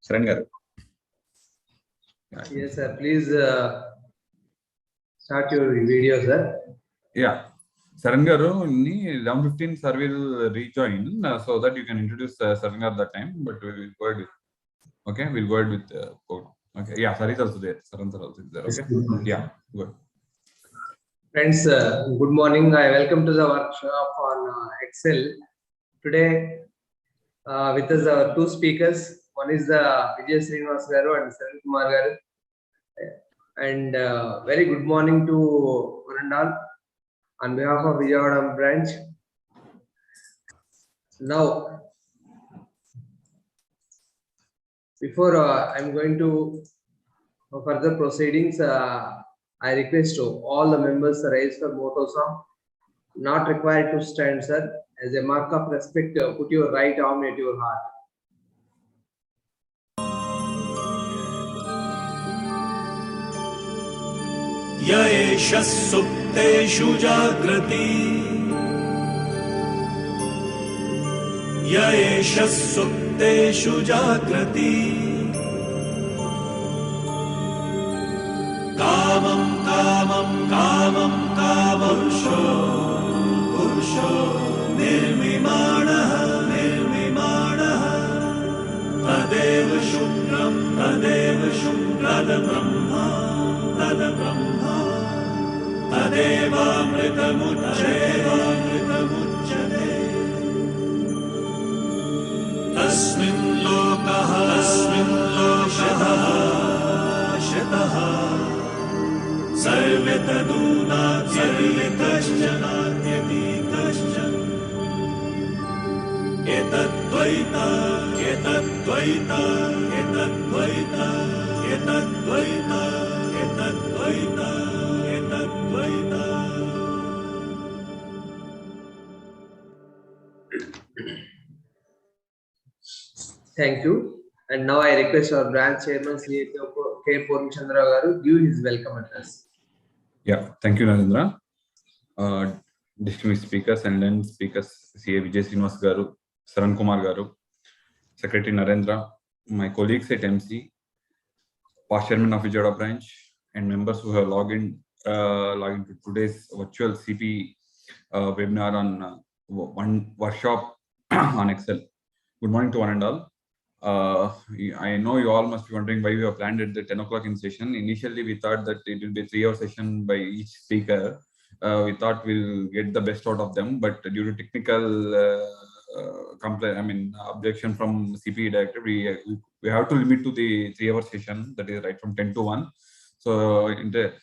Sharan garu. Yes, sir. Please start your video, sir. Yeah. Sharan garu, 11:15 sir will rejoin so that you can introduce Sharan garu that time. But we will go ahead with. Okay, we'll go ahead with code. Okay. Yeah, Sari is also there. Sharan sir also is there. Okay. Yeah. Good. Friends, good morning. I welcome to the workshop on Excel. Today, with us our two speakers. One is the Vijay Srinivas garu and Saran Kumar garu. And very good morning to one and all on behalf of Vijayawada branch. Now, before I'm going to further proceedings, I request to all the members raise for motto song. Not required to stand, sir. As a mark of respect, put your right arm at your heart. Yaesha supteshu jagrati Yaesha supteshu jagrati Kamam kamam kamam kamam Purusho nirmimanaha Tadeva shukram Tada brahma Tadevamritamuchyate Tasmin lokaha shitaha Sarve tadunatyati kaschan Etadvaita Thank you. And now I request our branch chairman, K. Purnichandra garu, give his welcome address. Yeah, thank you, Narendra. Distinguished speakers and then speakers, CA Vijay Srinivas garu, Saran Kumar garu, Secretary Narendra, my colleagues at MC, past chairman of Vijayawada branch, and members who have logged into today's virtual CP webinar on one workshop on Excel. Good morning to one and all. I know you all must be wondering why we have planned at the 10 o'clock in session. Initially, we thought that it will be a 3-hour session by each speaker. We thought we'll get the best out of them, but due to technical objection from CP director, we have to limit to the 3-hour session, that is right from 10 to 1. So in the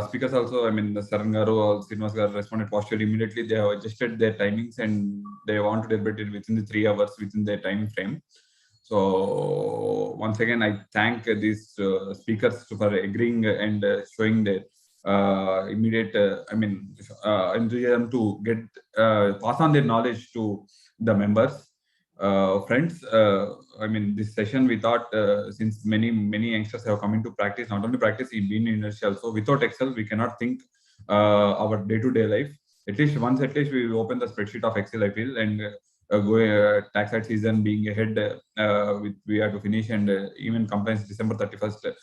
speakers also, the Saran garu or Srinivas garu responded positively immediately. They have adjusted their timings and they want to deliberate it within the 3 hours within their time frame. So once again, I thank these speakers for agreeing and showing their immediate enthusiasm to get pass on their knowledge to the members. Friends, this session we thought since many youngsters have come into practice, not only practice, in being in industry also, without Excel we cannot think our day-to-day life. At least we will open the spreadsheet of Excel, I feel, and tax side season being ahead, we have to finish, and even compliance December 31st,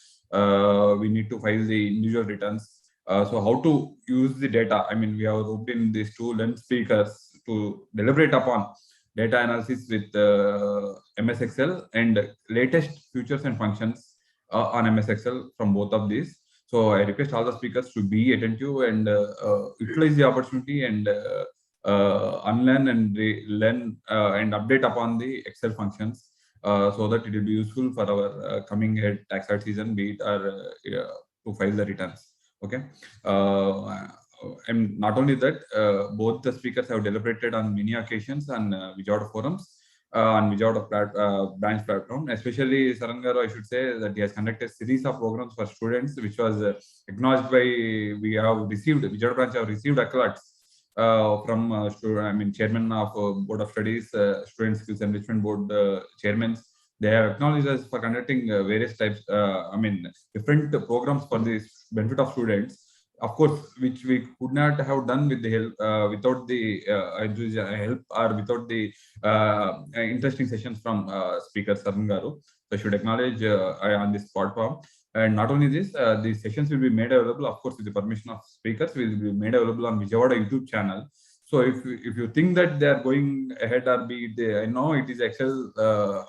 we need to file the individual returns. So how to use the data? We have roped in these two learned speakers to deliberate upon data analysis with MS Excel and latest features and functions on MS Excel from both of these. So I request all the speakers to be attentive and utilize the opportunity and unlearn and learn and update upon the Excel functions so that it will be useful for our coming ahead tax season, be it or to file the returns. Okay. And not only that, both the speakers have deliberated on many occasions on Vijayawada forums, on Vijayawada branch platform. Especially Saran garu, I should say that he has conducted a series of programs for students, which was acknowledged by, Vijayawada branch have received accolades from chairman of Board of Studies, Student Skills Enrichment Board chairmen. They have acknowledged us for conducting various types, different programs for the benefit of students. Of course, which we could not have done with the help, without the help or without the interesting sessions from speaker Saran garu. So I should acknowledge on this platform. And not only this, the sessions will be made available, of course, with the permission of speakers, will be made available on Vijayawada YouTube channel. So if you think that they are going ahead or I know it is Excel.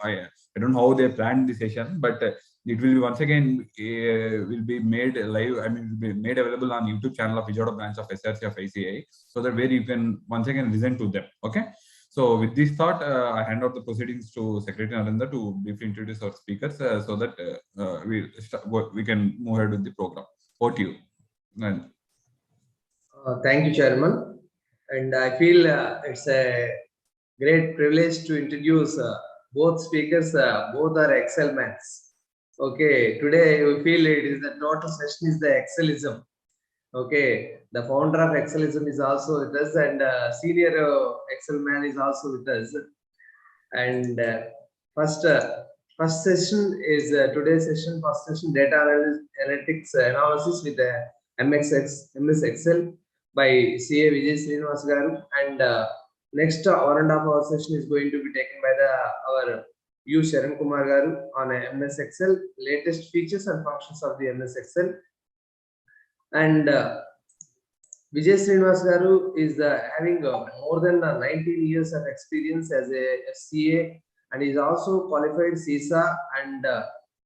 I don't know how they planned the session, but it will be once again will be made live. I mean, will be made available on YouTube channel of Vijayawada branch of SRC of ICAI, so that where you can once again listen to them. Okay. So with this thought, I hand out the proceedings to Secretary Narendra to briefly introduce our speakers so that we can move ahead with the program. Over to you. Thank you, Chairman. And I feel it's a great privilege to introduce both speakers. Both are Excel mans. Okay, today we feel it is the total session is the Excelism. Okay, the founder of Excelism is also with us, and senior Excel man is also with us. And first session is today's session. First session, data analytics analysis with the MS Excel by CA Vijay Srinivas garu. And next 1.5 hour session is going to be taken by our U Sharan Kumar garu on MS Excel, latest features and functions of the MS Excel. And Vijay Srinivas garu is having more than 19 years of experience as a FCA, and is also qualified CISA and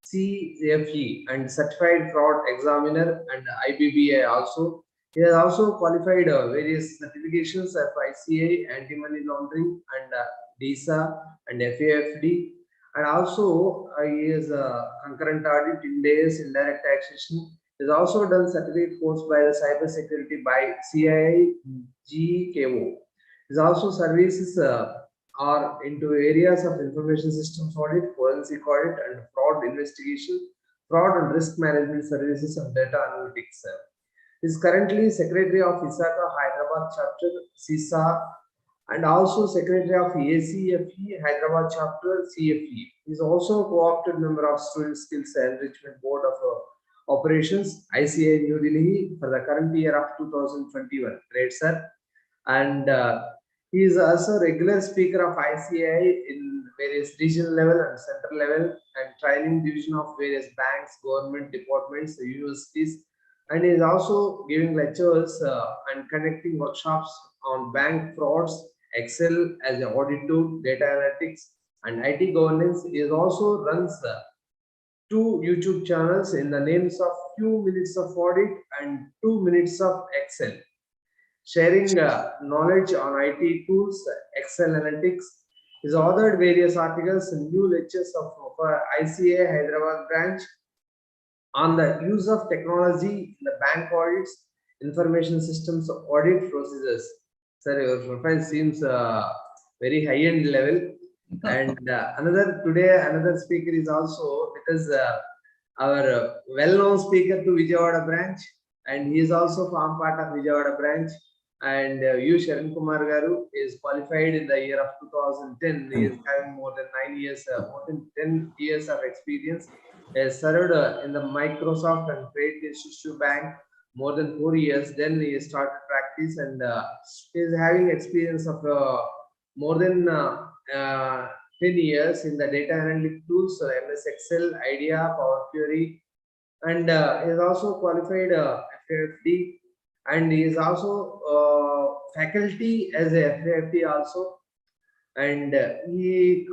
CFE and certified fraud examiner and IBBA also. He has also qualified various certifications of ICA, anti-money laundering, and DISA and FAFD. And also he is concurrent audit, India's indirect taxation. He has also done certificate course by the cyber security by CII GKO. His also services are into areas of information systems audit, forensic audit, and fraud investigation, fraud and risk management services, and data analytics. He is currently Secretary of ISACA Hyderabad Chapter, CISA, and also Secretary of ACFE Hyderabad Chapter, CFE. He is also a co-opted member of Student Skills Enrichment Board of Operations, ICA New Delhi, for the current year of 2021. Great, sir. And he is also a regular speaker of ICAI in various regional level and central level and training division of various banks, government departments, universities. And he is also giving lectures and conducting workshops on bank frauds, Excel as an audit tool, data analytics, and IT governance. He also runs 2 YouTube channels in the names of Few Minutes of Audit and 2 Minutes of Excel, sharing knowledge on IT tools, Excel analytics. He's authored various articles and new lectures of ICA Hyderabad branch on the use of technology in the bank audits, information systems audit procedures. Sir, your profile seems very high-end level. And another speaker is also because our well-known speaker to Vijayawada branch, and he is also form part of Vijayawada branch. And U Sharan Kumar garu is qualified in the year of 2010. He is having more than 10 years of experience. He has served in the Microsoft and Credit Institute Bank more than 4 years. Then he started practice, and he is having experience of more than 10 years in the data analytic tools, MS Excel, IDEA, Power Query, and he is also qualified FAFD, and he is also faculty as a FAFD also. And he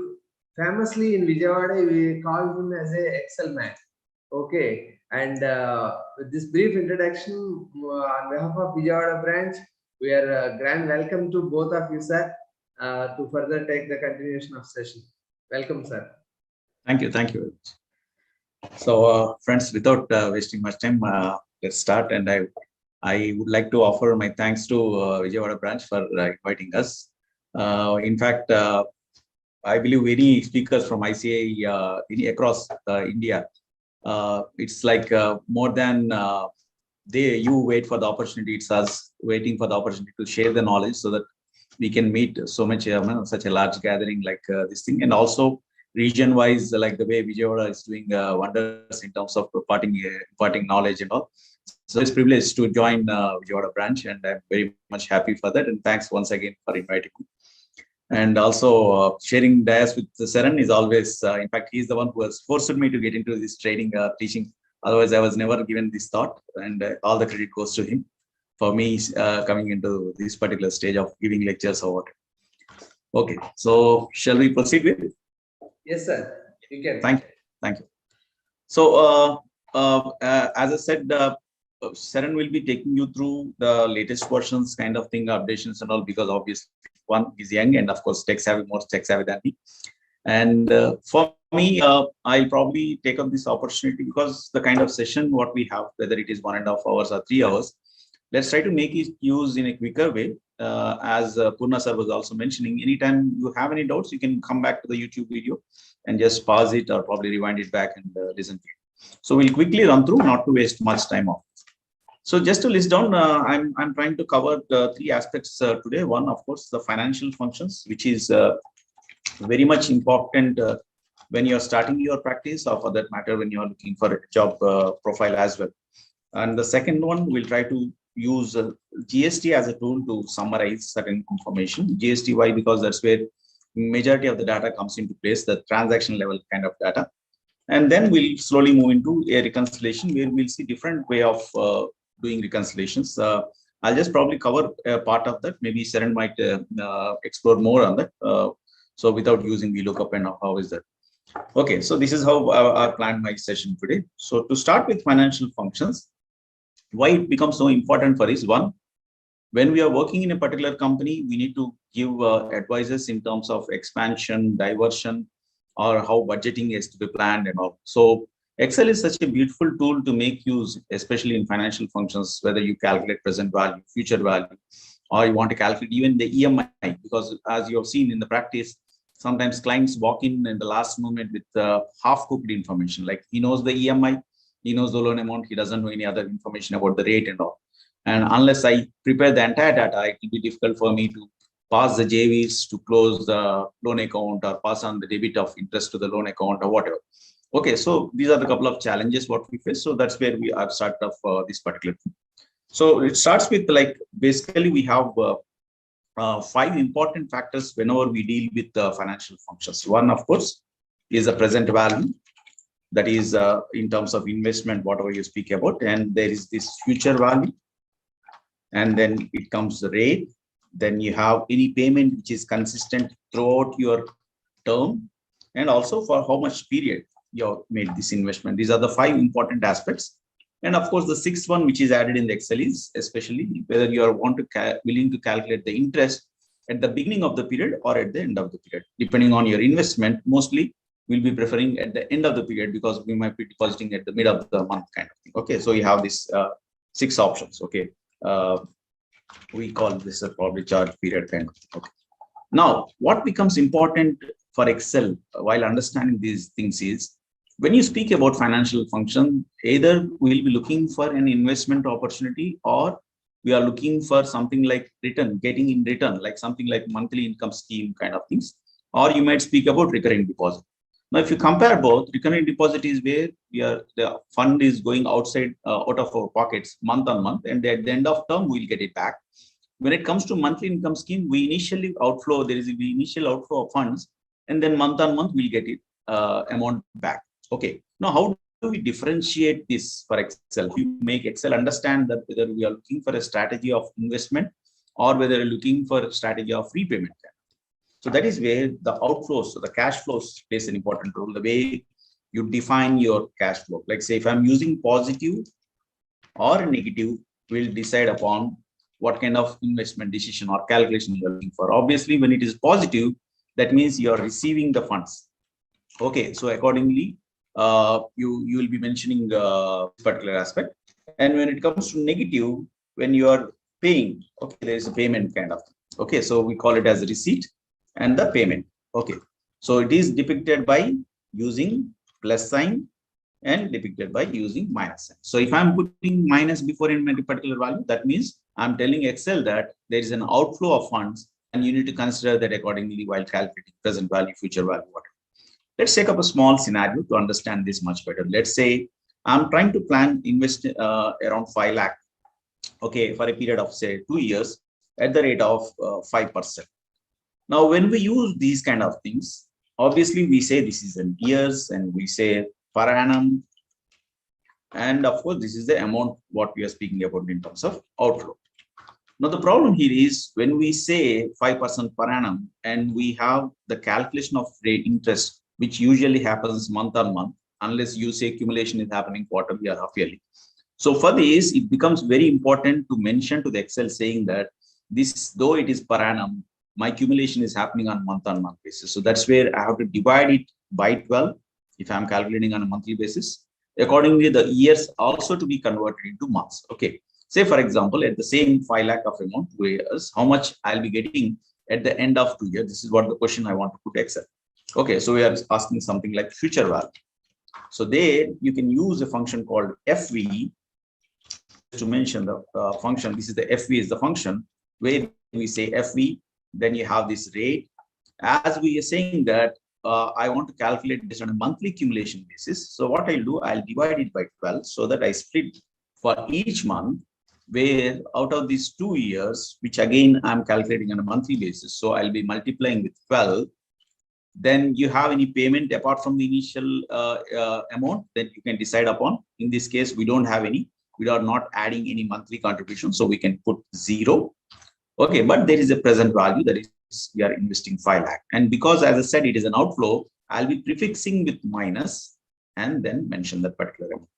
famously in Vijayawada, we call him as a Excel man. Okay, and with this brief introduction, on behalf of Vijayawada branch, we are grand welcome to both of you, sir, to further take the continuation of session. Welcome, sir. Thank you very much. So, friends, without wasting much time, let's start. And I would like to offer my thanks to Vijayawada branch for inviting us. In fact, I believe many speakers from ICA across India, it's like more than you wait for the opportunity. It's us waiting for the opportunity to share the knowledge so that we can meet so much such a large gathering like this thing, and also region wise, like the way Vijayawada is doing wonders in terms of imparting knowledge and all. So it's privileged to join Vijayawada branch, and I'm very much happy for that. And thanks once again for inviting me. And also sharing dais with Saran is always, in fact, he's the one who has forced me to get into this training, teaching. Otherwise, I was never given this thought, and all the credit goes to him for me coming into this particular stage of giving lectures or what. Okay, so shall we proceed with it? Yes, sir. You can. Thank you. So, as I said, Saran will be taking you through the latest versions kind of thing, updations and all, because obviously one is young and of course tech savvy, more tech savvy than me. And for me, I'll probably take up this opportunity because the kind of session what we have, whether it is 1.5 hours or 3 hours, let's try to make it use in a quicker way. As Purna sir was also mentioning, anytime you have any doubts, you can come back to the YouTube video and just pause it or probably rewind it back and listen to it. So we'll quickly run through, not to waste much time off. So just to list down, I'm trying to cover 3 aspects today. One, of course, the financial functions, which is very much important when you're starting your practice, or for that matter, when you're looking for a job profile as well. And the second one, we'll try to use GST as a tool to summarize certain information. GST, why? Because that's where majority of the data comes into place, the transaction level kind of data. And then we'll slowly move into a reconciliation where we'll see different way of doing reconciliations. I'll just probably cover a part of that. Maybe Saran might explore more on that. So without using the lookup and how is that? Okay, so this is how I planned my session today. So to start with financial functions, why it becomes so important for is one, when we are working in a particular company, we need to give advices in terms of expansion, diversion, or how budgeting is to be planned and all. So Excel is such a beautiful tool to make use, especially in financial functions, whether you calculate present value, future value, or you want to calculate even the EMI, because as you have seen in the practice, sometimes clients walk in the last moment with half-cooked information, like he knows the EMI, he knows the loan amount, he doesn't know any other information about the rate and all. And unless I prepare the entire data, it will be difficult for me to pass the JVs to close the loan account or pass on the debit of interest to the loan account or whatever. Okay, so these are the couple of challenges what we face. So that's where we have started off this particular thing. So it starts with like, basically we have 5 important factors whenever we deal with financial functions. One, of course, is the present value. That is in terms of investment, whatever you speak about. And there is this future value. And then it comes the rate. Then you have any payment which is consistent throughout your term, and also for how much period you have made this investment. These are the 5 important aspects. And of course, the 6th one, which is added in the Excel, is especially whether you are willing to calculate the interest at the beginning of the period or at the end of the period, depending on your investment. Mostly we'll be preferring at the end of the period because we might be depositing at the mid of the month kind of thing. Okay, so you have these 6 options. Okay, we call this a probably charge period kind of thing. Okay. Now, what becomes important for Excel while understanding these things is, when you speak about financial function, either we'll be looking for an investment opportunity, or we are looking for something like return, getting in return, like something like monthly income scheme kind of things, or you might speak about recurring deposit. Now, if you compare both, recurring deposit is where the fund is going outside, out of our pockets month on month, and at the end of term, we'll get it back. When it comes to monthly income scheme, we initially outflow, there is the initial outflow of funds, and then month on month, we'll get it amount back. Okay. Now, how do we differentiate this for Excel? We make Excel understand that whether we are looking for a strategy of investment or whether we're looking for a strategy of repayment. So that is where the outflows, so the cash flows plays an important role. The way you define your cash flow, like say if I'm using positive or negative, will decide upon what kind of investment decision or calculation you're looking for. Obviously, when it is positive, that means you're receiving the funds. Okay, so accordingly, you will be mentioning this particular aspect. And when it comes to negative, when you are paying, okay, there is a payment kind of thing. Okay, so we call it as receipt and the payment. Okay, so it is depicted by using plus sign and depicted by using minus sign. So if I'm putting minus before in a particular value, that means I'm telling Excel that there is an outflow of funds, and you need to consider that accordingly while calculating present value, future value, whatever. Let's take up a small scenario to understand this much better. Let's say I'm trying to plan invest around 5 lakh, okay, for a period of say 2 years at the rate of 5%. Now, when we use these kind of things, obviously we say this is in years and we say per annum. And of course, this is the amount what we are speaking about in terms of outflow. Now, the problem here is when we say 5% per annum and we have the calculation of rate interest, which usually happens month on month, unless you say accumulation is happening quarterly or half yearly. So for this, it becomes very important to mention to the Excel saying that this, though it is per annum, my accumulation is happening on month basis. So that's where I have to divide it by 12 if I'm calculating on a monthly basis. Accordingly, the years also to be converted into months. Okay. Say, for example, at the same 5 lakh of amount, 2 years, how much I'll be getting at the end of 2 years? This is what the question I want to put Excel. Okay. So we are asking something like future value. So there you can use a function called FV to mention the function. This is the FV is the function where we say FV, then you have this rate. As we are saying that I want to calculate this on a monthly accumulation basis. So what I'll do, I'll divide it by 12 so that I split for each month, where out of these 2 years, which again I'm calculating on a monthly basis. So I'll be multiplying with 12. Then you have any payment apart from the initial amount, then you can decide upon. In this case, we don't have any. We are not adding any monthly contribution, so we can put 0. Okay, but there is a present value, that is we are investing 5 lakh. And because, as I said, it is an outflow, I'll be prefixing with minus and then mention that particular amount.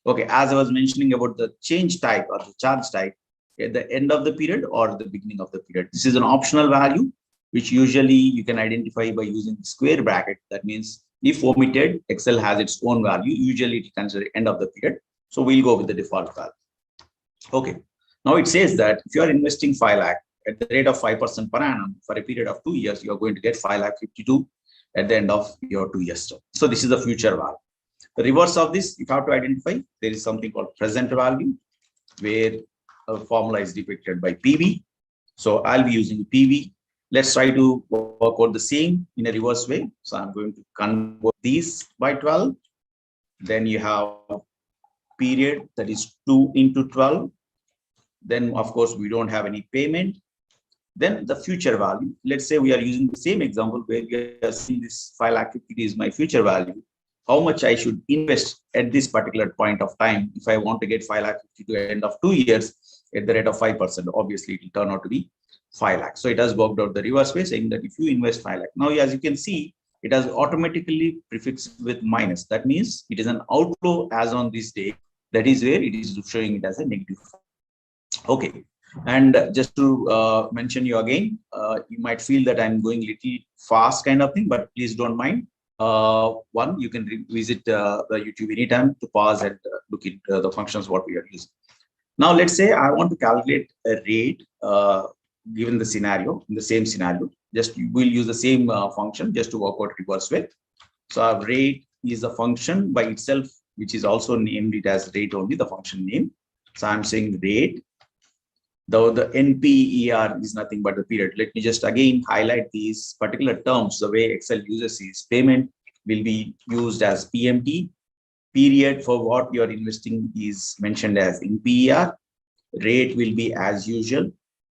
Okay, as I was mentioning about the change type or the charge type at the end of the period or the beginning of the period. This is an optional value, which usually you can identify by using the square bracket. That means if omitted, Excel has its own value. Usually it considers end of the period. So we'll go with the default value. Okay. Now it says that if you are investing 5 lakh at the rate of 5% per annum for a period of 2 years, you are going to get 5 lakh 52 at the end of your 2 years term. So this is the future value. The reverse of this, you have to identify, there is something called present value, where a formula is depicted by PV. So I'll be using PV. Let's try to work out the same in a reverse way. So I'm going to convert these by 12. Then you have period, that is 2 into 12. Then, of course, we don't have any payment. Then the future value. Let's say we are using the same example where we are seeing this 5 lakh 50 is my future value. How much I should invest at this particular point of time if I want to get 5 lakh 50 to the end of 2 years at the rate of 5%. Obviously, it will turn out to be 5 lakh. So it has worked out the reverse way, saying that if you invest 5 lakh. Now, as you can see, it has automatically prefixed with minus. That means it is an outflow as on this day. That is where it is showing it as a negative. Okay. And just to mention you again, you might feel that I'm going little fast kind of thing, but please don't mind. One, you can revisit the YouTube anytime to pause and look at the functions what we are using. Now, let's say I want to calculate a rate given the scenario, in the same scenario. Just we'll use the same function just to work out reverse way. So our rate is a function by itself, which is also named it as rate only, the function name. So I'm saying rate. Though the NPER is nothing but the period. Let me just again highlight these particular terms. The way Excel uses is payment will be used as PMT. Period for what you're investing is mentioned as NPER. Rate will be as usual,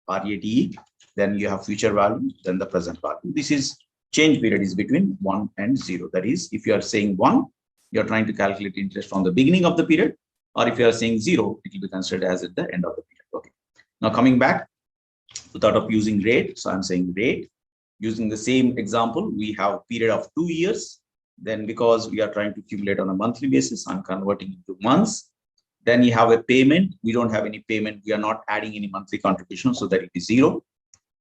RATE. Then you have future value, then the present value. This is change period is between 1 and 0. That is, if you are saying 1, you're trying to calculate interest from the beginning of the period, or if you are saying 0, it will be considered as at the end of the period. Okay. Now coming back, without of using rate, so I'm saying rate. Using the same example, we have a period of 2 years. Then because we are trying to accumulate on a monthly basis, I'm converting into months. Then you have a payment. We don't have any payment. We are not adding any monthly contribution, so that it is 0.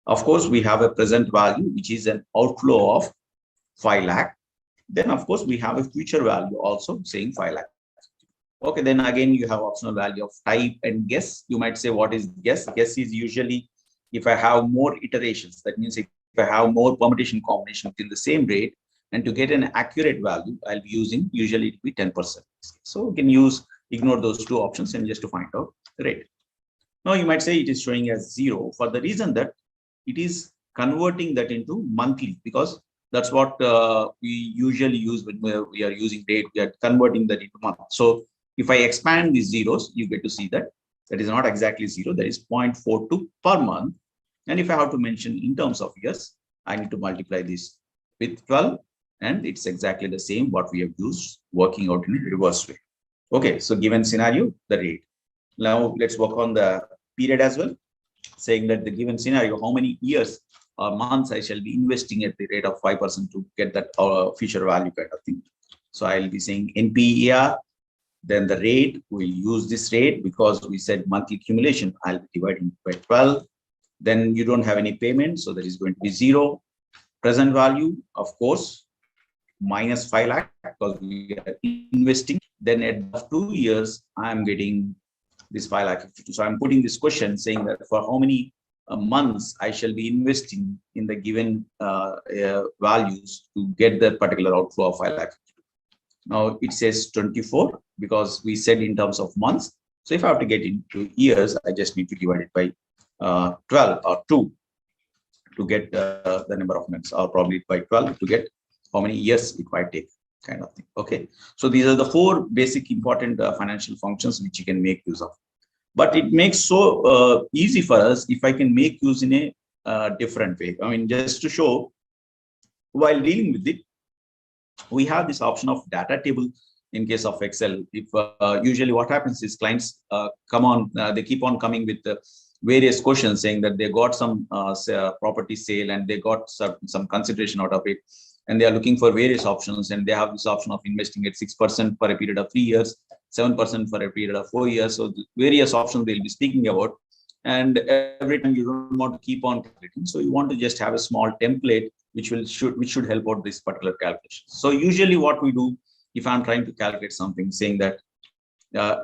Of course, we have a present value, which is an outflow of 5 lakh. Then, of course, we have a future value also saying 5 lakh. Okay, then again, you have optional value of type and guess. You might say, what is guess? Guess is usually if I have more iterations. That means if I have more permutation combination within the same rate, and to get an accurate value, I'll be using usually it will be 10%. So we can ignore those two options and just to find out the rate. Now you might say it is showing as 0 for the reason that it is converting that into monthly, because that's what we usually use when we are using rate. We are converting that into month. So if I expand these zeros, you get to see that that is not exactly 0. That is 0.42 per month. And if I have to mention in terms of years, I need to multiply this with 12, and it's exactly the same what we have used, working out in reverse way. Okay, so given scenario, the rate. Now let's work on the period as well, saying that the given scenario, how many years or months I shall be investing at the rate of 5% to get that future value kind of thing. So I'll be saying NPER, then the rate, we'll use this rate because we said monthly accumulation, I'll be dividing by 12. Then you don't have any payment, so that is going to be 0. Present value, of course, minus 5 lakh because we are investing. Then at 2 years, I'm getting this 5 lakh. So I'm putting this question saying that for how many months I shall be investing in the given values to get that particular outflow of 5 lakh. Now it says 24 because we said in terms of months. So if I have to get into years, I just need to divide it by 12 or 2 to get the number of months, or probably by 12 to get how many years it might take, kind of thing. Okay, so these are the 4 basic important financial functions which you can make use of. But it makes so easy for us if I can make use in a different way. I mean, just to show, while dealing with it, we have this option of data table in case of Excel. If usually what happens is clients they keep on coming with various questions saying that they got some property sale and they got some consideration out of it, and they are looking for various options, and they have this option of investing at 6% for a period of 3 years, 7% for a period of 4 years. So various options they'll be speaking about, and every time you don't want to keep on calculating, so you want to just have a small template which should help out this particular calculation. So usually what we do, if I'm trying to calculate something, saying that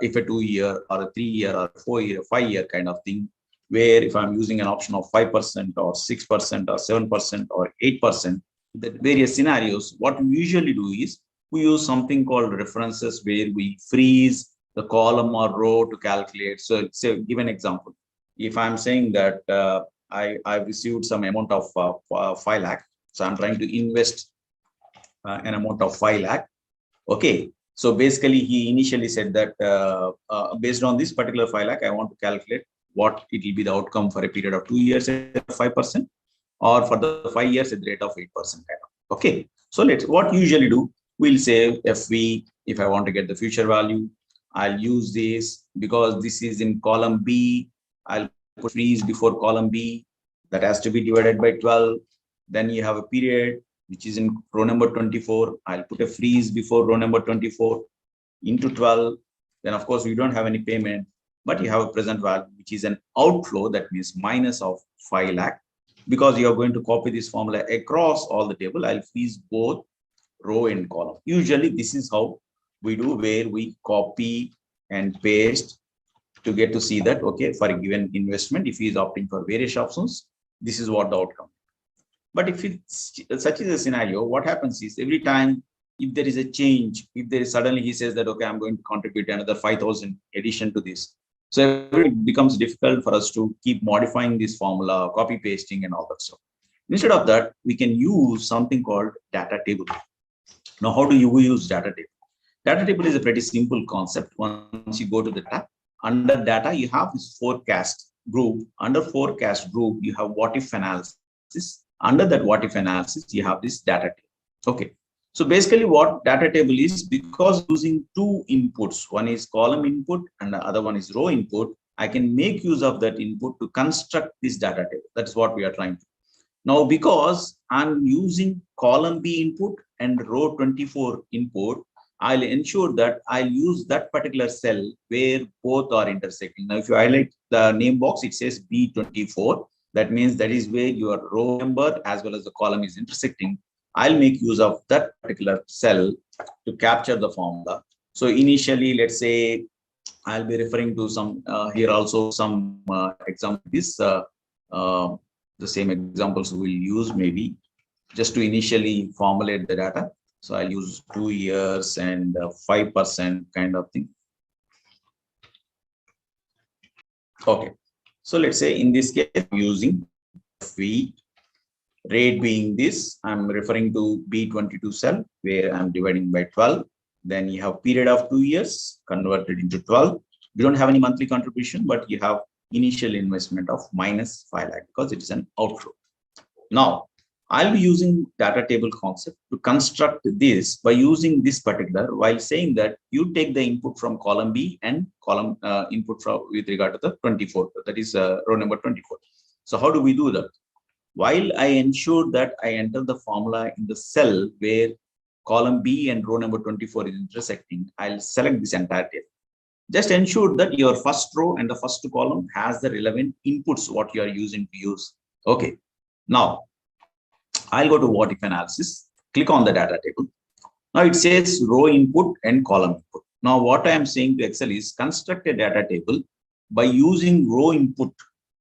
if a 2 year or a 3 year or 4 year, 5 year kind of thing, where if I'm using an option of 5% or 6% or 7% or 8%, the various scenarios, what we usually do is we use something called references, where we freeze the column or row to calculate. So say, give an example. If I'm saying that I've received some amount of 5 lakh, so I'm trying to invest an amount of 5 lakh. Okay, so basically he initially said that based on this particular 5 lakh, I want to calculate what it will be the outcome for a period of 2 years at 5%, or for the 5 years at the rate of 8% kind of. Okay, so what usually do, we'll say FV. If I want to get the future value, I'll use this because this is in column B. I'll put freeze before column B, that has to be divided by 12. Then you have a period which is in row number 24. I'll put a freeze before row number 24 into 12. Then of course we don't have any payment, but you have a present value which is an outflow, that means minus of 5 lakh. Because you are going to copy this formula across all the table, I'll freeze both row and column. Usually this is how we do, where we copy and paste to get to see that, okay, for a given investment, if he is opting for various options, this is what the outcome. But if it's such is a scenario, what happens is every time if there is a change, if there is suddenly he says that, okay, I'm going to contribute another 5,000 addition to this. So it becomes difficult for us to keep modifying this formula, copy pasting and all that stuff. Instead of that, we can use something called data table. Now, how do you use data table? Data table is a pretty simple concept. Once you go to the tab, under data, you have this forecast group. Under forecast group, you have what if analysis. Under that what if analysis, you have this data table. Okay. So basically what data table is, because using 2 inputs, one is column input and the other one is row input, I can make use of that input to construct this data table. That's what we are trying to do. Now, because I'm using column B input and row 24 input, I'll ensure that I'll use that particular cell where both are intersecting. Now, if you highlight the name box, it says B24. That means that is where your row number as well as the column is intersecting. I'll make use of that particular cell to capture the formula. So initially, let's say I'll be referring to some here also some examples. The same examples we'll use maybe just to initially formulate the data. So I'll use 2 years and 5% kind of thing. Okay. So let's say in this case, I'm using V. Rate being this, I'm referring to B22 cell where I'm dividing by 12. Then you have period of 2 years converted into 12. You don't have any monthly contribution, but you have initial investment of minus 5 lakh because it is an outflow. Now, I'll be using data table concept to construct this by using this particular, while saying that you take the input from column B and column input from with regard to the 24, that is row number 24. So how do we do that? While I ensure that I enter the formula in the cell where column B and row number 24 is intersecting, I'll select this entire table. Just ensure that your first row and the first column has the relevant inputs what you are using to use. Okay. Now, I'll go to what if analysis, click on the data table. Now it says row input and column input. Now what I am saying to Excel is construct a data table by using row input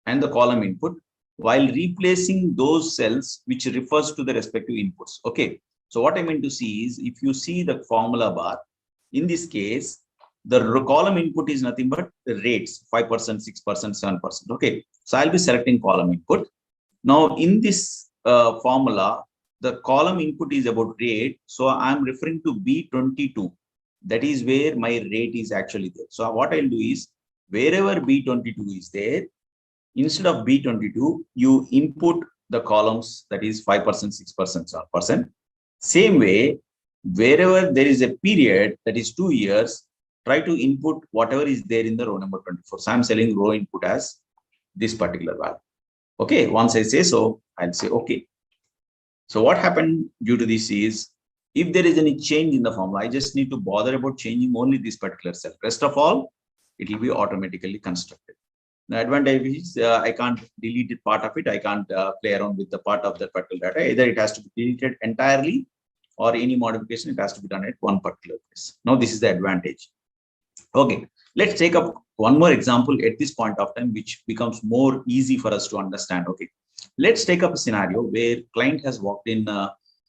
and the column input while replacing those cells which refers to the respective inputs. Okay. So what I mean to see is, if you see the formula bar, in this case, the column input is nothing but the rates, 5%, 6%, 7%. Okay. So I'll be selecting column input. Now in this formula, the column input is about rate. So I'm referring to B22. That is where my rate is actually there. So what I'll do is, wherever B22 is there, instead of B22, you input the columns, that is 5%, 6%, 7%. Same way, wherever there is a period, that is 2 years, try to input whatever is there in the row number 24. So I'm selling row input as this particular value. Okay, once I say so, I'll say okay. So what happened due to this is, if there is any change in the formula, I just need to bother about changing only this particular cell. Rest of all, it will be automatically constructed. The advantage is I can't delete it, part of it. I can't play around with the part of that particular data. Either it has to be deleted entirely, or any modification, it has to be done at one particular place. Now, this is the advantage. Okay, let's take up one more example at this point of time, which becomes more easy for us to understand. Okay, let's take up a scenario where client has walked in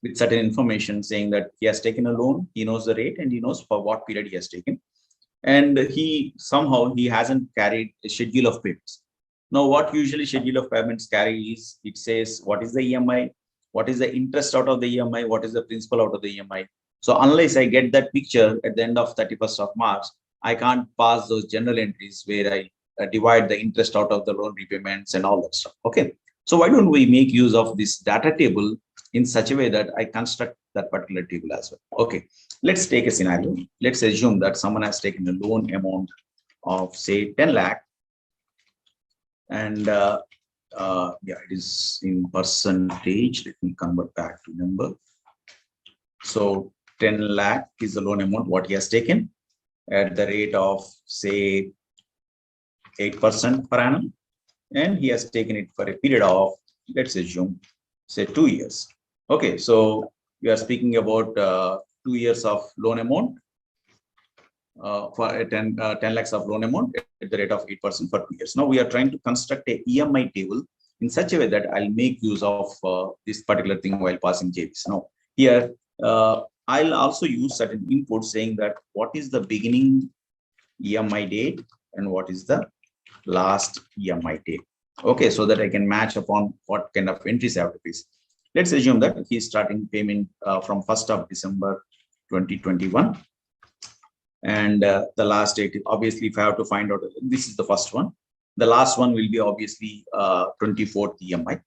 with certain information saying that he has taken a loan, he knows the rate, and he knows for what period he has taken. And he hasn't carried a schedule of payments. Now, what usually schedule of payments carry is, it says what is the EMI, what is the interest out of the EMI, what is the principal out of the EMI. So unless I get that picture at the end of 31st of March, I can't pass those general entries where I divide the interest out of the loan repayments and all that stuff. Okay. So why don't we make use of this data table in such a way that I construct that particular table as well. Okay. Let's take a scenario. Let's assume that someone has taken a loan amount of, say, 10 lakh. And yeah, it is in percentage. Let me convert back to number. So 10 lakh is the loan amount what he has taken at the rate of, say, 8% per annum. And he has taken it for a period of, let's assume, say, 2 years. Okay, so we are speaking about 2 years of loan amount for 10 lakhs of loan amount at the rate of 8% for 2 years. Now we are trying to construct a EMI table in such a way that I'll make use of this particular thing while passing JVs. Now here, I'll also use certain inputs saying that what is the beginning EMI date and what is the last EMI date. Okay, so that I can match upon what kind of entries I have to face. Let's assume that he's starting payment from 1st of December 2021. And the last date, obviously, if I have to find out, this is the first one. The last one will be obviously 24th EMI.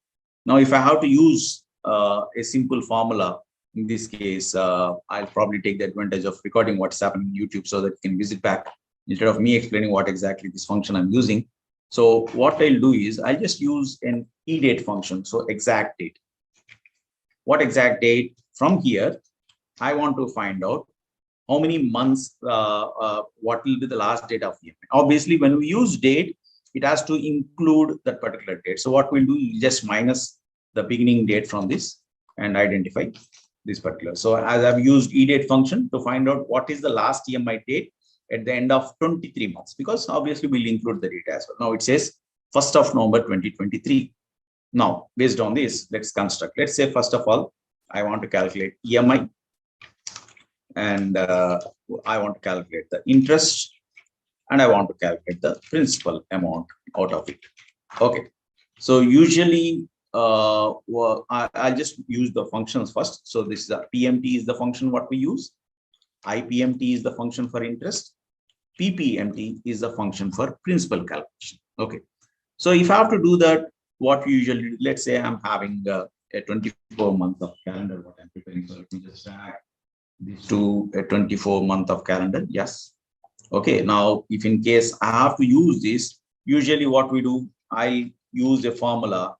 Now, if I have to use a simple formula, in this case, I'll probably take the advantage of recording what's happening on YouTube so that you can visit back instead of me explaining what exactly this function I'm using. So what I'll do is I'll just use an Edate function. So exact date. What exact date? From here, I want to find out how many months, what will be the last date of EMI. Obviously, when we use date, it has to include that particular date. So what we'll do is just minus the beginning date from this and identify this particular. So as I've used Edate function to find out what is the last EMI date at the end of 23 months, because obviously we'll include the data as well. Now it says 1st of November 2023. Now, based on this, let's construct. Let's say, first of all, I want to calculate EMI and I want to calculate the interest and I want to calculate the principal amount out of it. Okay. So usually I'll just use the functions first. So this is a PMT is the function what we use. IPMT is the function for interest. PPMT is the function for principal calculation. Okay. So if I have to do that, what we usually do, let's say I'm having a a 24 month of calendar, what I'm preparing. So let me just add this to a 24 month of calendar. Yes. Okay. Now, if in case I have to use this, usually what we do, I'll use a formula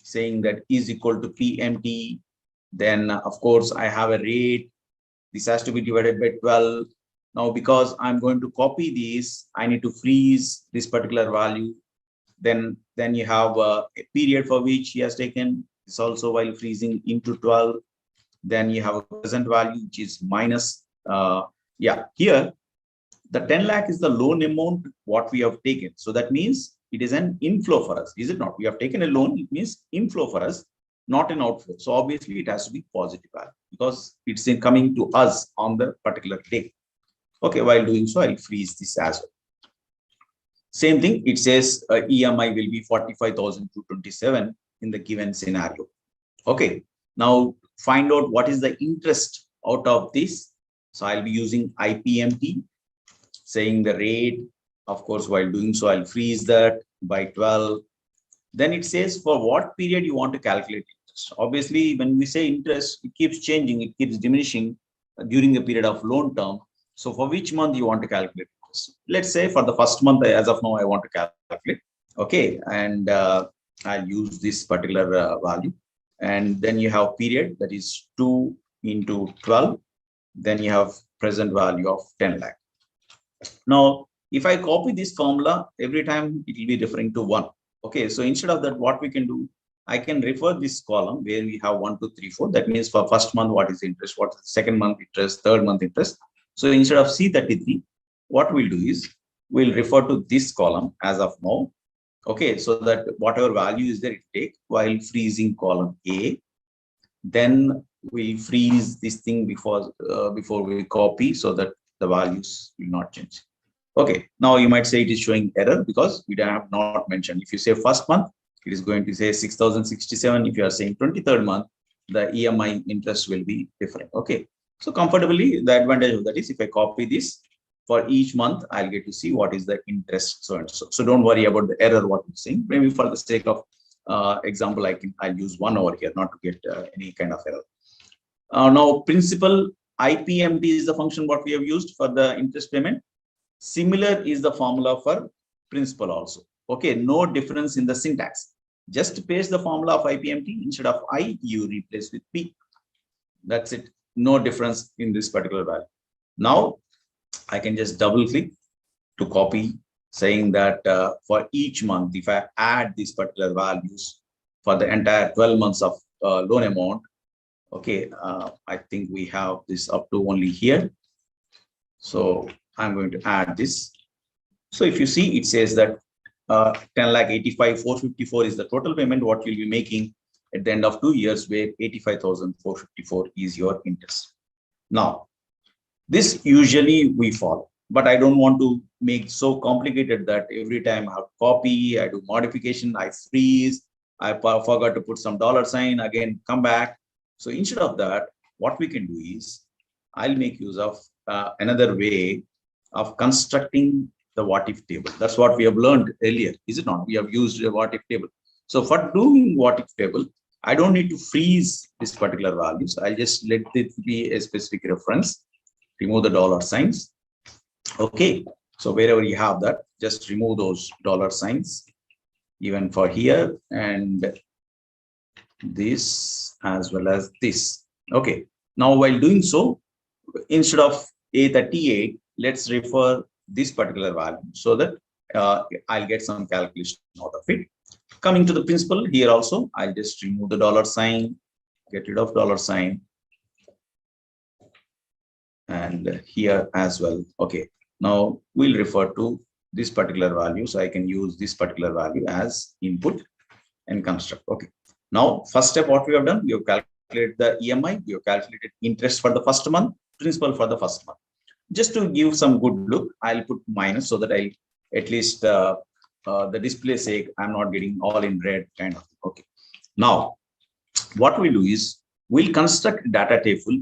saying that is equal to PMT. Then, of course, I have a rate. This has to be divided by 12. Now, because I'm going to copy these, I need to freeze this particular value. Then you have a period for which he has taken. It's also while freezing into 12. Then you have a present value, which is minus. Here, the 10 lakh is the loan amount what we have taken. So that means it is an inflow for us, is it not? We have taken a loan, it means inflow for us, not an outflow. So obviously it has to be positive value because it's coming to us on the particular day. Okay, while doing so, I'll freeze this as well. Same thing, it says EMI will be 45,227 in the given scenario. Okay, now find out what is the interest out of this. So I'll be using IPMT, saying the rate. Of course, while doing so, I'll freeze that by 12. Then it says for what period you want to calculate interest. Obviously, when we say interest, it keeps changing, it keeps diminishing during the period of loan term. So for which month you want to calculate interest? Let's say for the first month, as of now, I want to calculate. Okay, and I'll use this particular value. And then you have period, that is 2 into 12. Then you have present value of 10 lakh. Now, if I copy this formula, every time it will be referring to 1. Okay, so instead of that, what we can do, I can refer this column where we have 1, 2, 3, 4. That means for first month, what is interest? What is the second month interest? Third month interest? So instead of C33, what we'll do is we'll refer to this column as of now. Okay, so that whatever value is there, it take while freezing column A. Then we freeze this thing before we copy so that the values will not change. Okay, now you might say it is showing error because we have not mentioned. If you say first month, it is going to say 6,067. If you are saying 23rd month, the EMI interest will be different. Okay, so comfortably, the advantage of that is if I copy this for each month, I'll get to see what is the interest. So and so. So don't worry about the error what I'm saying. Maybe for the sake of example, I'll use 1 over here, not to get any kind of error. Now, principal IPMT is the function what we have used for the interest payment. Similar is the formula for principal also. Okay, no difference in the syntax. Just paste the formula of IPMT. Instead of I, you replace with P. That's it. No difference in this particular value. Now, I can just double click to copy, saying that for each month, if I add these particular values for the entire 12 months of loan amount, okay, I think we have this up to only here. So I'm going to add this. So if you see, it says that 10,85,454 is the total payment what you'll be making at the end of 2 years, where 85,454 is your interest. Now, this usually we follow, but I don't want to make so complicated that every time I have to copy, I do modification, I freeze, I forgot to put some $sign, again come back. So instead of that, what we can do is I'll make use of another way of constructing the what if table. That's what we have learned earlier, is it not? We have used a what if table. So for doing what if table, I don't need to freeze this particular values. I'll just let it be a specific reference, remove the $signs. Okay, so wherever you have that, just remove those $signs, even for here and this as well as this. Okay, now while doing so, instead of A38, let's refer this particular value so that I'll get some calculation out of it. Coming to the principal, here also, I'll just remove the $sign, get rid of $sign, and here as well. Okay, now we'll refer to this particular value. So I can use this particular value as input and construct. Okay, now first step, what we have done, we have calculated the EMI, we have calculated interest for the first month, principal for the first month. Just to give some good look, I'll put minus so that I at least the display sake, I'm not getting all in red kind of thing. Okay, now what we do is we'll construct data table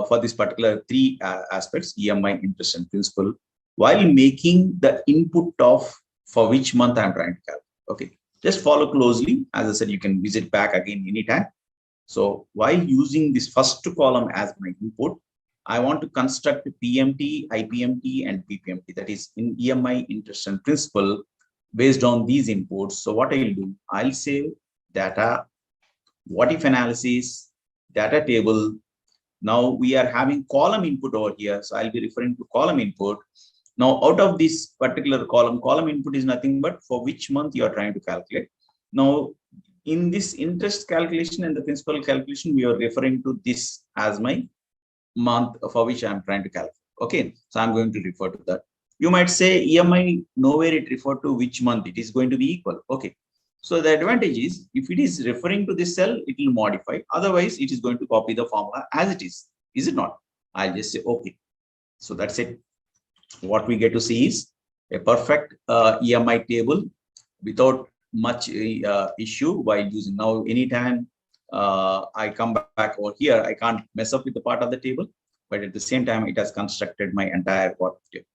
for this particular 3 aspects, EMI, interest, and principal, while making the input of for which month I'm trying to calculate. Okay, just follow closely. As I said, you can visit back again anytime. So while using this first column as my input, I want to construct PMT, IPMT, and PPMT. That is in EMI interest and principal based on these inputs. So what I'll do, I'll say data, what if analysis, data table. Now we are having column input over here. So I'll be referring to column input. Now out of this particular column input is nothing but for which month you are trying to calculate. Now in this interest calculation and the principal calculation, we are referring to this as my month for which I'm trying to calculate. Okay, so I'm going to refer to that. You might say EMI, nowhere it referred to which month, it is going to be equal. Okay, so the advantage is if it is referring to this cell, it will modify. Otherwise, it is going to copy the formula as it is it not? I'll just say okay. So that's it. What we get to see is a perfect EMI table without much issue while using. Now anytime I come back over here, I can't mess up with the part of the table, but at the same time it has constructed my entire part of the table.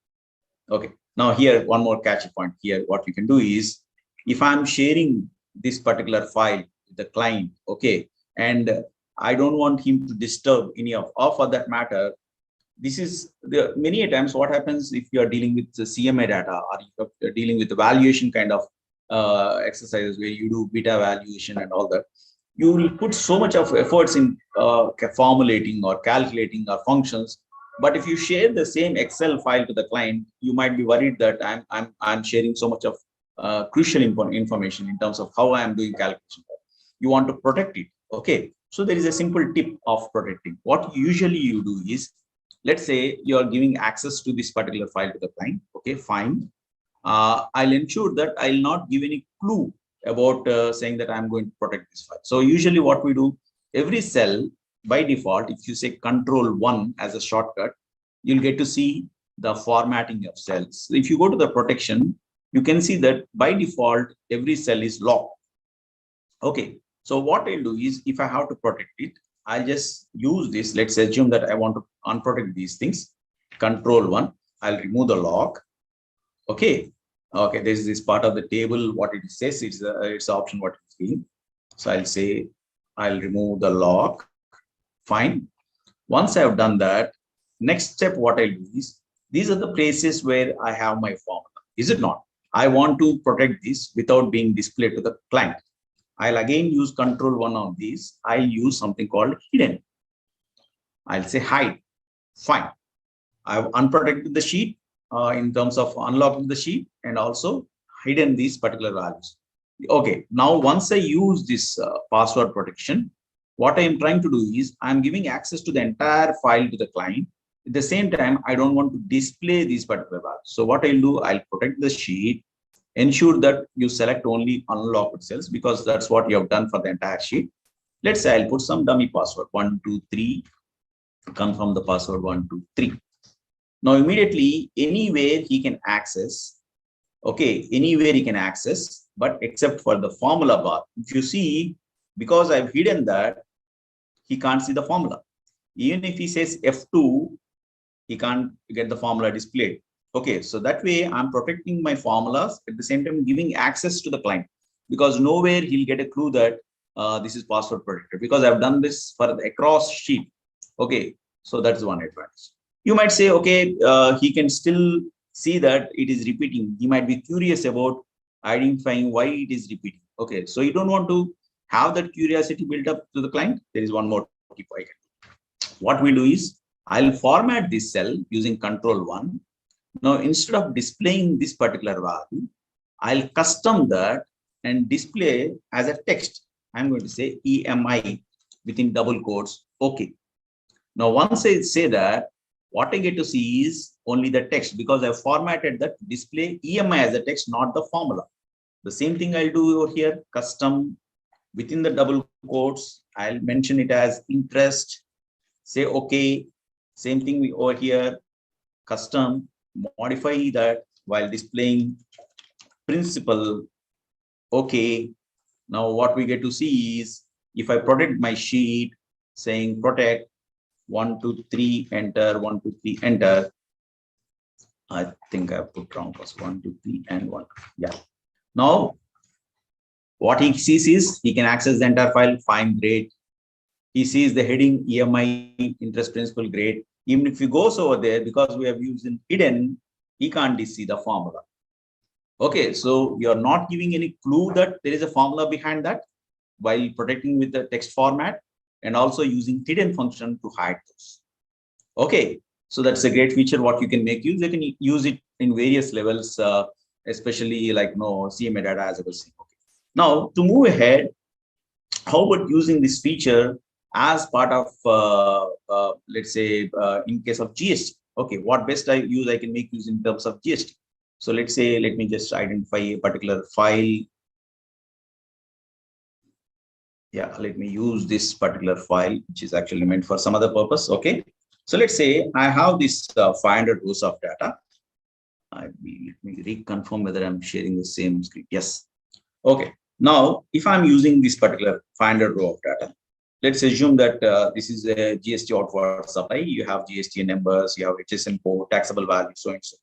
Okay, now here one more catchy point here. What you can do is if I'm sharing this particular file with the client, okay, and I don't want him to disturb any of, or for that matter, this is the many times what happens if you are dealing with the CMA data or you're dealing with the valuation kind of exercises where you do beta valuation and all that. You will put so much of efforts in formulating or calculating our functions. But if you share the same Excel file to the client, you might be worried that I'm sharing so much of crucial information in terms of how I am doing calculation. You want to protect it. Okay, so there is a simple tip of protecting. What usually you do is, let's say you are giving access to this particular file to the client. Okay, fine. I'll ensure that I'll not give any clue about saying that I'm going to protect this file. So usually what we do, every cell by default, if you say Control+1 as a shortcut, you'll get to see the formatting of cells. If you go to the protection, you can see that by default, every cell is locked. Okay, so what I'll do is if I have to protect it, I'll just use this. Let's assume that I want to unprotect these things. Control+1, I'll remove the lock. Okay. Okay, this is this part of the table. What it says, it's the option what it's saying. So I'll say I'll remove the lock. Fine. Once I have done that, next step what I'll do is these are the places where I have my formula. Is it not? I want to protect this without being displayed to the client. I'll again use Control+1 on these. I'll use something called hidden. I'll say hide. Fine. I've unprotected the sheet. In terms of unlocking the sheet and also hidden these particular values. Okay, now once I use this password protection, what I am trying to do is I'm giving access to the entire file to the client. At the same time, I don't want to display these particular values. So what I'll do, I'll protect the sheet, ensure that you select only unlocked cells because that's what you have done for the entire sheet. Let's say I'll put some dummy password 123, confirm the password 123. Now, immediately, anywhere he can access, okay, anywhere he can access, but except for the formula bar. If you see, because I've hidden that, he can't see the formula. Even if he says F2, he can't get the formula displayed. Okay, so that way I'm protecting my formulas at the same time giving access to the client because nowhere he'll get a clue that this is password protected because I've done this for the across sheet. Okay, so that's one advantage. You might say, okay, he can still see that it is repeating. He might be curious about identifying why it is repeating. Okay, so you don't want to have that curiosity built up to the client. There is one more tip I can do. What we do is I'll format this cell using Control+1. Now, instead of displaying this particular value, I'll custom that and display as a text. I'm going to say EMI within double quotes. Okay. Now, once I say that, what I get to see is only the text because I've formatted that display EMI as a text, not the formula. The same thing I'll do over here, custom within the double quotes. I'll mention it as interest, say okay. Same thing over here, custom, modify that while displaying principal. Okay. Now what we get to see is if I protect my sheet saying protect 1, 2, 3, enter, 1, 2, 3, enter. I think I put wrong first 1, 2, 3, and 1. Yeah. Now, what he sees is he can access the entire file, fine, great. He sees the heading EMI, interest principal grade. Even if he goes over there, because we have used in hidden, he can't see the formula. Okay, so you're not giving any clue that there is a formula behind that while protecting with the text format, and also using hidden function to hide those. Okay, so that's a great feature what you can make use. You can use it in various levels, especially like CMA data as I was saying. Okay. Now to move ahead, how about using this feature as part of let's say in case of GST? Okay, what best I can make use in terms of GST. So let's say, let me just identify a particular file. Yeah, let me use this particular file, which is actually meant for some other purpose. Okay, so let's say I have this 500 rows of data. Let me reconfirm whether I'm sharing the same screen. Yes. Okay. Now, if I'm using this particular 500 row of data, let's assume that this is a GST outward supply. You have GST numbers, you have HSN code, taxable value, so and so.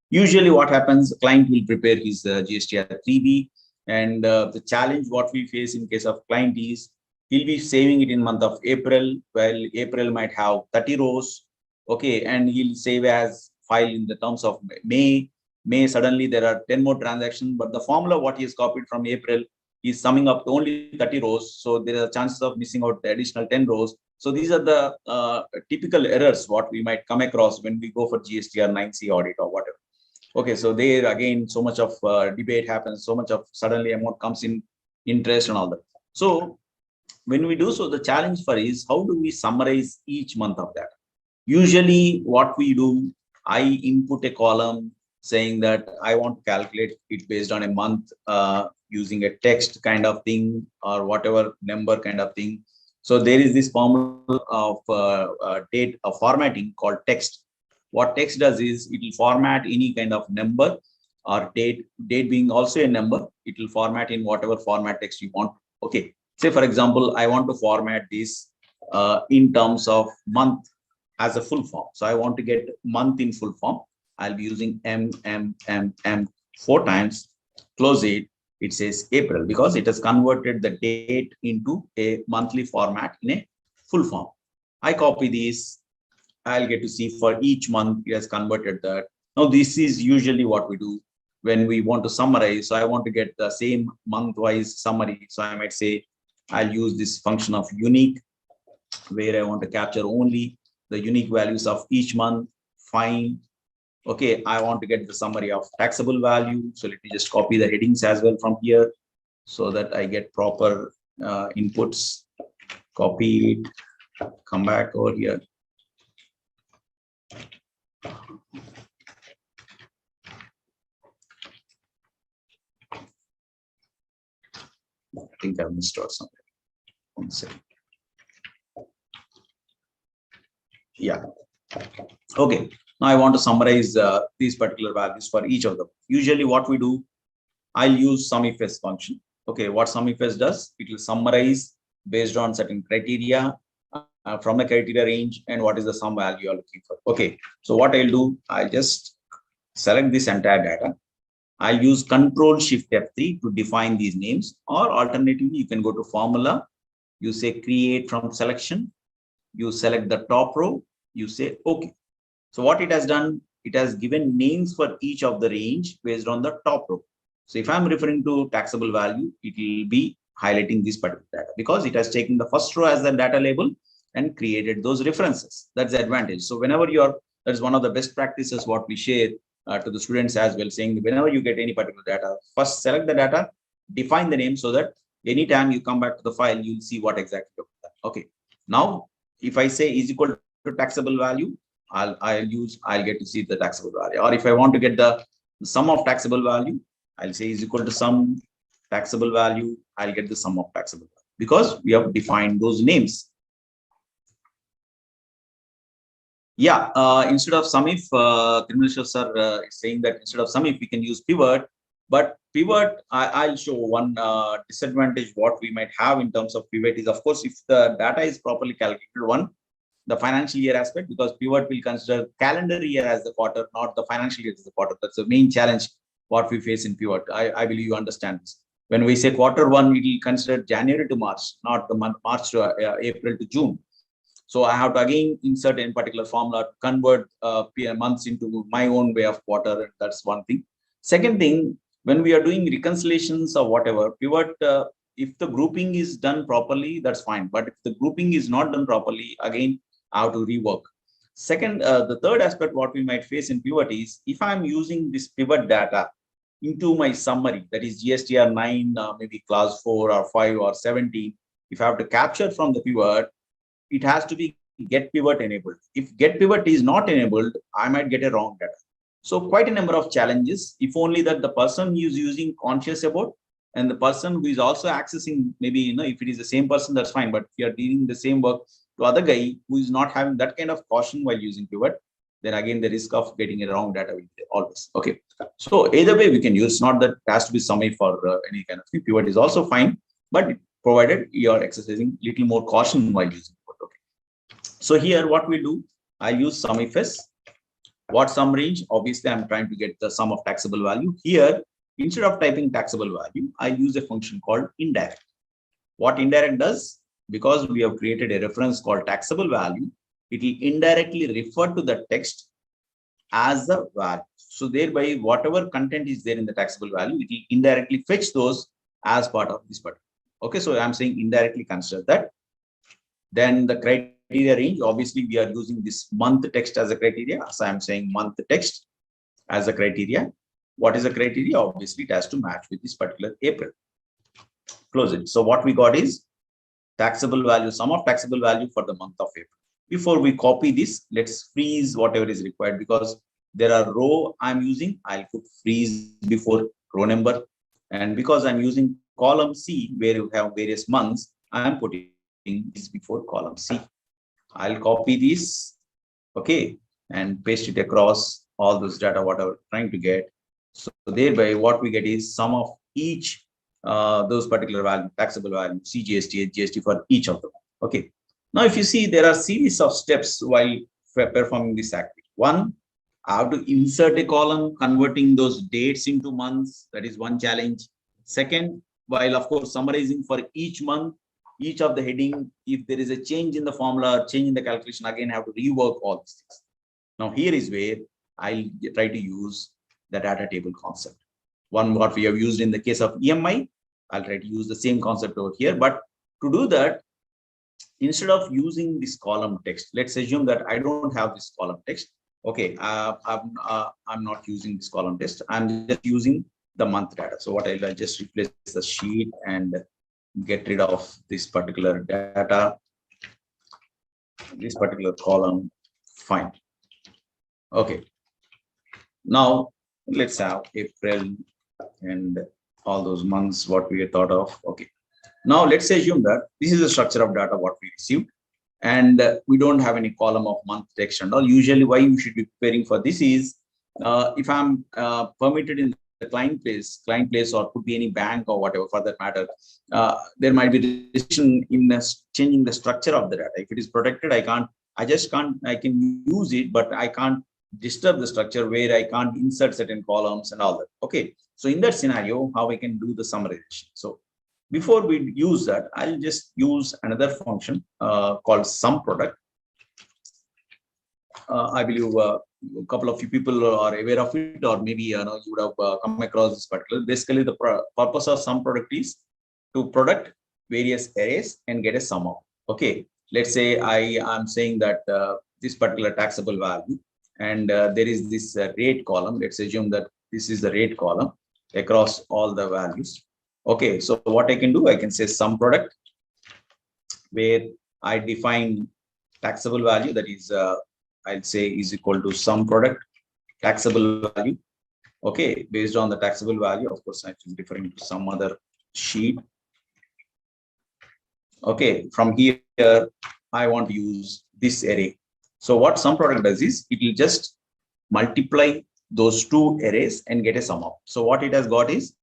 Usually what happens, the client will prepare his GST at 3B, and the challenge what we face in case of client is he'll be saving it in month of April, while April might have 30 rows. Okay, and he'll save as file in the terms of May. May suddenly there are 10 more transactions, but the formula what he has copied from April is summing up to only 30 rows. So there are chances of missing out the additional 10 rows. So these are the typical errors what we might come across when we go for GST or 9C audit or whatever. Okay, so there again, so much of debate happens, so much of suddenly amount comes in interest and all that. So when we do so, the challenge for is how do we summarize each month of that? Usually what we do, I input a column saying that I want to calculate it based on a month using a text kind of thing or whatever number kind of thing. So there is this formula of date of formatting called text. What text does is it will format any kind of number or date being also a number. It will format in whatever format text you want. Okay, say for example, I want to format this in terms of month as a full form. So I want to get month in full form. I'll be using M 4 times, close it. It says April because it has converted the date into a monthly format in a full form. I copy this. I'll get to see for each month it has converted that. Now this is usually what we do when we want to summarize. So I want to get the same month-wise summary. So I might say I'll use this function of unique where I want to capture only the unique values of each month. Fine. Okay, I want to get the summary of taxable value. So let me just copy the headings as well from here so that I get proper inputs. Copy it, come back over here. I think I've missed out something. 1 second. Yeah. Okay. Now I want to summarize these particular values for each of them. Usually what we do, I'll use Sumifs function. Okay, what Sumifs does, it will summarize based on certain criteria from the criteria range and what is the sum value you're looking for. Okay, so what I'll do, I'll just select this entire data. I'll use Control Shift F3 to define these names, or alternatively, you can go to formula, you say create from selection, you select the top row, you say okay. So what it has done, it has given names for each of the range based on the top row. So if I'm referring to taxable value, it will be highlighting this particular data because it has taken the first row as the data label and created those references. That's the advantage. So whenever that is one of the best practices what we share to the students as well, saying whenever you get any particular data, first select the data, define the name so that anytime you come back to the file, you'll see what exactly you've done. Okay. Now, if I say is equal to taxable value, I'll get to see the taxable value. Or if I want to get the sum of taxable value, I'll say is equal to sum taxable value. I'll get the sum of taxable value because we have defined those names. Yeah, instead of Sumif, Kriminal sir is saying that instead of Sumif, we can use pivot. But pivot, I'll show one disadvantage what we might have in terms of pivot is, of course, if the data is properly calculated, the financial year aspect, because pivot will consider calendar year as the quarter, not the financial year as the quarter. That's the main challenge what we face in pivot. I believe you understand this. When we say quarter one, it will consider January to March, not the month March to April to June. So I have to again insert in particular formula, convert months into my own way of quarter. That's one thing. Second thing, when we are doing reconciliations or whatever, pivot, if the grouping is done properly, that's fine. But if the grouping is not done properly, again, I have to rework. Second, the third aspect what we might face in pivot is if I'm using this pivot data into my summary, that is GSTR 9, maybe class 4 or 5 or 17, if I have to capture from the pivot, it has to be get pivot enabled. If get pivot is not enabled, I might get a wrong data. So quite a number of challenges, if only that the person is using conscious about, and the person who is also accessing, maybe, if it is the same person, that's fine. But if you are dealing the same work to other guy who is not having that kind of caution while using pivot, then again, the risk of getting a wrong data will be always. Okay. So either way we can use, not that it has to be Sumif for any kind of thing. Pivot is also fine, but provided you are exercising little more caution while using pivot. Okay. So here what we do, I use Sumifs. What sum range? Obviously, I'm trying to get the sum of taxable value. Here, instead of typing taxable value, I use a function called indirect. What indirect does? Because we have created a reference called taxable value, it will indirectly refer to the text as the value. So thereby, whatever content is there in the taxable value, it will indirectly fetch those as part of this particular. Okay, so I'm saying indirectly consider that. Then the criteria range, obviously we are using this month text as a criteria. So I'm saying month text as a criteria. What is the criteria? Obviously it has to match with this particular April. Close it. So what we got is taxable value, sum of taxable value for the month of April. Before we copy this, let's freeze whatever is required, because there are row I'm using, I'll put freeze before row number. And because I'm using column C where you have various months, I'm putting this before column C. I'll copy this, okay, and paste it across all those data, whatever I'm trying to get. So thereby what we get is sum of each those particular value, taxable value, CGST, GST for each of them. Okay. Now, if you see, there are series of steps while performing this activity. One, I have to insert a column, converting those dates into months. That is one challenge. Second, while of course summarizing for each month, each of the heading, if there is a change in the formula, change in the calculation, again, I have to rework all these things. Now, here is where I'll try to use the data table concept. One, what we have used in the case of EMI, I'll try to use the same concept over here. But to do that, instead of using this column text, let's assume that I don't have this column text. Okay, I'm not using this column text. I'm just using the month data. So what I'll just replace the sheet and get rid of this particular data, this particular column. Fine. Okay. Now let's have April and all those months what we had thought of. Okay. Now let's assume that this is the structure of data what we received, and we don't have any column of month text and all. Usually why you should be preparing for this is if I'm permitted in the client place or could be any bank or whatever for that matter, there might be restriction in changing the structure of the data. If it is protected, I can use it, but I can't disturb the structure where I can't insert certain columns and all that. Okay. So in that scenario, how I can do the summarization. So before we use that, I'll just use another function called sum product. I believe a couple of you people are aware of it, or maybe you would have come across this particular. Basically, the purpose of sum product is to product various arrays and get a sum of. Okay, let's say I am saying that this particular taxable value, and there is this rate column. Let's assume that this is the rate column across all the values. Okay, so what I can do, I can say sum product, where I define taxable value, that is I'll say is equal to sum product taxable value. Okay, based on the taxable value, of course, I'm referring to some other sheet. Okay, from here I want to use this array. So what sum product does is it will just multiply those two arrays and get a sum of. So what it has got is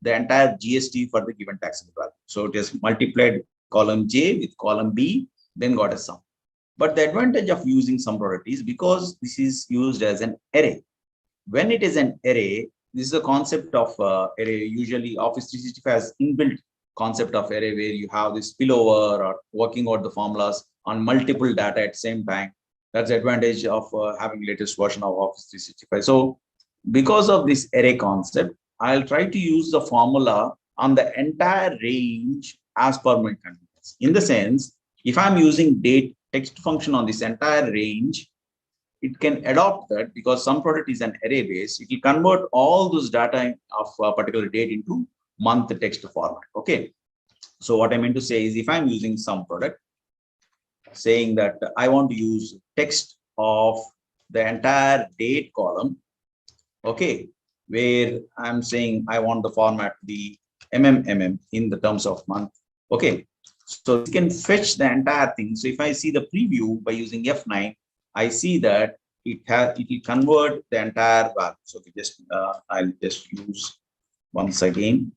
the entire GST for the given taxable value. So it has multiplied column J with column B, then got a sum. But the advantage of using sum product is because this is used as an array. When it is an array, this is a concept of array. Usually Office 365 has inbuilt concept of array where you have this spillover or working out the formulas on multiple data at the same time. That's the advantage of having latest version of Office 365. So because of this array concept, I'll try to use the formula on the entire range as per my convenience. In the sense, if I'm using date text function on this entire range, it can adopt that because some product is an array base. It will convert all those data of a particular date into month text format. Okay. So what I meant to say is if I'm using some product, saying that I want to use text of the entire date column, okay, where I'm saying I want the format to be in the terms of month. Okay, so you can fetch the entire thing. So if I see the preview by using F9, I see that it will convert the entire value. So we just I'll just use once again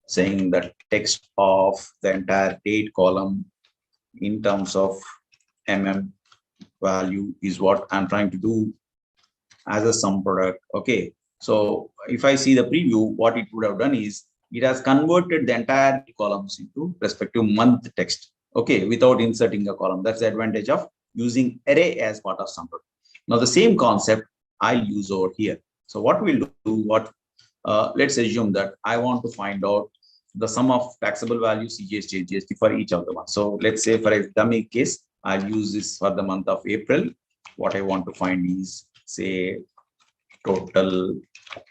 saying that text of the entire date column in terms of value is what I'm trying to do as a sum product. Okay, so if I see the preview, what it would have done is it has converted the entire columns into respective month text. Okay, without inserting a column. That's the advantage of using array as part of sum product. Now the same concept I'll use over here. So what we'll do, let's assume that I want to find out the sum of taxable values CGST, GST for each of the ones. So let's say for a dummy case, I'll use this for the month of April. What I want to find is say total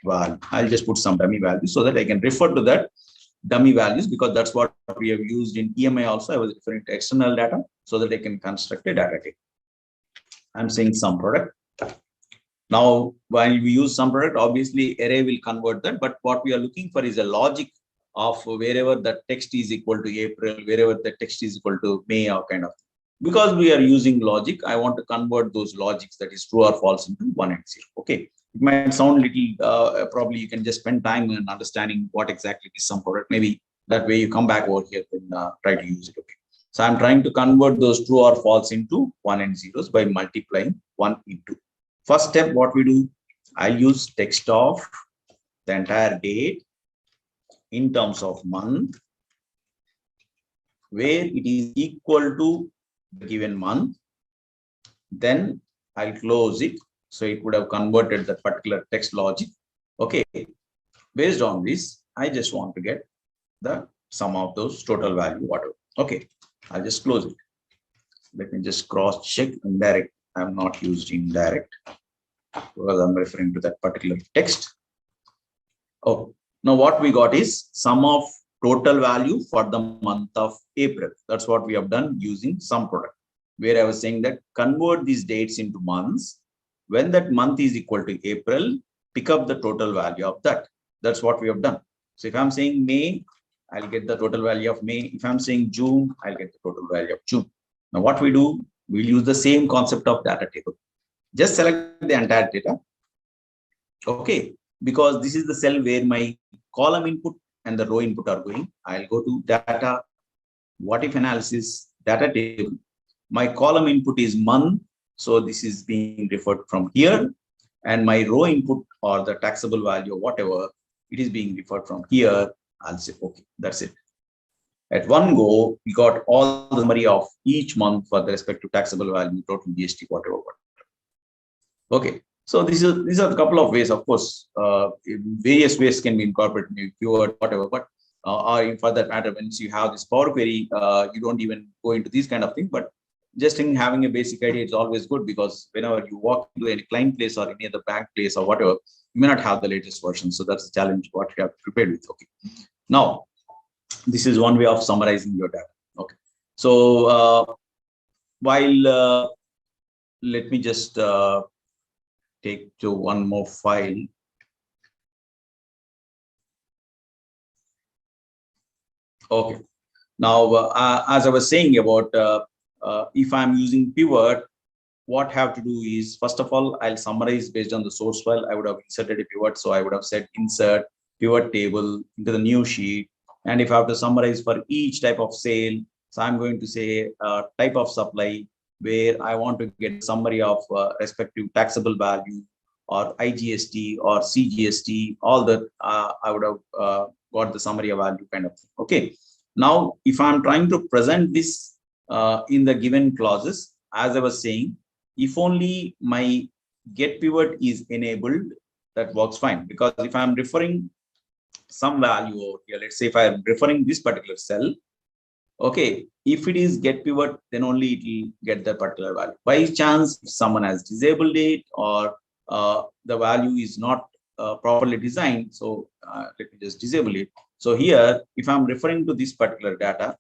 value. I'll just put some dummy values so that I can refer to that dummy values because that's what we have used in EMI also. I was referring to external data so that I can construct a data table. I'm saying sum product. Now, while we use sum product, obviously array will convert that, but what we are looking for is a logic of wherever the text is equal to April, wherever the text is equal to May or kind of thing. Because we are using logic, I want to convert those logics that is true or false into 1 and 0. Okay, it might sound little, probably you can just spend time in understanding what exactly is sum product. Maybe that way you come back over here and try to use it. Okay, so I'm trying to convert those true or false into 1 and 0s by multiplying 1 into. First step, what we do, I use text of the entire date in terms of month, where it is equal to the given month. Then I'll close it. So it would have converted that particular text logic. Okay. Based on this, I just want to get the sum of those total value, whatever. Okay. I'll just close it. Let me just cross check indirect. I'm not used indirect because I'm referring to that particular text. Oh, now what we got is sum of total value for the month of April. That's what we have done using sum product, where I was saying that convert these dates into months. When that month is equal to April, pick up the total value of that. That's what we have done. So if I'm saying May, I'll get the total value of May. If I'm saying June, I'll get the total value of June. Now what we do, we'll use the same concept of data table. Just select the entire data. Okay, because this is the cell where my column input and the row input are going. I'll go to data, what if analysis, data table. My column input is month. So this is being referred from here. And my row input or the taxable value or whatever, it is being referred from here. I'll say, okay, that's it. At one go, we got all the summary of each month for the respective taxable value, total GST, whatever. Okay, so these are a couple of ways. Of course, various ways can be incorporated, maybe pivot, whatever. But or for that matter, once you have this Power Query, you don't even go into these kind of things. But just in having a basic idea, it's always good because whenever you walk into any client place or any other bank place or whatever, you may not have the latest version. So that's the challenge what you have prepared with. Okay, now this is one way of summarizing your data. Okay, so while let me just take to one more file. Okay, now as I was saying about if I'm using pivot, what I have to do is, first of all, I'll summarize based on the source file. I would have inserted a pivot. So I would have said insert pivot table into the new sheet. And if I have to summarize for each type of sale, so I'm going to say type of supply, where I want to get summary of respective taxable value or IGST or CGST, all that I would have got the summary of value kind of thing. Okay. Now, if I'm trying to present this in the given clauses, as I was saying, if only my get pivot is enabled, that works fine. Because if I'm referring some value over here, let's say if I'm referring this particular cell, okay, if it is get pivot, then only it will get the particular value. By chance, if someone has disabled it or the value is not properly designed, so let me just disable it. So here, if I'm referring to this particular data,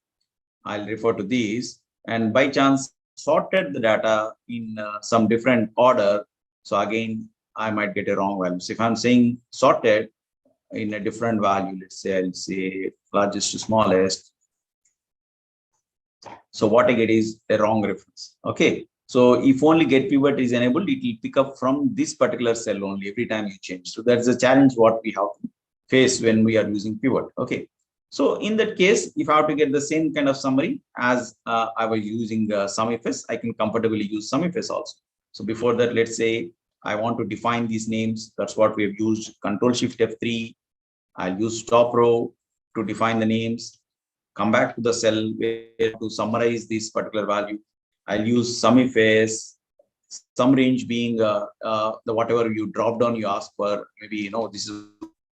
I'll refer to this, and by chance sorted the data in some different order. So again, I might get a wrong value. So if I'm saying sorted in a different value, let's say I'll say largest to smallest. So what I get is a wrong reference. Okay. So if only get pivot is enabled, it will pick up from this particular cell only every time you change. So that's a challenge what we have to face when we are using pivot. Okay. So in that case, if I have to get the same kind of summary as I was using Sumifs, I can comfortably use Sumifs also. So before that, let's say I want to define these names. That's what we have used. Control-Shift F3. I'll use stop row to define the names. Come back to the cell where to summarize this particular value. I'll use Sumifs, sum range being the whatever you drop down you ask for. Maybe this is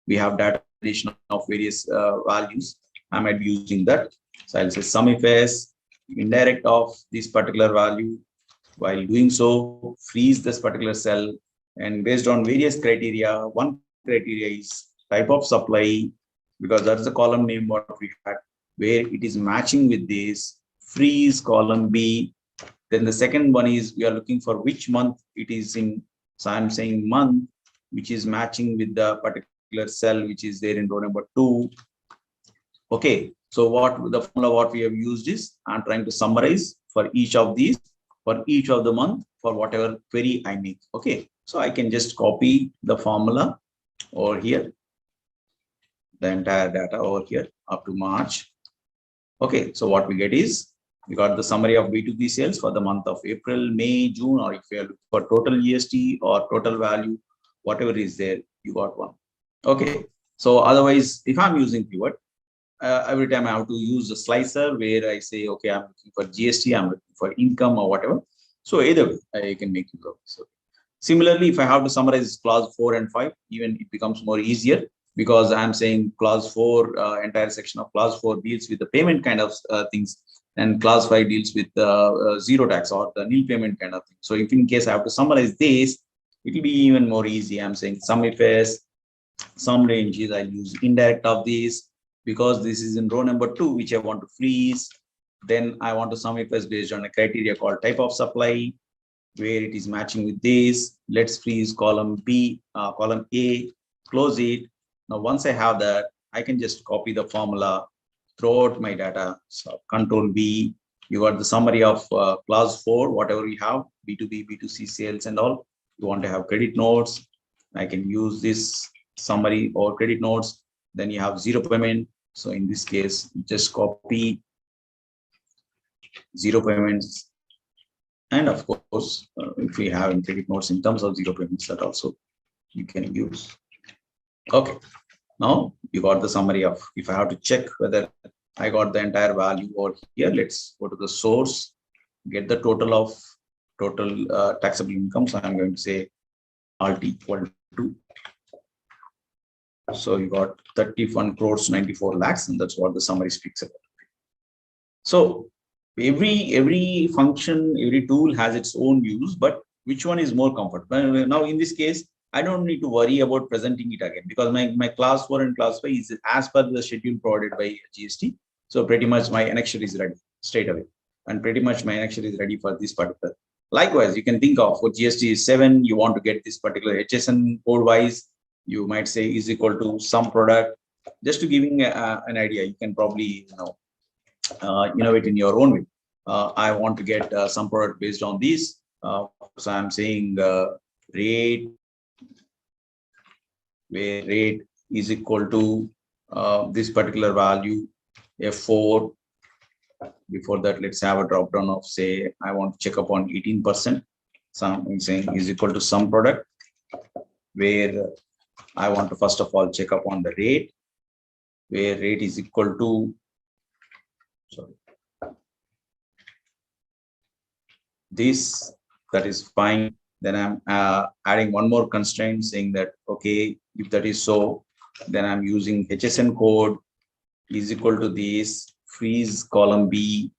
we have data addition of various values. I might be using that. So I'll say Sumifs indirect of this particular value. While doing so, freeze this particular cell, and based on various criteria, one criteria is type of supply, because that's the column name what we had, where it is matching with this, freeze column B. Then the second one is we are looking for which month it is in. So I'm saying month, which is matching with the particular cell, which is there in row number 2. Okay. So what the formula what we have used is, I'm trying to summarize for each of these, for each of the month, for whatever query I make. Okay. So I can just copy the formula over here, the entire data over here up to March. Okay. So what we get is, we got the summary of B2B sales for the month of April, May, June, or if you are looking for total EST or total value, whatever is there, you got one. Okay. So otherwise, if I'm using pivot, every time I have to use a slicer where I say, okay, I'm looking for GST, I'm looking for income or whatever. So either way, I can make it go. So similarly, if I have to summarize clause 4 and 5, even it becomes more easier, because I'm saying clause 4, entire section of clause 4 deals with the payment kind of things, and clause 5 deals with zero tax or the nil payment kind of thing. So if in case I have to summarize this, it will be even more easy. I'm saying Sumifs, sum ranges, I'll use indirect of this, because this is in row number 2, which I want to freeze. Then I want to Sumifs based on a criteria called type of supply, where it is matching with this. Let's freeze column B, column A, close it. Now, once I have that, I can just copy the formula throughout my data. So Control B, you got the summary of clause 4, whatever you have, B2B, B2C sales and all. You want to have credit notes, I can use this summary or credit notes. Then you have zero payment. So in this case, just copy zero payments. And of course, if we have in credit notes in terms of zero payments, that also you can use. Okay. Now you got the summary of, if I have to check whether I got the entire value over here, let's go to the source, get the total of taxable income. So I'm going to say alt equal to. So you got 31 crores 94 lakhs, and that's what the summary speaks about. So every function, every tool has its own use, but which one is more comfortable? Now in this case, I don't need to worry about presenting it again, because my class 4 and class 5 is as per the schedule provided by GST. So pretty much my annexure is ready straight away, and pretty much my annexure is ready for this particular. Likewise, you can think of for GST is 7, you want to get this particular HSN code wise, you might say is equal to some product. Just to giving an idea, you can probably innovate in your own way. I want to get some product based on this. So I'm saying rate, where rate is equal to this particular value, F4. Before that, let's have a drop down of, say, I want to check up on 18%. So I'm saying is equal to some product. where I want to first of all check up on the rate, where rate is equal to, sorry, this, that is fine. Then I'm adding one more constraint saying that, okay, if that is so, then I'm using HSN code is equal to this freeze column B.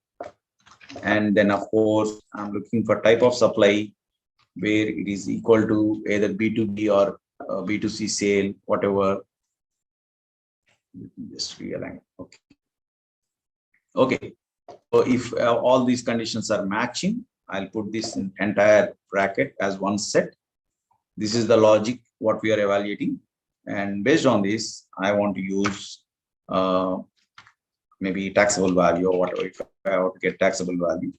And then of course, I'm looking for type of supply where it is equal to either B2B or B2C sale, whatever. Just realign. Okay. Okay. So if all these conditions are matching, I'll put this in entire bracket as one set. This is the logic what we are evaluating. And based on this, I want to use maybe taxable value or whatever. If I have to get taxable value,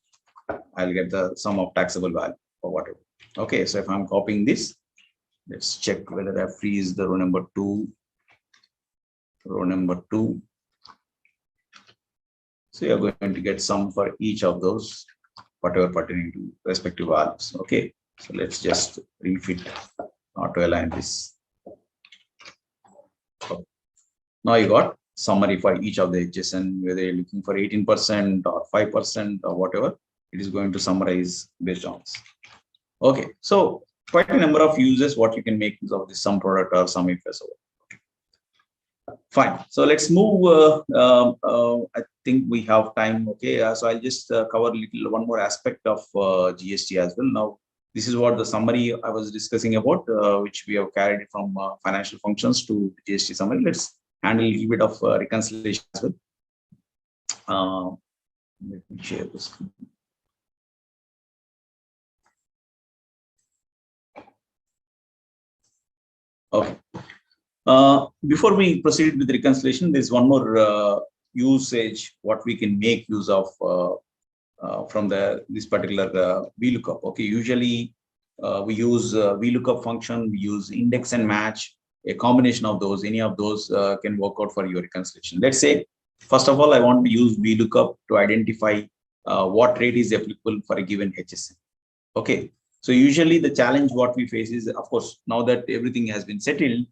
I'll get the sum of taxable value or whatever. Okay, so if I'm copying this, let's check whether I freeze the row number 2. Row number 2. So you're going to get sum for each of those, whatever pertaining to respective values. Okay, so let's just refit auto align this. Now you got summary for each of the edges, and whether you're looking for 18% or 5% or whatever, it is going to summarize based on this. Okay, so quite a number of uses what you can make use of this sum product or Sumifs. Fine. So let's move. I think we have time. Okay, so I'll just cover one more aspect of GST as well. Now, this is what the summary I was discussing about, which we have carried from financial functions to GST summary. Let's handle a little bit of reconciliation as well. Let me share this. Okay. Before we proceed with reconciliation, there's one more usage what we can make use of from this particular VLOOKUP. Okay, usually we use VLOOKUP function, we use index and match. A combination of those, any of those can work out for your reconciliation. Let's say, first of all, I want to use VLOOKUP to identify what rate is applicable for a given HSN. Okay, so usually the challenge what we face is, of course, now that everything has been settled,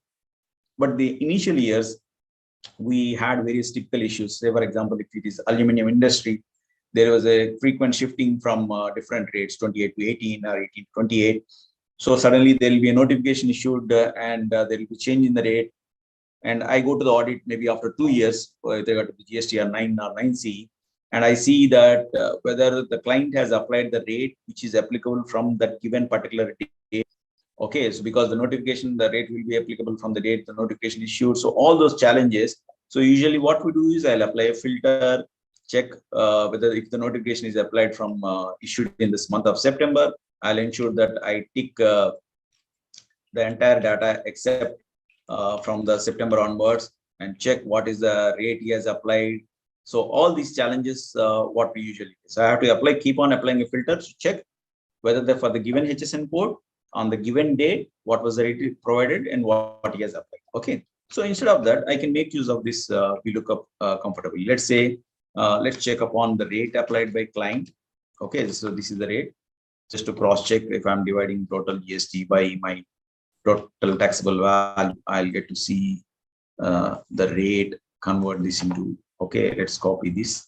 but the initial years, we had various typical issues. Say, for example, if it is aluminum industry, there was a frequent shifting from different rates, 28 to 18 or 18 to 28. So suddenly there will be a notification issued and there will be change in the rate. And I go to the audit maybe after 2 years, with regard to the GST or 9 or 9C, and I see that whether the client has applied the rate which is applicable from that given particular date. Okay, so because the notification, the rate will be applicable from the date the notification issued. So all those challenges. So usually what we do is I'll apply a filter, check whether if the notification is applied from issued in this month of September, I'll ensure that I tick the entire data except from the September onwards and check what is the rate he has applied. So all these challenges, what we usually do. So I have to keep on applying a filter to check whether for the given HSN code, on the given day, what was the rate provided and what he has applied. Okay, so instead of that, I can make use of this VLOOKUP comfortably. Let's say, let's check upon the rate applied by client. Okay, so this is the rate. Just to cross check if I'm dividing total GST by my total taxable value, I'll get to see the rate, convert this into, okay, let's copy this.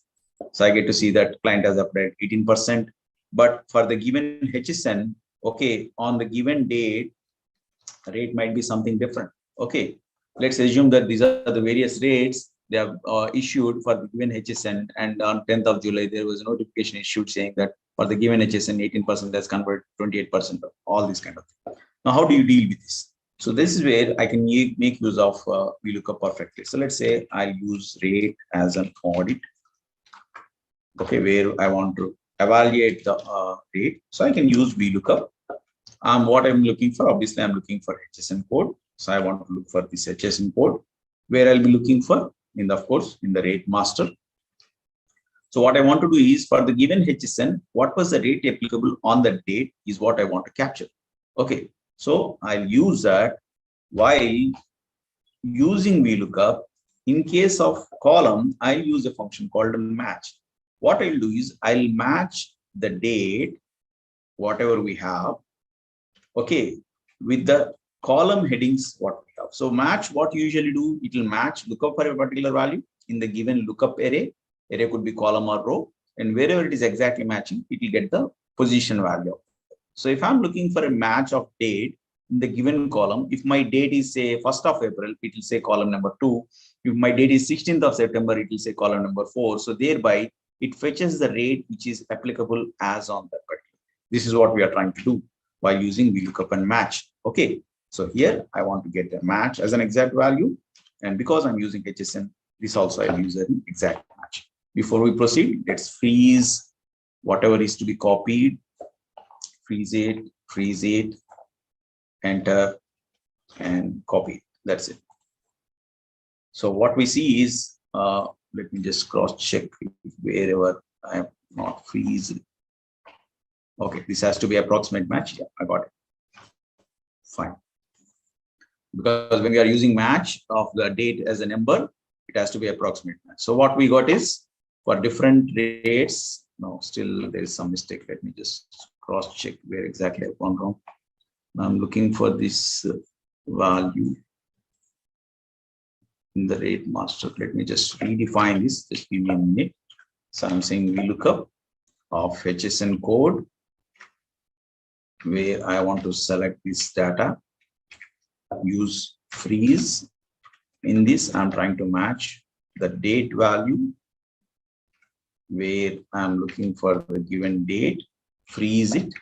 So I get to see that client has applied 18%, but for the given HSN, okay, on the given date, rate might be something different. Okay, let's assume that these are the various rates they have issued for the given HSN, and on 10th of July, there was a notification issued saying that for the given HSN, 18% has converted 28%, all these kind of things. Now, how do you deal with this? So this is where I can make use of VLOOKUP perfectly. So let's say I'll use rate as an audit. Okay, where I want to evaluate the rate. So I can use VLOOKUP. What I'm looking for, obviously I'm looking for HSN code. So I want to look for this HSN code, where I'll be looking for in the, of course, in the rate master. So what I want to do is for the given HSN, what was the rate applicable on that date is what I want to capture. Okay, so I'll use that while using VLOOKUP. In case of column, I'll use a function called match. What I'll do is I'll match the date, whatever we have, okay, with the column headings, what we have. So match, what you usually do, it will match lookup for a particular value in the given lookup array. Array could be column or row, and wherever it is exactly matching, it will get the position value. So if I'm looking for a match of date in the given column, if my date is say 1st of April, it will say column number 2. If my date is 16th of September, it will say column number 4. So thereby it fetches the rate which is applicable as on that particular. This is what we are trying to do by using VLOOKUP and match. Okay. So here I want to get a match as an exact value. And because I'm using HSN, this also I use an exact match. Before we proceed, let's freeze whatever is to be copied. Freeze it, enter, and copy. That's it. So what we see is, let me just cross check wherever I am not freeze. Okay, this has to be approximate match. Yeah, I got it. Fine. Because when we are using match of the date as a number, it has to be approximate match. So what we got is for different rates. No, still there is some mistake. Let me just cross check where exactly I've gone wrong. I'm looking for this value in the rate master. Let me just redefine this. Just give me a minute. So I'm saying VLOOKUP of HSN code, where I want to select this data, use freeze. In this, I'm trying to match the date value, where I'm looking for the given date, freeze it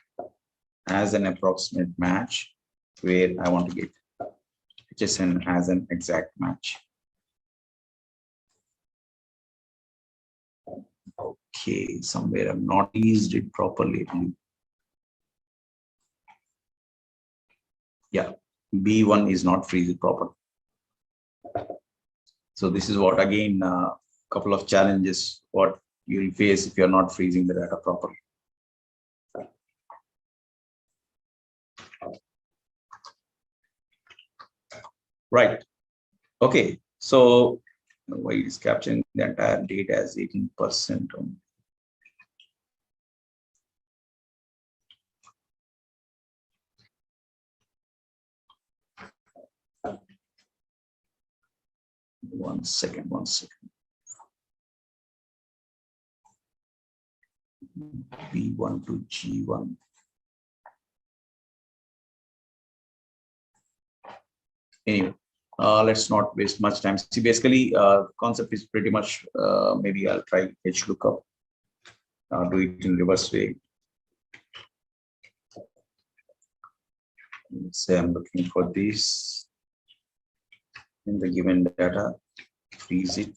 as an approximate match, where I want to get HSN as an exact match. Okay, somewhere I'm not used it properly. Yeah, B1 is not freezed properly. So this is what, again, a couple of challenges what you will face if you're not freezing the data properly. Right. Okay. So why it is capturing the entire data as 18%. One second. B1 to G1. Anyway, let's not waste much time. See, basically, concept is pretty much, maybe I'll try HLOOKUP, do it in reverse way. Let's say I'm looking for this in the given data, freeze it.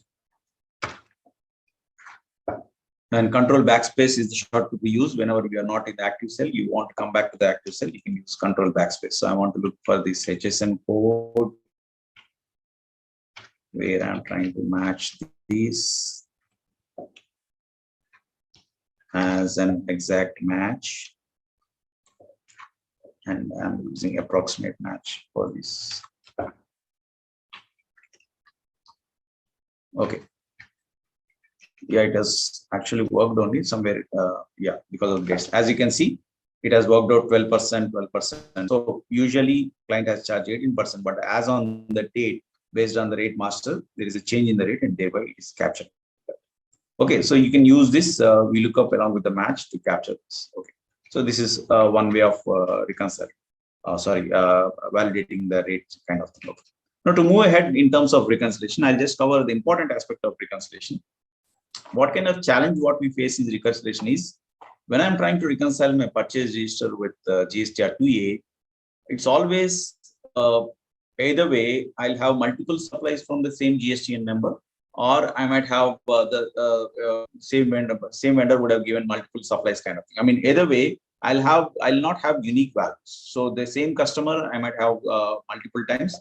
And control backspace is the shortcut we use whenever we are not in the active cell. You want to come back to the active cell, you can use control backspace. So I want to look for this HSN code, where I'm trying to match this as an exact match. And I'm using approximate match for this. Okay. Yeah, it has actually worked only somewhere. Yeah, because of this. As you can see, it has worked out 12%, 12%. So usually client has charged 18%, but as on the date, based on the rate master, there is a change in the rate and thereby it is captured. Okay, so you can use this VLOOKUP along with the match to capture this. Okay, so this is one way of reconciling. Validating the rate kind of thing. Okay. Now to move ahead in terms of reconciliation, I'll just cover the important aspect of reconciliation. What kind of challenge what we face in reconciliation is when I'm trying to reconcile my purchase register with GSTR 2A, it's always either way I'll have multiple supplies from the same GSTN number, or I might have the same vendor would have given multiple supplies kind of thing. I mean, either way I'll not have unique values. So the same customer I might have multiple times,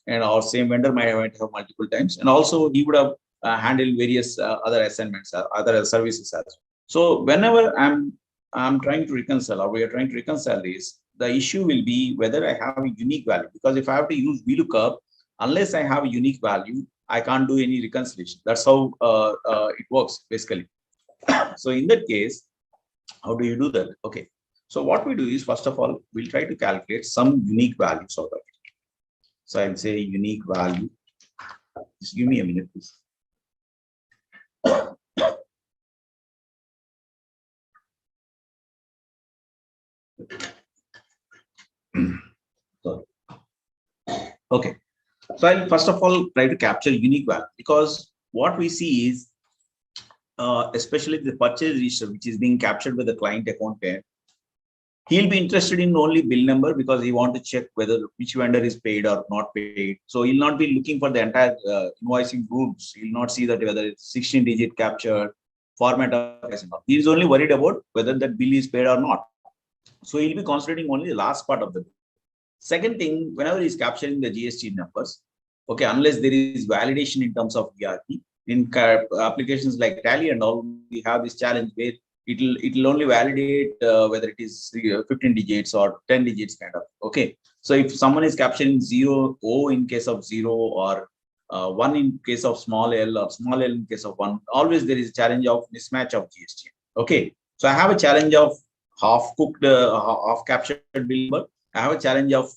and our same vendor might have multiple times, and also he would have handled various other assignments, other services as well. So whenever I'm trying to reconcile, or we are trying to reconcile this, the issue will be whether I have a unique value. Because if I have to use VLOOKUP, unless I have a unique value, I can't do any reconciliation. That's how it works basically. So in that case, how do you do that? Okay. So what we do is, first of all, we'll try to calculate some unique values of that. So I'll say unique value. Just give me a minute, please. Sorry. Okay. So I'll first of all try to capture unique value, because what we see is, especially the purchase register, which is being captured by the client account pair, he'll be interested in only bill number because he want to check whether which vendor is paid or not paid. So he'll not be looking for the entire invoicing groups. He'll not see that whether it's 16-digit captured, format of. He's only worried about whether that bill is paid or not. So he'll be concentrating only the last part of the bill. Second thing, whenever he's capturing the GST numbers, okay, unless there is validation in terms of ERP, in applications like Tally and all, we have this challenge where it'll only validate whether it is 15 digits or 10 digits kind of. Okay, so if someone is capturing 0, O in case of 0, or 1 in case of small l, or small l in case of 1, always there is a challenge of mismatch of GST. Okay, so I have a challenge of half cooked, half captured bill number. I have a challenge of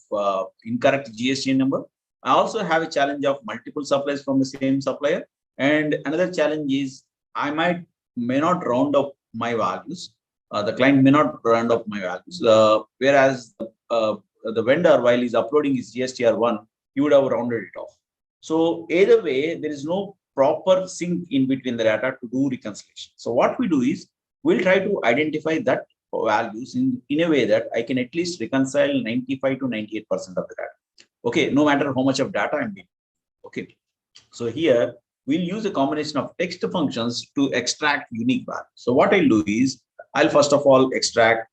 incorrect GST number. I also have a challenge of multiple suppliers from the same supplier. And another challenge is I may not round up my values. The client may not round up my values. Whereas the vendor, while he's uploading his GSTR1, he would have rounded it off. So either way, there is no proper sync in between the data to do reconciliation. So what we do is we'll try to identify that values in a way that I can at least reconcile 95 to 98% of the data. Okay, no matter how much of data I'm getting. Okay, so here we'll use a combination of text functions to extract unique value. So what I'll do is I'll first of all extract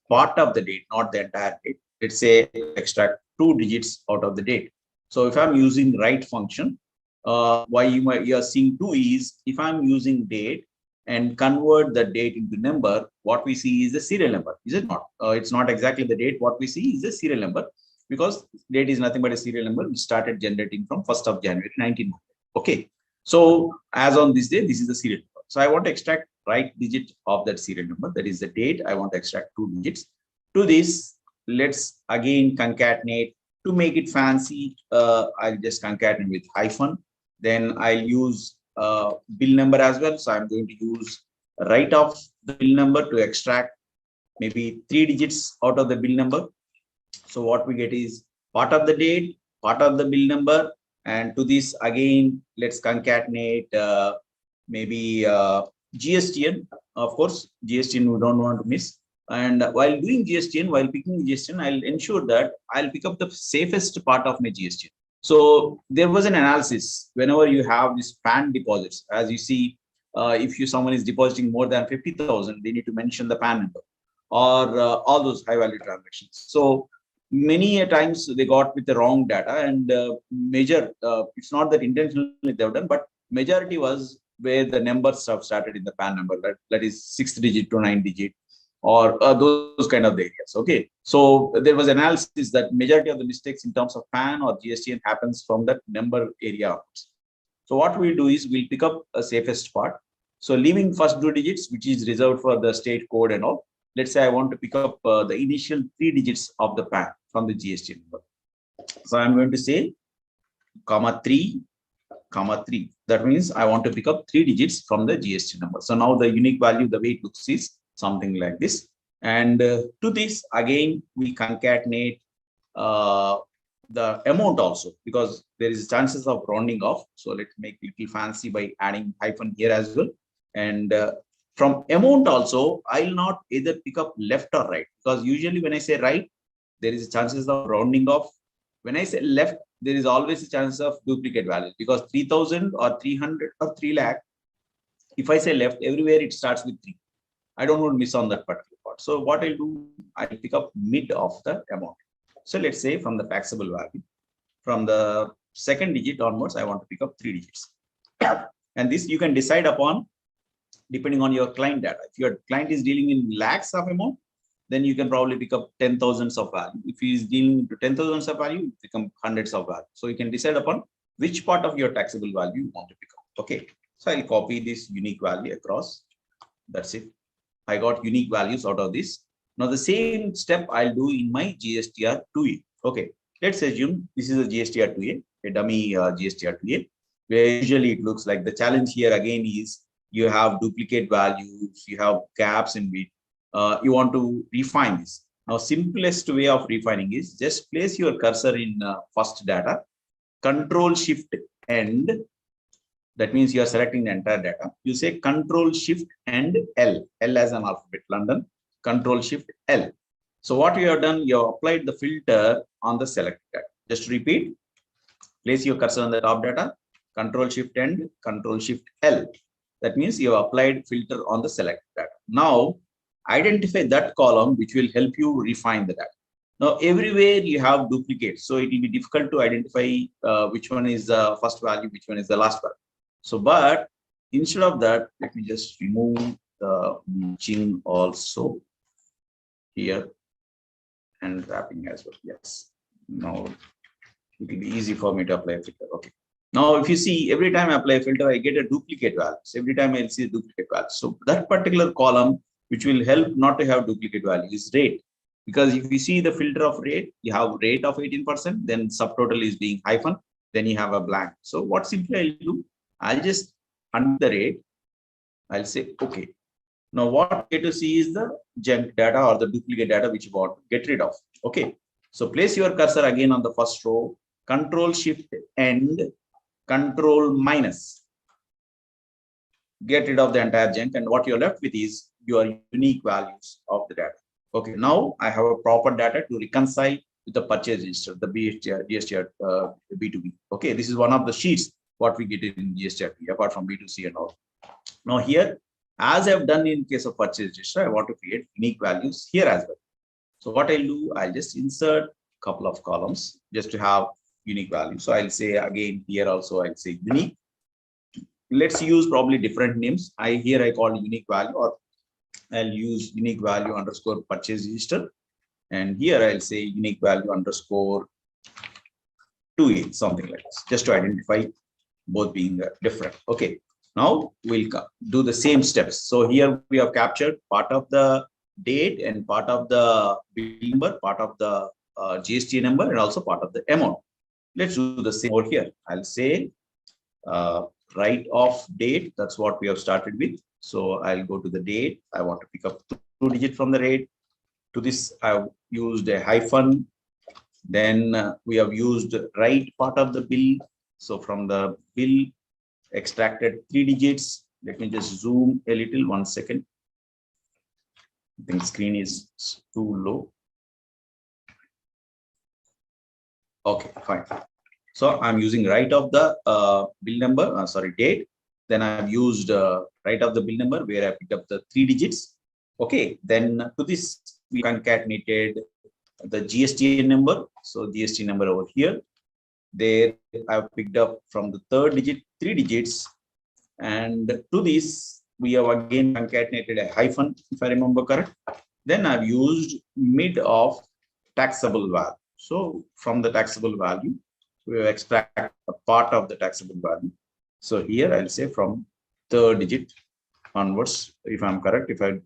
part of the date, not the entire date. Let's say extract 2 digits out of the date. So if I'm using write function, why you are seeing 2 is if I'm using date and convert the date into number, what we see is the serial number. Is it not? It's not exactly the date. What we see is the serial number, because date is nothing but a serial number which started generating from 1st of January 1900. Okay. So as on this day, this is the serial number. So I want to extract right digit of that serial number. That is the date. I want to extract 2 digits. To this, let's again concatenate. To make it fancy, I'll just concatenate with hyphen. Then I'll use bill number as well. So I'm going to use write off the bill number to extract maybe 3 digits out of the bill number. So what we get is part of the date, part of the bill number, and to this again, let's concatenate maybe GSTN. Of course, GSTN we don't want to miss. And while doing GSTN, while picking GSTN, I'll ensure that I'll pick up the safest part of my GSTN. So there was an analysis whenever you have these PAN deposits, as you see, if someone is depositing more than 50,000, they need to mention the PAN number, or all those high value transactions. So many a times they got with the wrong data, and it's not that intentionally they've done, but majority was where the numbers have started in the PAN number, that is 6th digit to 9th digit, or those kind of areas. Okay, so there was analysis that majority of the mistakes in terms of PAN or GSTN happens from that number area. So what we'll do is we'll pick up a safest part. So leaving first 2 digits, which is reserved for the state code and all. Let's say I want to pick up the initial 3 digits of the PAN from the GST number. So I'm going to say comma 3, comma 3. That means I want to pick up 3 digits from the GST number. So now the unique value, the way it looks is something like this. And to this, again, we concatenate the amount also, because there is chances of rounding off. So let's make it little fancy by adding hyphen here as well. And from amount also, I'll not either pick up left or right, because usually when I say right, there is a chances of rounding off. When I say left, there is always a chance of duplicate values, because 3,000 or 300 or 3 lakh, if I say left, everywhere it starts with 3. I don't want to miss on that particular part. So what I'll do, I'll pick up mid of the amount. So let's say from the taxable value, from the 2nd digit onwards, I want to pick up 3 digits. And this you can decide upon depending on your client data. If your client is dealing in lakhs of amount, then you can probably pick up 10,000s of value. If he is dealing into 10,000s of value, it become hundreds of value. So you can decide upon which part of your taxable value you want to pick up. Okay. So I'll copy this unique value across. That's it. I got unique values out of this. Now the same step I'll do in my GSTR2E. Okay. Let's assume this is a GSTR2A, a dummy GSTR2A, where usually it looks like the challenge here again is you have duplicate values, you have gaps in it. You want to refine this. Now, simplest way of refining is just place your cursor in first data, Control Shift and that means you are selecting the entire data. You say Control Shift and L, L as an alphabet, London, Control Shift L. So what you have done, you have applied the filter on the selected data. Just repeat, place your cursor on the top data, Control Shift and Control Shift L. That means you have applied filter on the selected data. Now, identify that column which will help you refine the data. Now, everywhere you have duplicates, so it will be difficult to identify which one is the first value, which one is the last value. So, but instead of that, let me just remove the matching also here and wrapping as well. Yes. Now, it will be easy for me to apply a filter. Okay. Now, if you see, every time I apply a filter, I get a duplicate values. Every time I'll see a duplicate value. So that particular column, which will help not to have duplicate value, is rate. Because if you see the filter of rate, you have rate of 18%, then subtotal is being hyphen, then you have a blank. So what simply I'll do, I'll just undo the rate. I'll say, okay. Now what I get to see is the junk data or the duplicate data which you want to get rid of. Okay. So place your cursor again on the first row, Control Shift and Control minus. Get rid of the entire junk, and what you're left with is your unique values of the data. Okay, now I have a proper data to reconcile with the purchase register, the GSTR B2B. Okay, this is one of the sheets what we get in GSTR apart from B2C and all. Now here, as I've done in case of purchase register, I want to create unique values here as well. So what I'll do, I'll just insert a couple of columns just to have unique value. So I'll say again here also I'll say unique. Let's use probably different names. Here I call unique value, or I'll use unique value underscore purchase register. And here I'll say unique value underscore 2A, something like this, just to identify both being different. Okay. Now we'll do the same steps. So here we have captured part of the date and part of the bill number, part of the GST number, and also part of the amount. Let's do the same over here. I'll say write off date. That's what we have started with. So I'll go to the date. I want to pick up two digits from the rate. To this, I've used a hyphen. Then we have used right part of the bill. So from the bill, extracted 3 digits. Let me just zoom a little, 1 second. I think screen is too low. Okay, fine. So I'm using right of the bill number, date. Then I've used right of the bill number where I picked up the 3 digits. Okay, then to this we concatenated the GST number. So GST number over here. There I've picked up from the 3rd digit 3 digits, and to this we have again concatenated a hyphen, if I remember correct. Then I've used mid of taxable value. So from the taxable value, we will extract a part of the taxable value. So here I'll say from 3rd digit onwards, if I'm correct, if I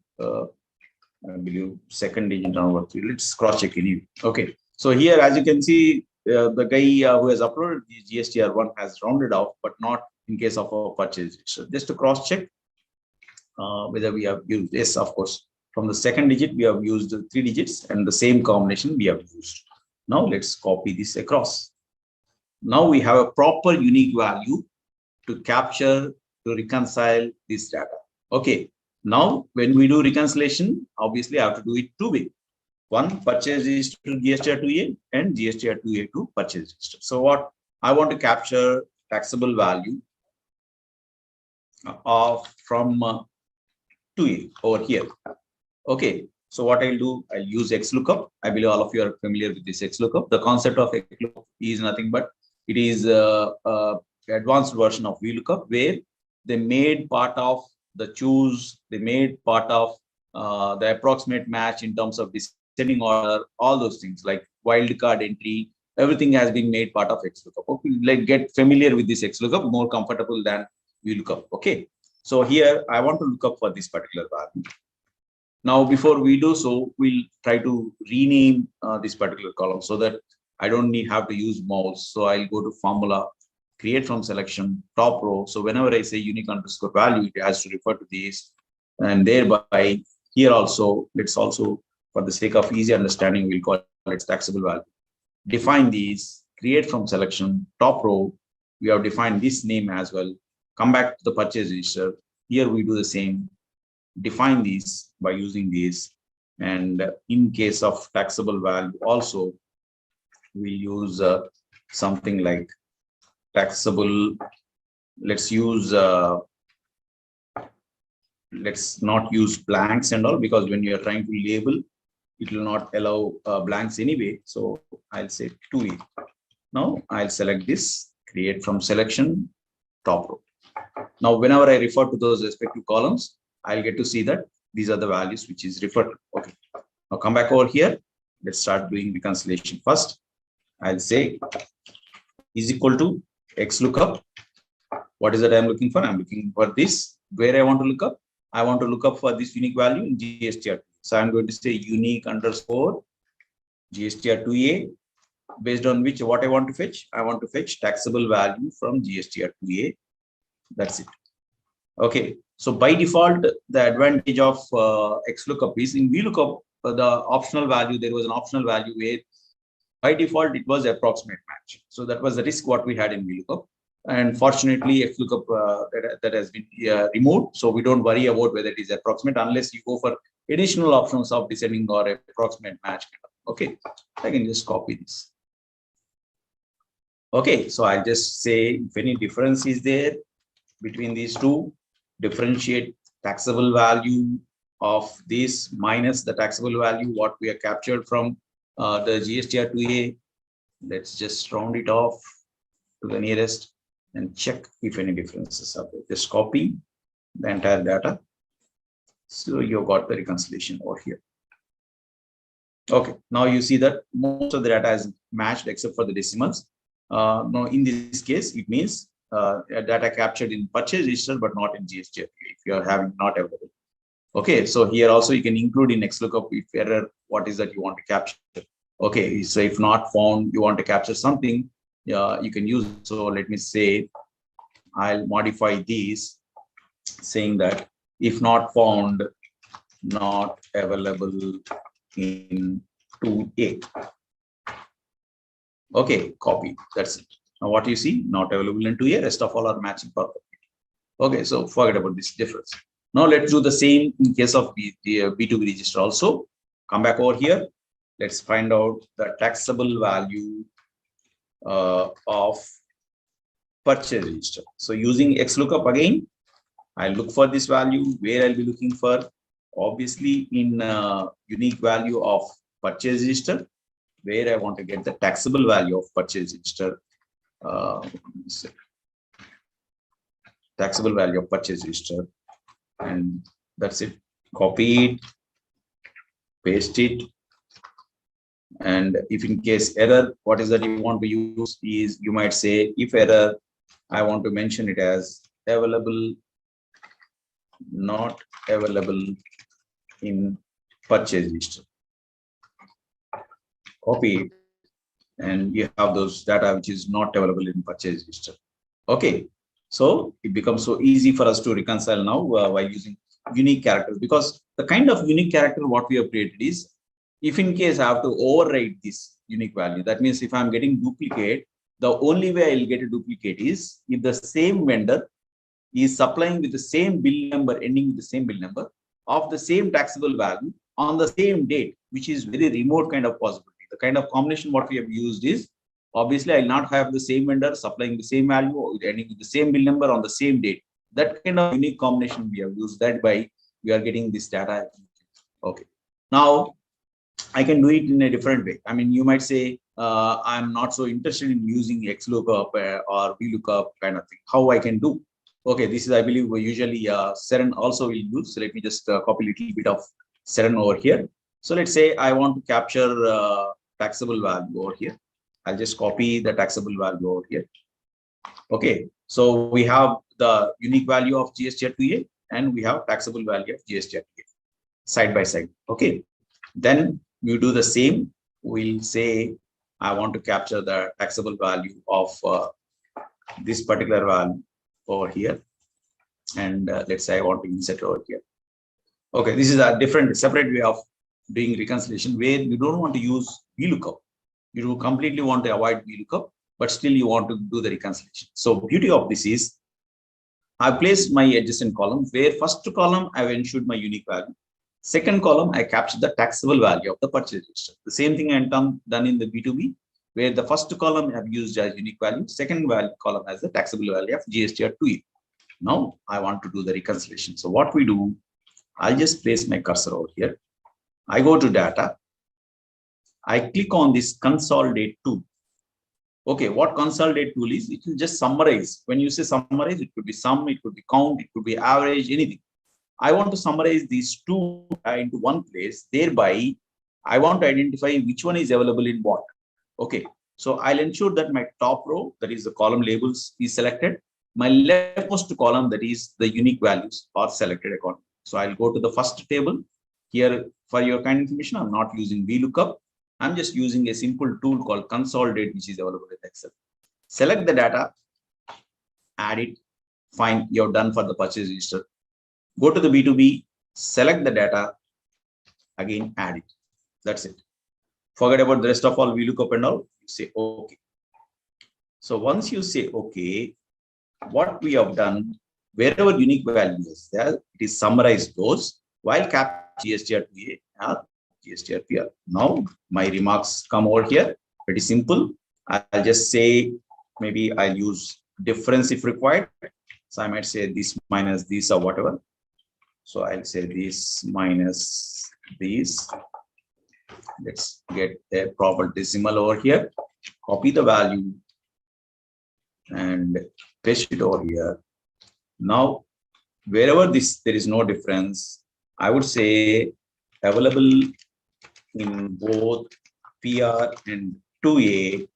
believe 2nd digit onwards, let's cross check anyway. Okay. So here, as you can see, the guy who has uploaded the GSTR1 has rounded off, but not in case of a purchase. So just to cross check whether we have used this, of course, from the 2nd digit, we have used 3 digits and the same combination we have used. Now let's copy this across. Now we have a proper unique value to capture, to reconcile this data. Okay. Now, when we do reconciliation, obviously I have to do it 2 ways. One, purchase register to GSTR2A and GSTR2A to purchase register. So what I want to capture taxable value of from 2A over here. Okay. So what I'll do, I'll use XLOOKUP. I believe all of you are familiar with this XLOOKUP. The concept of XLOOKUP is nothing but it is advanced version of VLOOKUP, where they made part of the choose, they made part of the approximate match in terms of descending order, all those things like wildcard entry, everything has been made part of XLOOKUP. Okay, like get familiar with this XLOOKUP, more comfortable than VLOOKUP. Okay, so here I want to look up for this particular value. Now, before we do so, we'll try to rename this particular column so that I don't have to use mouse. So I'll go to formula, create from selection, top row. So whenever I say unique underscore value, it has to refer to these. And thereby here also, let's also, for the sake of easy understanding, we'll call it taxable value. Define these, create from selection, top row. We have defined this name as well. Come back to the purchase register. Here we do the same. Define these by using these. And in case of taxable value also, we use something like taxable. Let's use, let's not use blanks and all, because when you are trying to label, it will not allow blanks anyway. So I'll say 2A. Now I'll select this, create from selection, top row. Now, whenever I refer to those respective columns, I'll get to see that these are the values which is referred to. Okay. Now come back over here. Let's start doing reconciliation first. I'll say is equal to X lookup. What is that I'm looking for? I'm looking for this. Where I want to look up? I want to look up for this unique value in GSTR. So I'm going to say unique underscore GSTR2A, based on which what I want to fetch. I want to fetch taxable value from GSTR2A. That's it. Okay. So by default, the advantage of XLOOKUP is in VLOOKUP, the optional value, there was an optional value where by default it was approximate match. So that was the risk what we had in VLOOKUP. And fortunately, XLOOKUP that has been removed. So we don't worry about whether it is approximate unless you go for additional options of descending or approximate match. Okay, I can just copy this. Okay, so I'll just say if any difference is there between these two, differentiate taxable value of this minus the taxable value what we have captured from the GSTR2A. Let's just round it off to the nearest and check if any differences are there. Just copy the entire data. So you got the reconciliation over here. Okay, now you see that most of the data is matched except for the decimals. Now in this case, it means data captured in purchase register but not in GSTR if you are having not available. Okay, so here also you can include in XLOOKUP if error, what is that you want to capture. Okay, so if not found, you want to capture something, you can use. So let me say, I'll modify these saying that if not found, not available in 2A. Okay, copy. That's it. Now what you see, not available in 2A, rest of all are matching perfectly. Okay, so forget about this difference. Now let's do the same in case of B2B register also. Come back over here. Let's find out the taxable value of purchase register. So using XLOOKUP again, I'll look for this value. Where I'll be looking for, obviously in unique value of purchase register, where I want to get the taxable value of purchase register. Taxable value of purchase register, and that's it. Copy it, paste it, and if in case error, what is that you want to use is, you might say if error, I want to mention it as available, not available in purchase register. Copy it, and you have those data which is not available in purchase register. Okay, so it becomes so easy for us to reconcile now while using unique characters, because the kind of unique character what we have created is, if in case I have to overwrite this unique value, that means if I'm getting duplicate, the only way I'll get a duplicate is if the same vendor is supplying with the same bill number, ending with the same bill number of the same taxable value on the same date, which is very remote kind of possibility. The kind of combination what we have used is, obviously I'll not have the same vendor supplying the same value or ending with the same bill number on the same date. That kind of unique combination we have used, that by we are getting this data. Okay, now I can do it in a different way. I mean, you might say I'm not so interested in using XLOOKUP or VLOOKUP kind of thing. How I can do? Okay, this is, I believe, usually Seren also will use. So let me just copy a little bit of Seren over here. So let's say I want to capture taxable value over here. I'll just copy the taxable value over here. Okay, so we have the unique value of GSTR2A and we have taxable value of GSTR2A side by side. Okay, then we do the same. We'll say I want to capture the taxable value of this particular value over here. And let's say I want to insert over here. Okay, this is a different, separate way of doing reconciliation where you don't want to use VLOOKUP. You completely want to avoid VLOOKUP, but still you want to do the reconciliation. So beauty of this is I placed my adjacent column where first column I've ensured my unique value. Second column, I captured the taxable value of the purchase register. The same thing I done in the B2B, where the first column I have used as unique value, second column as the taxable value of GSTR 2E. Now I want to do the reconciliation. So what we do, I'll just place my cursor over here. I go to data. I click on this consolidate tool. Okay, what consolidate tool is? It will just summarize. When you say summarize, it could be sum, it could be count, it could be average, anything. I want to summarize these two into one place. Thereby, I want to identify which one is available in what. Okay, so I'll ensure that my top row, that is the column labels, is selected. My leftmost column, that is the unique values, are selected accordingly. So I'll go to the first table. Here, for your kind information, I'm not using VLOOKUP. I'm just using a simple tool called consolidate, which is available in Excel. Select the data, add it, fine, you're done for the purchase register. Go to the B2B, select the data, again add it. That's it. Forget about the rest of all VLOOKUP and all, you say okay. So once you say okay, what we have done, wherever unique value is there, it is summarized those while cap GSTR 2A or GSTR PR. Now my remarks come over here, pretty simple. I'll just say, maybe I'll use difference if required. So I might say this minus this or whatever. So I'll say this minus this. Let's get a proper decimal over here. Copy the value and paste it over here. Now, wherever there is no difference, I would say available in both PR and 2A.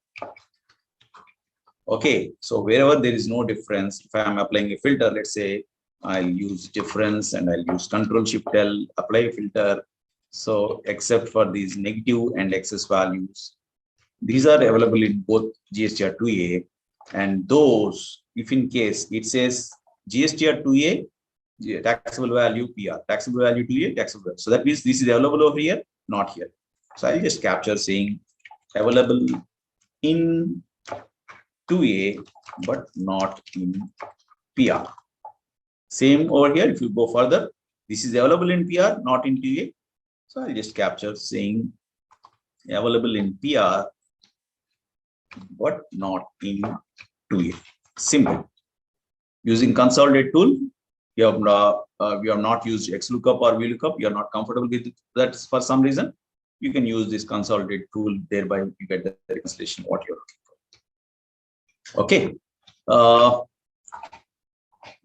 Okay, so wherever there is no difference, if I am applying a filter, let's say I'll use difference and I'll use Control-Shift-L, apply a filter. So except for these negative and excess values, these are available in both GSTR 2A, and those, if in case it says GSTR 2A, taxable value PR, taxable value 2A, taxable value. So that means this is available over here, not here. So I'll just capture saying available in 2A, but not in PR. Same over here, if you go further, this is available in PR, not in 2A. So I'll just capture saying available in PR, but not in 2A. Simple. Using consolidate tool, you have not used XLOOKUP or VLOOKUP, you are not comfortable with that for some reason, you can use this consolidate tool, thereby you get the reconciliation what you're looking for. Okay.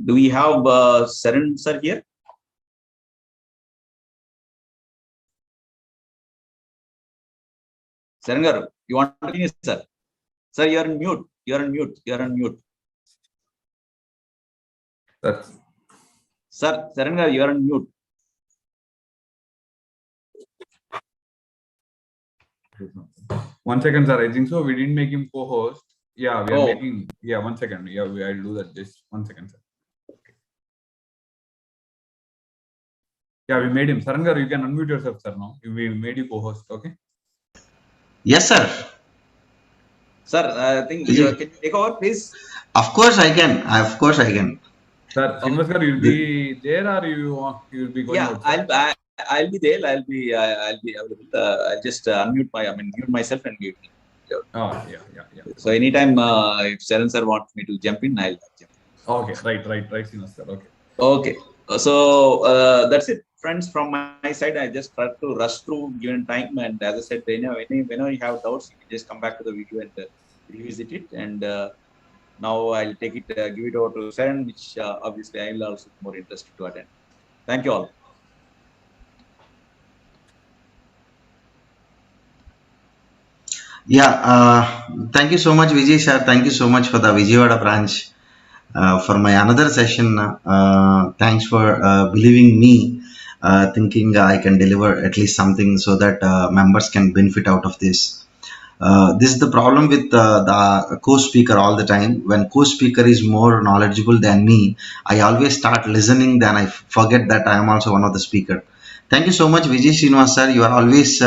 Do we have Saren sir here? Sarangar, you want to finish, sir? Sir, you are on mute. You are on mute. You are on mute. Sir, Sarangar, you are on mute. One second, sir. I think so. We didn't make him co-host. Yeah, we are making. Yeah, 1 second. Yeah, I'll do that. Just 1 second, sir. Okay. Yeah, we made him. Sarangar, you can unmute yourself, sir. Now we made you co-host. Okay. Yes, sir. Sir, I think you can take over, please. Of course I can. Of course I can. Sir, Srinivas, you'll be there or you'll be going out? Yeah, I'll be there. I'll be available. I'll just mute myself and mute. Oh, yeah. So anytime if Sharan sir wants me to jump in, I'll jump in. Okay, right, Srinivas sir. Okay. Okay. So that's it, friends. From my side, I just try to rush through given time, and as I said, whenever you have doubts, you can just come back to the video and revisit it. And now I'll take it, give it over to Sharan, which obviously I will also be more interested to attend. Thank you all. Yeah, thank you so much, Vijay sir. Thank you so much for the Vijayawada branch for my another session. Thanks for believing me, thinking I can deliver at least something so that members can benefit out of this. This is the problem with the co-speaker all the time. When co-speaker is more knowledgeable than me, I always start listening, then I forget that I am also one of the speaker. Thank you so much, Vijay Srinivas sir. You are always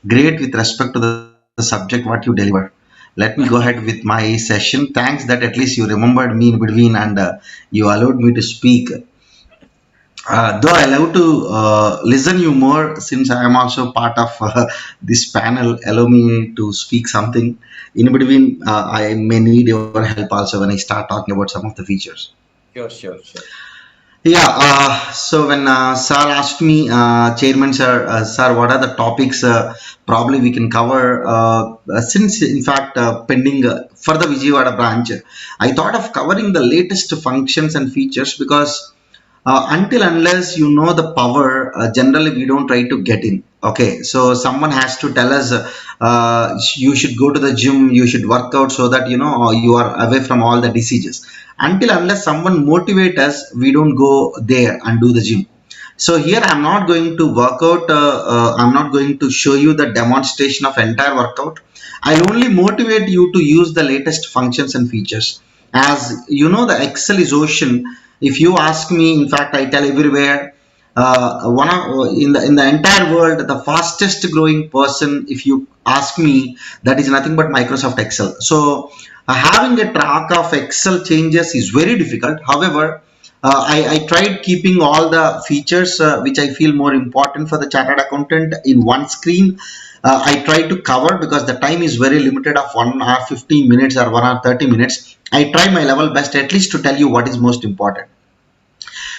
great with respect to the subject what you deliver. Let me go ahead with my session. Thanks that at least you remembered me in between and you allowed me to speak. Though I love to listen you more since I am also part of this panel, allow me to speak something. In between, I may need your help also when I start talking about some of the features. Sure. Yeah, so when sir asked me, chairman sir, what are the topics probably we can cover? Since in fact pending for the Vijayawada branch, I thought of covering the latest functions and features because until unless you know the power, generally we don't try to get in. Okay, so someone has to tell us you should go to the gym, you should work out so that you know you are away from all the diseases. Until unless someone motivate us, we don't go there and do the gym. So here I'm not going to work out. I'm not going to show you the demonstration of entire workout. I'll only motivate you to use the latest functions and features. As you know, the Excel is ocean. If you ask me, in fact, I tell everywhere. One of, in the entire world, the fastest growing person, if you ask me, that is nothing but Microsoft Excel. So having a track of Excel changes is very difficult. However, I tried keeping all the features which I feel more important for the chartered accountant in one screen. I try to cover because the time is very limited of 1 hour 15 minutes or 1 hour 30 minutes. I try my level best at least to tell you what is most important.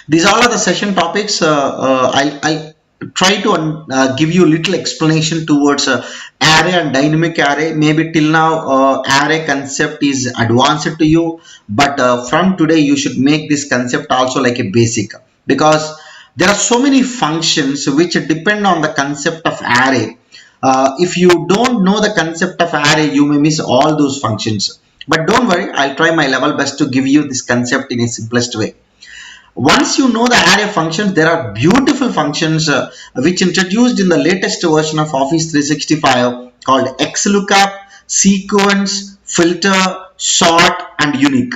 These all are the session topics. I'll try to give you a little explanation towards array and dynamic array. Maybe till now array concept is advanced to you, but from today you should make this concept also like a basic, because there are so many functions which depend on the concept of array. If you don't know the concept of array, you may miss all those functions. But don't worry, I'll try my level best to give you this concept in a simplest way. Once you know the array functions, there are beautiful functions which introduced in the latest version of Office 365 called XLOOKUP, sequence, filter, sort, and unique.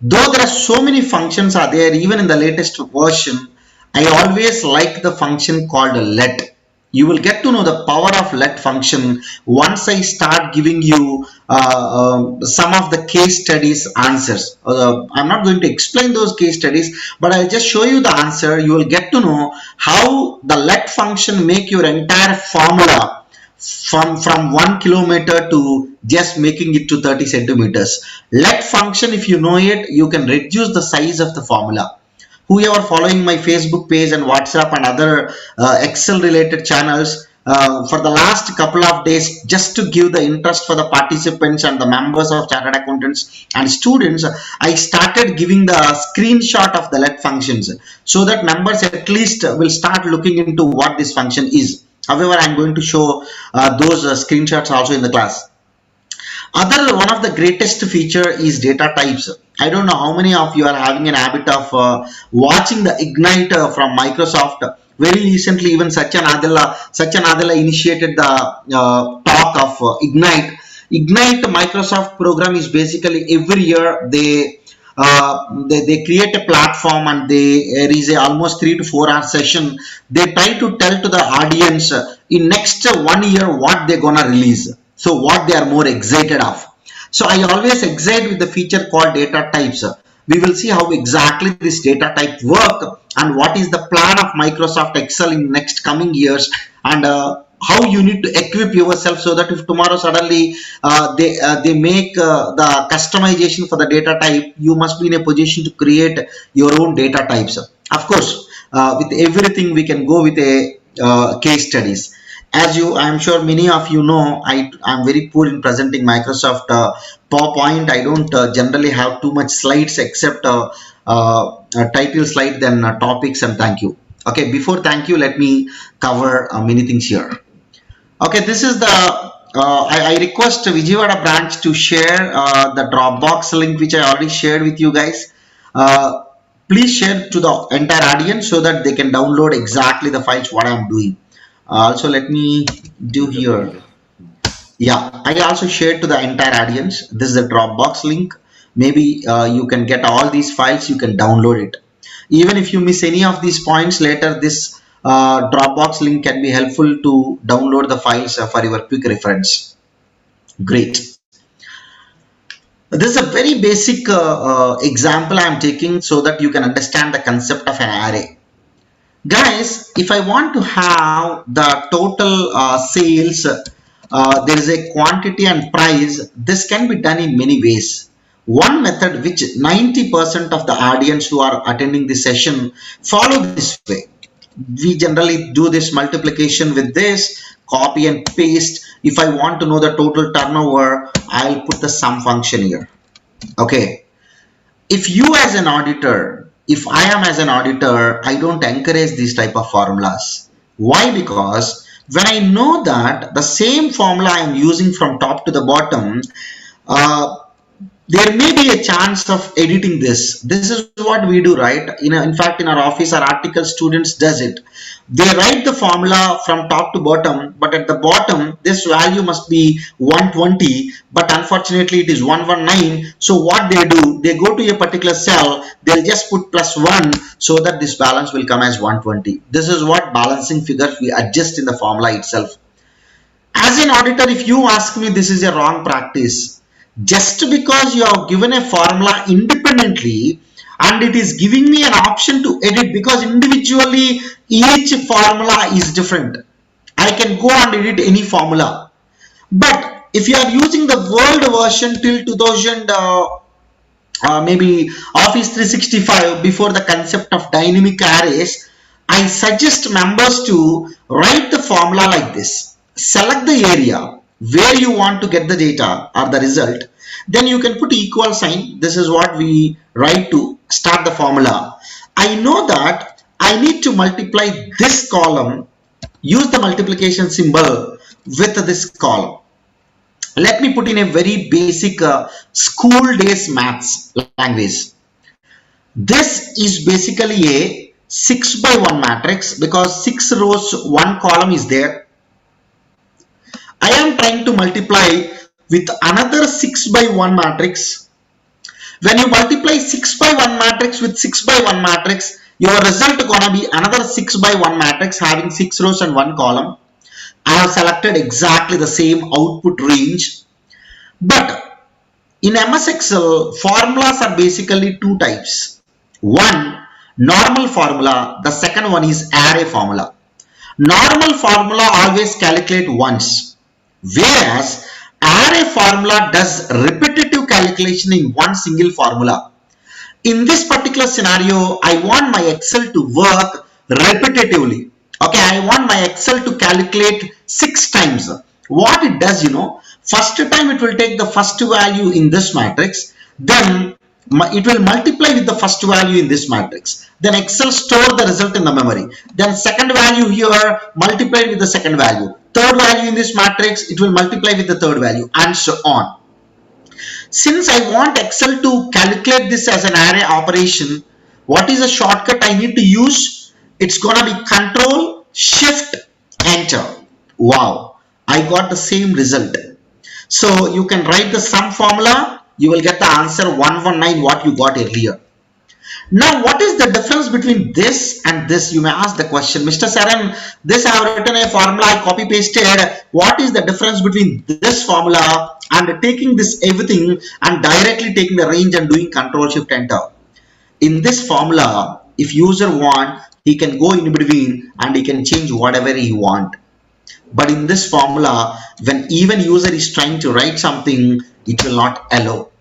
Though there are so many functions are there even in the latest version, I always like the function called let. You will get to know the power of let function once I start giving you some of the case studies answers. I'm not going to explain those case studies, but I'll just show you the answer. You will get to know how the let function make your entire formula from 1 kilometer to just making it to 30 centimeters. Let function, if you know it, you can reduce the size of the formula. Whoever following my Facebook page and WhatsApp and other Excel related channels for the last couple of days, just to give the interest for the participants and the members of chartered accountants and students, I started giving the screenshot of the let functions so that members at least will start looking into what this function is. However, I'm going to show those screenshots also in the class. One of the greatest feature is data types. I don't know how many of you are having an habit of watching the Ignite from Microsoft. Very recently, even Satya Nadella initiated the talk of Ignite. Ignite Microsoft program is basically every year they create a platform and there is a almost 3 to 4 hour session. They try to tell to the audience in next 1 year what they're gonna release. So what they are more excited of. So I always excite with the feature called data types. We will see how exactly this data type work and what is the plan of Microsoft Excel in next coming years, and how you need to equip yourself so that if tomorrow suddenly they make the customization for the data type, you must be in a position to create your own data types. Of course, with everything we can go with a case studies. As I'm sure many of you know, I'm very poor in presenting Microsoft PowerPoint. I don't generally have too much slides except a title slide, then topics and thank you. Okay, before thank you, let me cover many things here. Okay, this is the, I request Vijayawada branch to share the Dropbox link which I already shared with you guys. Please share to the entire audience so that they can download exactly the files what I'm doing. Also, let me do here. Yeah, I also shared to the entire audience. This is a Dropbox link. Maybe you can get all these files, you can download it. Even if you miss any of these points later, this Dropbox link can be helpful to download the files for your quick reference. Great. This is a very basic example I am taking so that you can understand the concept of an array. Guys, if I want to have the total sales, there is a quantity and price. This can be done in many ways. One method which 90% of the audience who are attending this session follow this way. We generally do this multiplication with this, copy and paste. If I want to know the total turnover, I'll put the sum function here. Okay. If you as an auditor, if I am as an auditor, I don't encourage these type of formulas. Why? Because when I know that the same formula I am using from top to the bottom, there may be a chance of editing this. This is what we do, right? In fact, in our office, our article students does it. They write the formula from top to bottom, but at the bottom, this value must be 120, but unfortunately it is 119. So what they do, they go to a particular cell, they'll just put +1 so that this balance will come as 120. This is what balancing figures we adjust in the formula itself. As an auditor, if you ask me, this is a wrong practice. Just because you have given a formula independently and it is giving me an option to edit, because individually each formula is different. I can go and edit any formula. But if you are using the world version till 2000, maybe Office 365, before the concept of dynamic arrays, I suggest members to write the formula like this. Select the area where you want to get the data or the result, then you can put equal sign. This is what we write to start the formula. I know that I need to multiply this column, use the multiplication symbol with this column. Let me put in a very basic school days maths language. This is basically a 6 by 1 matrix because 6 rows, 1 column is there. I am trying to multiply with another 6 by 1 matrix. When you multiply 6 by 1 matrix with 6 by 1 matrix, your result is gonna be another 6 by 1 matrix having 6 rows and 1 column. I have selected exactly the same output range. But in MS Excel, formulas are basically two types. One, normal formula. The second one is array formula. Normal formula always calculate once, whereas array formula does repetitive calculation in one single formula. In this particular scenario, I want my Excel to work repetitively. Okay, I want my Excel to calculate 6 times. What it does, first time it will take the first value in this matrix, then it will multiply with the first value in this matrix. Then Excel store the result in the memory. Then second value here multiplied with the second value. Third value in this matrix, it will multiply with the third value, and so on. Since I want Excel to calculate this as an array operation, what is the shortcut I need to use? It's gonna be Control Shift Enter. Wow, I got the same result. So you can write the sum formula, you will get the answer 119 what you got earlier. Now, what is the difference between this and this? You may ask the question, Mr. Saran, this I have written a formula, I copy pasted. What is the difference between this formula and taking this everything and directly taking the range and doing Control Shift Enter? In this formula, if user want, he can go in between and he can change whatever he want. But in this formula, when even user is trying to write something, it will not allow,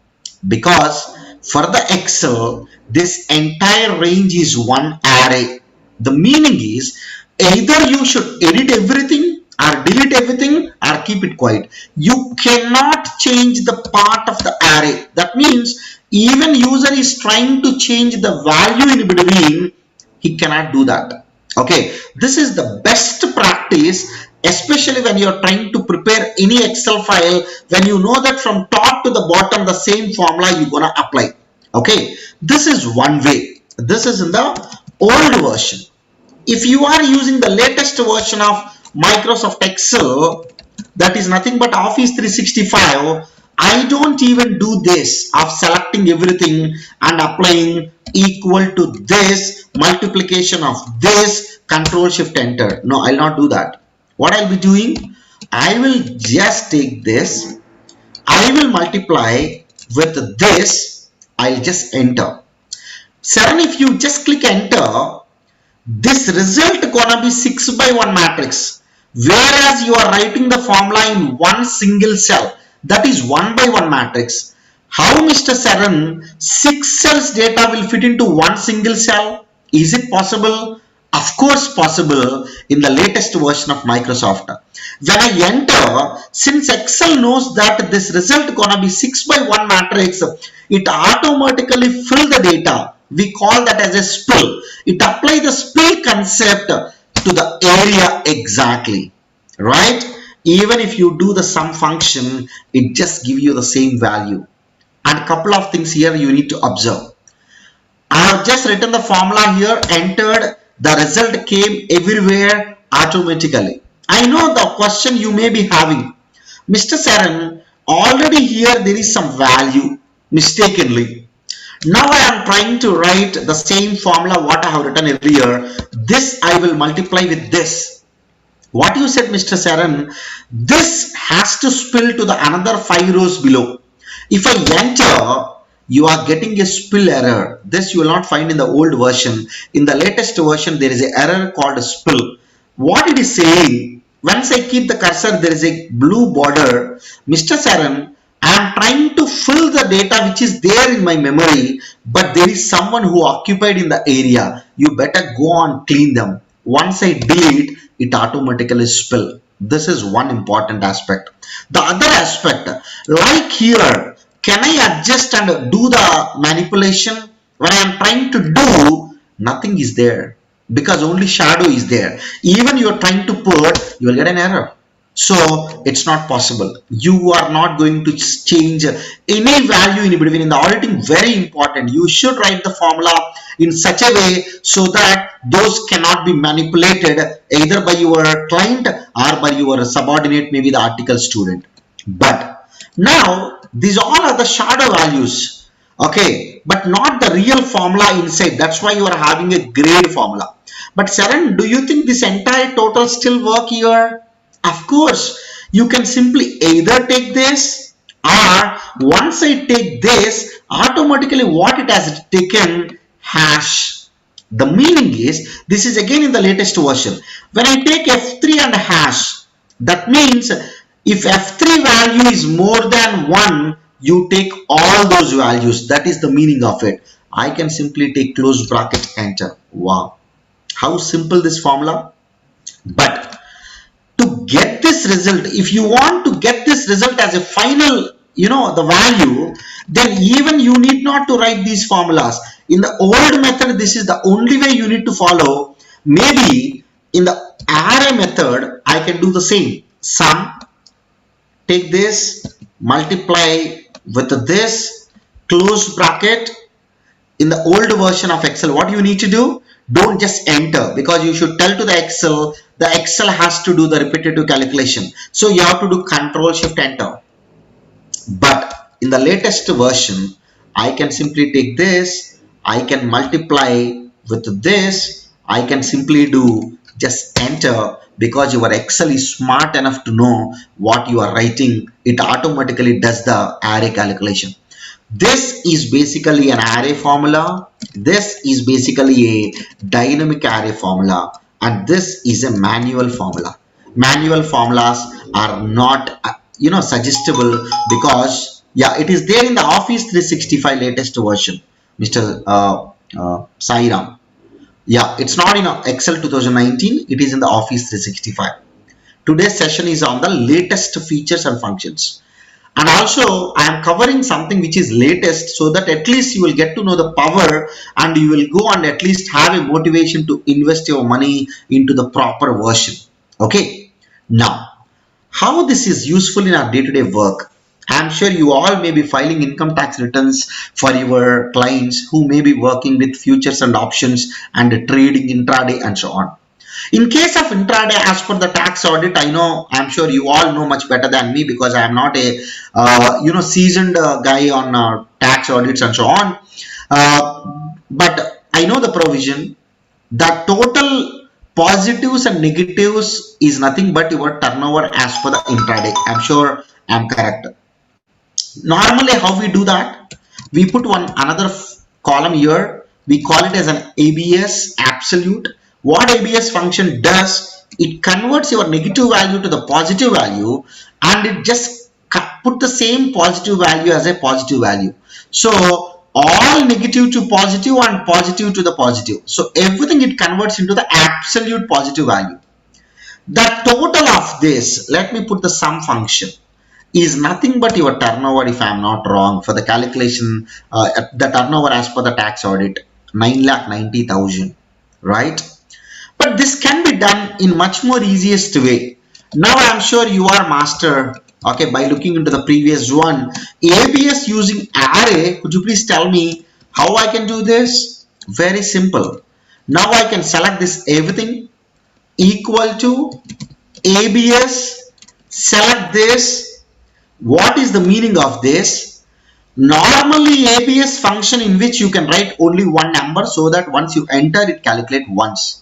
because for the Excel, this entire range is one array. The meaning is either you should edit everything or delete everything or keep it quiet. You cannot change the part of the array. That means even user is trying to change the value in between, he cannot do that. Okay, this is the best practice, especially when you are trying to prepare any Excel file, when you know that from top to the bottom the same formula you're gonna apply. Okay, this is one way. This is in the old version. If you are using the latest version of Microsoft Excel, that is nothing but Office 365. I don't even do this of selecting everything and applying equal to this, multiplication of this, Control Shift Enter. No, I'll not do that. What I'll be doing, I will just take this, I will multiply with this, I'll just enter. Sharon, if you just click enter, this result gonna be 6 by 1 matrix, whereas you are writing the formula in one single cell, that is 1 by 1 matrix. How, Mr. Sharon, 6 cells data will fit into one single cell? Is it possible? Of course possible in the latest version of Microsoft. When I enter, since Excel knows that this result gonna be 6 by 1 matrix, it automatically fill the data. We call that as a spill. It apply the spill concept to the area exactly, right? Even if you do the sum function, it just give you the same value. And a couple of things here you need to observe. I have just written the formula here, entered, the result came everywhere automatically. I know the question you may be having, Mr. Saran, already here there is some value mistakenly. Now I am trying to write the same formula what I have written earlier. This I will multiply with this. What you said, Mr. Saran, this has to spill to the another 5 rows below. If I enter, you are getting a spill error. This you will not find in the old version. In the latest version, there is an error called spill. What it is saying, once I keep the cursor, there is a blue border. Mr. Saran, I am trying to fill the data which is there in my memory, but there is someone who occupied in the area. You better go and clean them. Once I delete, it automatically spill. This is one important aspect. The other aspect, like here, can I adjust and do the manipulation? When I am trying to do, nothing is there because only shadow is there. Even you are trying to put, you will get an error. So it's not possible. You are not going to change any value in between. In the auditing, very important. You should write the formula in such a way so that those cannot be manipulated either by your client or by your subordinate, maybe the article student. But now these all are the shadow values, okay, but not the real formula inside. That's why you are having a grade formula. But Saran, do you think this entire total still work here? Of course, you can simply either take this, or once I take this, automatically what it has taken, hash. The meaning is, this is again in the latest version. When I take F3 and hash, that means if F3 value is more than 1, you take all those values. That is the meaning of it. I can simply take close bracket, enter. Wow. How simple this formula. But to get this result, if you want to get this result as a final, the value, then even you need not to write these formulas. In the old method, this is the only way you need to follow. Maybe in the array method, I can do the same. Sum, take this, multiply with this, close bracket. In the old version of Excel, what you need to do? Don't just enter, because you should tell to the Excel has to do the repetitive calculation. So you have to do Control Shift Enter. But in the latest version, I can simply take this, I can multiply with this, I can simply do just enter, because your Excel is smart enough to know what you are writing. It automatically does the array calculation. This is basically an array formula. This is basically a dynamic array formula, and this is a manual formula. Manual formulas are not suggestible, because it is there in the Office 365 latest version, Mr. Sairam. It's not in Excel 2019, it is in the Office 365. Today's session is on the latest features and functions. And also I am covering something which is latest, so that at least you will get to know the power, and you will go and at least have a motivation to invest your money into the proper version. Okay. Now, how this is useful in our day-to-day work. I am sure you all may be filing income tax returns for your clients who may be working with futures and options and trading intraday and so on. In case of intraday, as per the tax audit, I'm sure you all know much better than me because I am not a seasoned guy on tax audits and so on. But I know the provision. The total positives and negatives is nothing but your turnover as per the intraday. I'm sure I'm correct. Normally, how we do that? We put another column here. We call it as an ABS absolute. What ABS function does, it converts your negative value to the positive value, and it just put the same positive value as a positive value. So all negative to positive and positive to the positive. So everything it converts into the absolute positive value. The total of this, let me put the sum function, is nothing but your turnover, if I am not wrong, for the calculation, the turnover as per the tax audit, 9,90,000, right? But this can be done in much more easiest way. Now I am sure you are master, okay, by looking into the previous one. ABS using array, could you please tell me how I can do this? Very simple. Now I can select this everything equal to ABS, select this. What is the meaning of this? Normally ABS function in which you can write only one number so that once you enter it calculate once.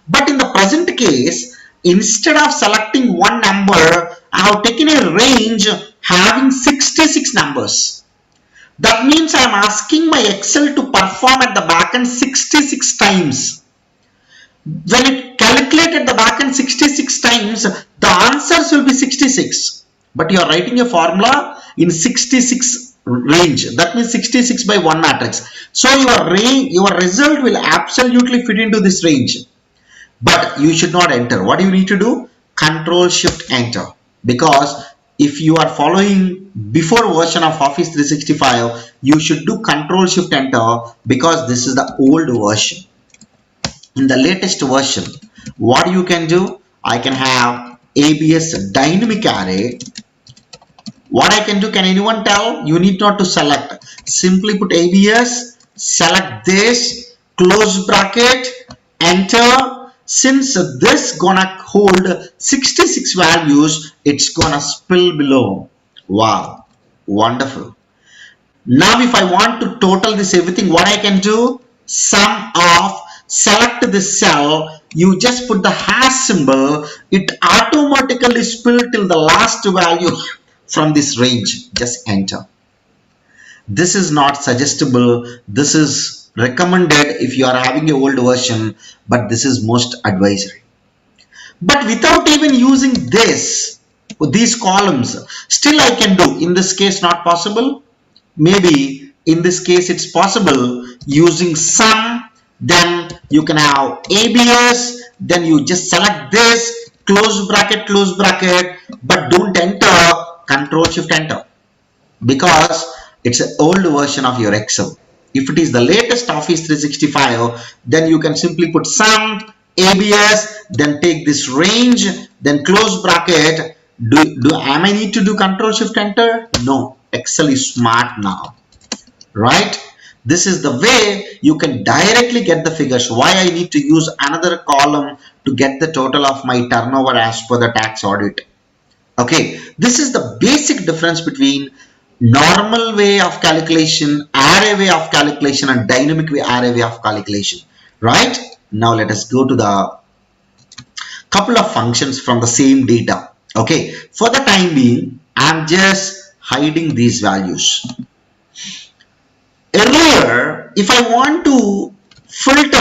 But in the present case, instead of selecting one number, I have taken a range having 66 numbers. That means I am asking my Excel to perform at the backend 66 times. When it calculated the backend 66 times, the answers will be 66. But you are writing a formula in 66 range. That means 66 by 1 matrix. So your result will absolutely fit into this range. But you should not enter. What do you need to do? Control Shift Enter. Because if you are following before version of Office 365, you should do Control Shift Enter because this is the old version. In the latest version, what you can do? I can have ABS dynamic array. What I can do, can anyone tell? You need not to select. Simply put ABS, select this, close bracket, enter. Since this gonna hold 66 values, it's gonna spill below. Wow, wonderful. Now if I want to total this everything, what I can do? Sum of, select this cell, you just put the hash symbol, it automatically spill till the last value from this range. Just enter. This is not suggestible. This is recommended if you are having a old version, but this is most advisory. But without even using these columns, still I can do. In this case not possible. Maybe in this case it's possible using sum. Then you can have ABS, then you just select this, close bracket, but don't enter. Control Shift Enter, because it's an old version of your Excel. If it is the latest Office 365, then you can simply put sum, ABS, then take this range, then close bracket. Am I need to do Control Shift Enter? No, Excel is smart now, right? This is the way you can directly get the figures. Why I need to use another column to get the total of my turnover as per the tax audit. Okay, this is the basic difference between normal way of calculation, array way of calculation, and dynamic array way of calculation, right? Now let us go to the couple of functions from the same data. Okay, for the time being, I'm just hiding these values. Earlier, if I want to filter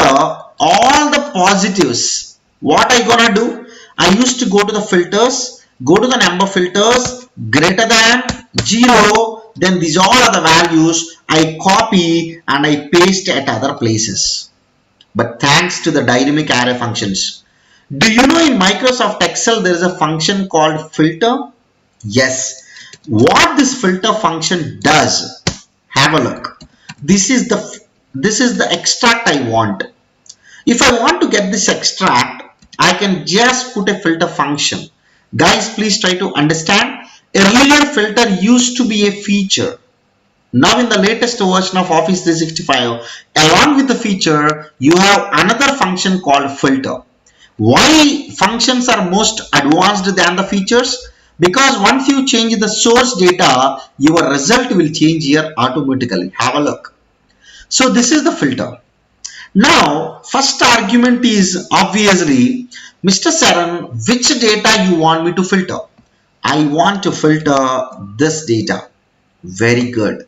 all the positives, what I gonna do? I used to go to the filters, go to the number filters, greater than 0, then these all are the values I copy and I paste at other places. But thanks to the dynamic array functions. Do you know in Microsoft Excel there is a function called filter? Yes. What this filter function does, have a look. This is the extract I want. If I want to get this extract, I can just put a filter function. Guys, please try to understand. Earlier filter used to be a feature. Now in the latest version of Office 365, along with the feature, you have another function called filter. Why functions are most advanced than the features? Because once you change the source data, your result will change here automatically. Have a look. So this is the filter. Now, first argument is obviously, Mr. Saran, which data you want me to filter? I want to filter this data. Very good.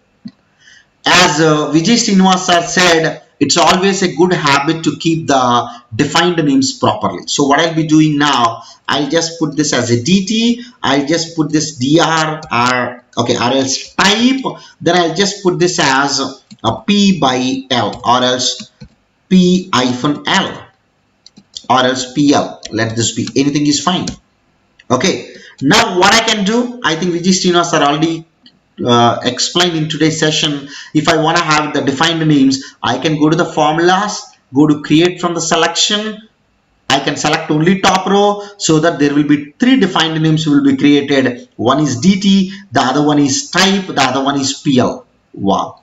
As Vijay Srinivas sir said, it's always a good habit to keep the defined names properly. So what I'll be doing now, I'll just put this as a DT. I'll just put this DR or okay, or else type. Then I'll just put this as a P by L or else P-L or else PL. Let this be. Anything is fine. Okay. Now what I can do, I think Vijay Srinivas are already explained in today's session. If I want to have the defined names, I can go to the formulas, go to create from the selection. I can select only top row so that there will be 3 defined names will be created. One is DT, the other one is type, the other one is PL. Wow.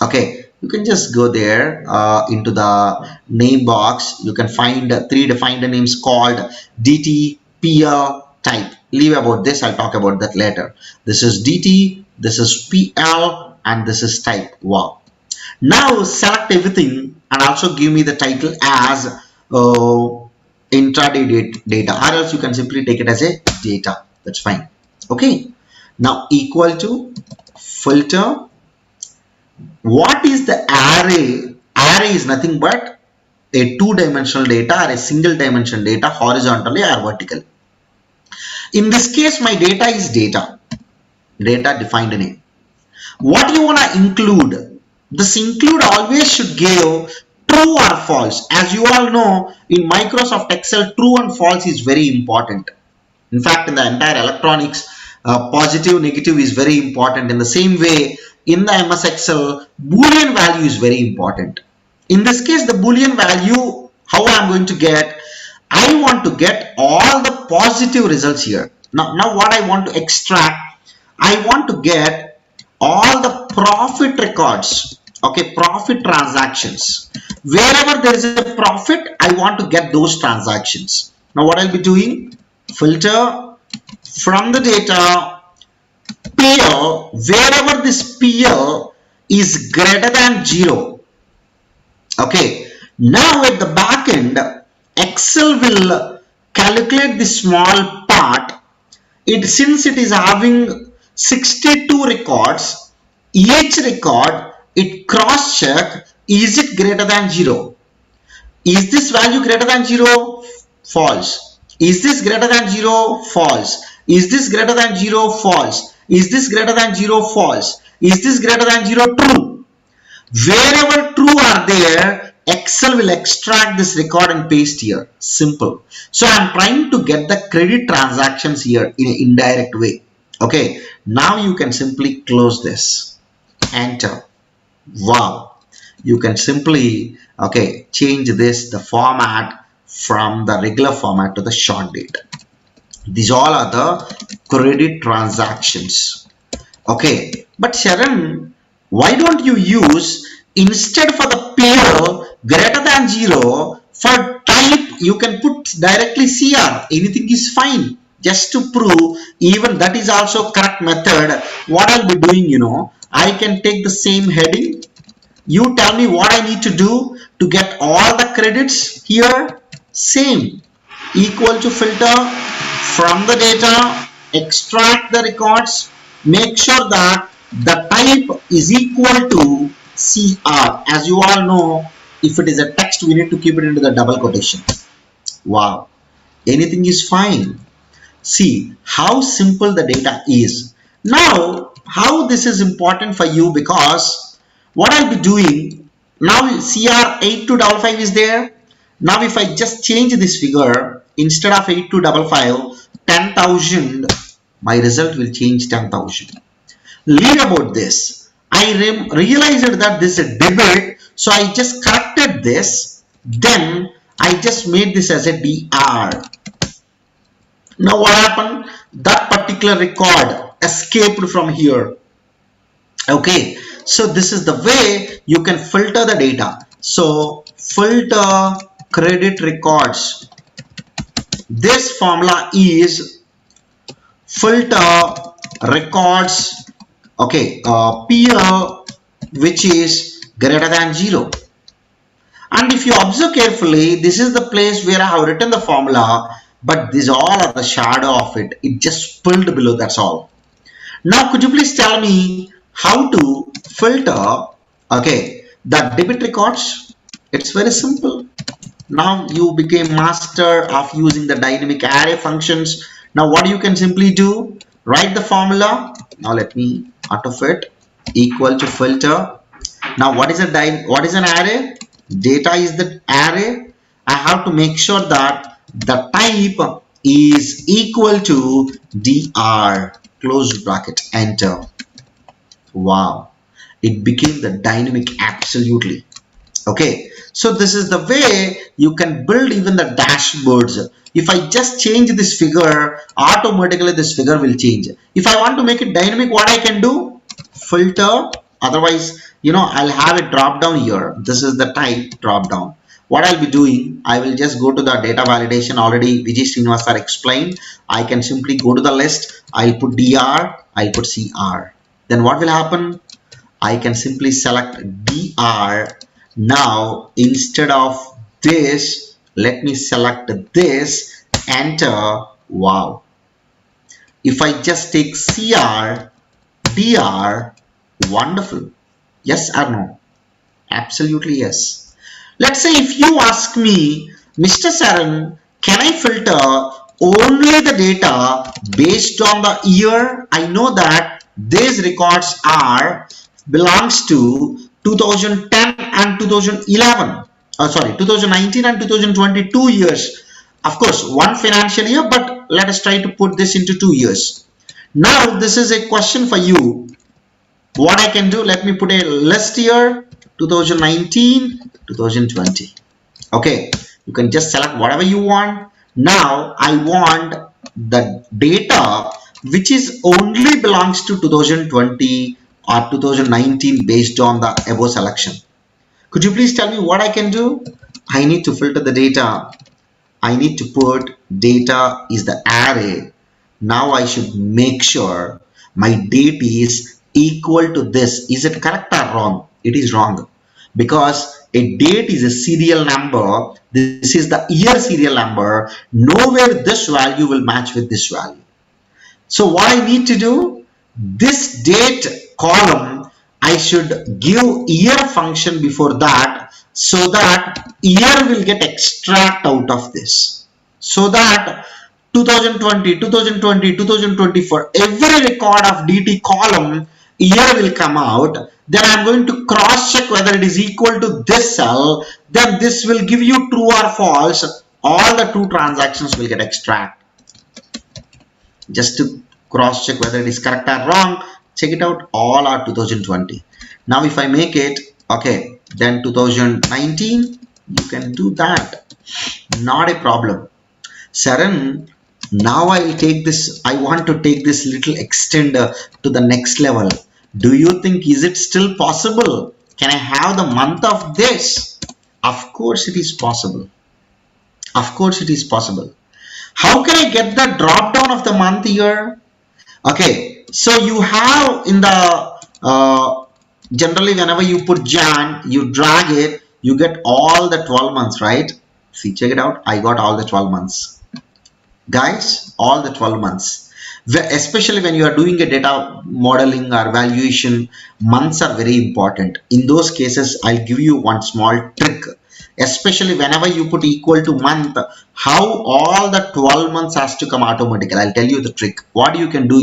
Okay, you can just go there into the name box. You can find 3 defined names called DT, PL, type. Leave about this, I'll talk about that later. This is DT, this is PL, and this is type. Wow. Now select everything and also give me the title as intraday data, or else you can simply take it as a data. That's fine. Okay. Now equal to filter. What is the array? Array is nothing but a 2-dimensional data or a single dimension data horizontally or vertically. In this case, my data is data defined name. What you want to include? This include always should give true or false. As you all know, in Microsoft Excel, true and false is very important. In fact, in the entire electronics, positive, negative is very important. In the same way, in the MS Excel, Boolean value is very important. In this case, the Boolean value, how I am going to get? I want to get all the positive results here. Now what I want to extract, I want to get all the profit records, okay, profit transactions. Wherever there is a profit, I want to get those transactions. Now what I'll be doing, filter from the data, PL, wherever this PL is greater than 0. Okay, now at the back end, Excel will calculate the small part. Since it is having 62 records, each record it cross check, is it greater than 0? Is this value greater than 0? False. Is this greater than 0? False. Is this greater than 0? False. Is this greater than 0? False. Is this greater than 0? True. Wherever true are there, Excel will extract this record and paste here. Simple. So I am trying to get the credit transactions here in an indirect way. Okay. Now you can simply close this. Enter. Wow. You can simply, okay, change this, the format from the regular format to the short date. These all are the credit transactions. Okay. But Sharon, why don't you use, instead for the PL greater than 0, for type you can put directly CR. Anything is fine. Just to prove even that is also correct method, what I'll be doing, you know, I can take the same heading. You tell me what I need to do to get all the credits here. Same. Equal to filter from the data, extract the records, make sure that the type is equal to CR. As you all know, if it is a text, we need to keep it into the double quotation. Wow. Anything is fine. See how simple the data is. Now, how this is important for you, because what I'll be doing, now CR 8255 is there. Now if I just change this figure, instead of 8255, 10,000, my result will change 10,000. Leave about this. I realized that this is a debit, so I just corrected this. Then I just made this as a DR. Now what happened? That particular record escaped from here. Okay, so this is the way you can filter the data. So filter credit records. This formula is filter records, okay, PL which is greater than 0. And if you observe carefully, this is the place where I have written the formula, but these all are the shadow of it. It just spilled below, that's all. Now, could you please tell me how to filter, okay, the debit records? It's very simple. Now you became master of using the dynamic array functions. Now what you can simply do, write the formula. Now let me autofit equal to filter. Now what is an array? Data is the array. I have to make sure that the type is equal to dr, close bracket, enter. Wow, it became the dynamic absolutely. Okay, so this is the way you can build even the dashboards. If I just change this figure, automatically this figure will change. If I want to make it dynamic, what I can do? Filter. Otherwise, I'll have a drop down here. This is the type drop down. What I'll be doing, I will just go to the data validation. Already Vijay Srinivas explained. I can simply go to the list. I'll put dr, I'll put cr. Then what will happen? I can simply select dr. Now instead of this, let me select this, enter. Wow, if I just take cr, dr, wonderful. Yes or no? Absolutely yes. Let's say if you ask me, Mr. Saran, can I filter only the data based on the year? I know that these records belongs to 2010 and 2011. 2019 and 2022 years. Of course, one financial year, but let us try to put this into 2 years. Now, this is a question for you. What I can do, let me put a list here, 2019, 2020. Okay, you can just select whatever you want. Now, I want the data which is only belongs to 2020 or 2019 based on the above selection. Could you please tell me what I can do? I need to filter the data. I need to put data is the array. Now I should make sure my date is equal to this. Is it correct or wrong? It is wrong, because a date is a serial number. This is the year serial number. Nowhere this value will match with this value. So what I need to do, this date column, I should give year function before that, so that year will get extract out of this. So that 2020, 2020, 2020, for every record of DT column, year will come out. Then I'm going to cross check whether it is equal to this cell. Then this will give you true or false. All the two transactions will get extract. Just to cross check whether it is correct or wrong, check it out, all are 2020. Now if I make it, okay, then 2019, you can do that, not a problem. Saran, now I will take this, I want to take this little extender to the next level. Do you think, is it still possible? Can I have the month of this? Of course it is possible. Of course it is possible. How can I get the drop down of the month here? Okay, so you have in the generally whenever you put Jan, you drag it, you get all the 12 months, right? See, check it out. I got all the 12 months. Guys, all the 12 months. Especially when you are doing a data modeling or valuation, months are very important. In those cases, I'll give you one small trick. Especially whenever you put equal to month, how all the 12 months has to come automatically. I'll tell you the trick. What you can do,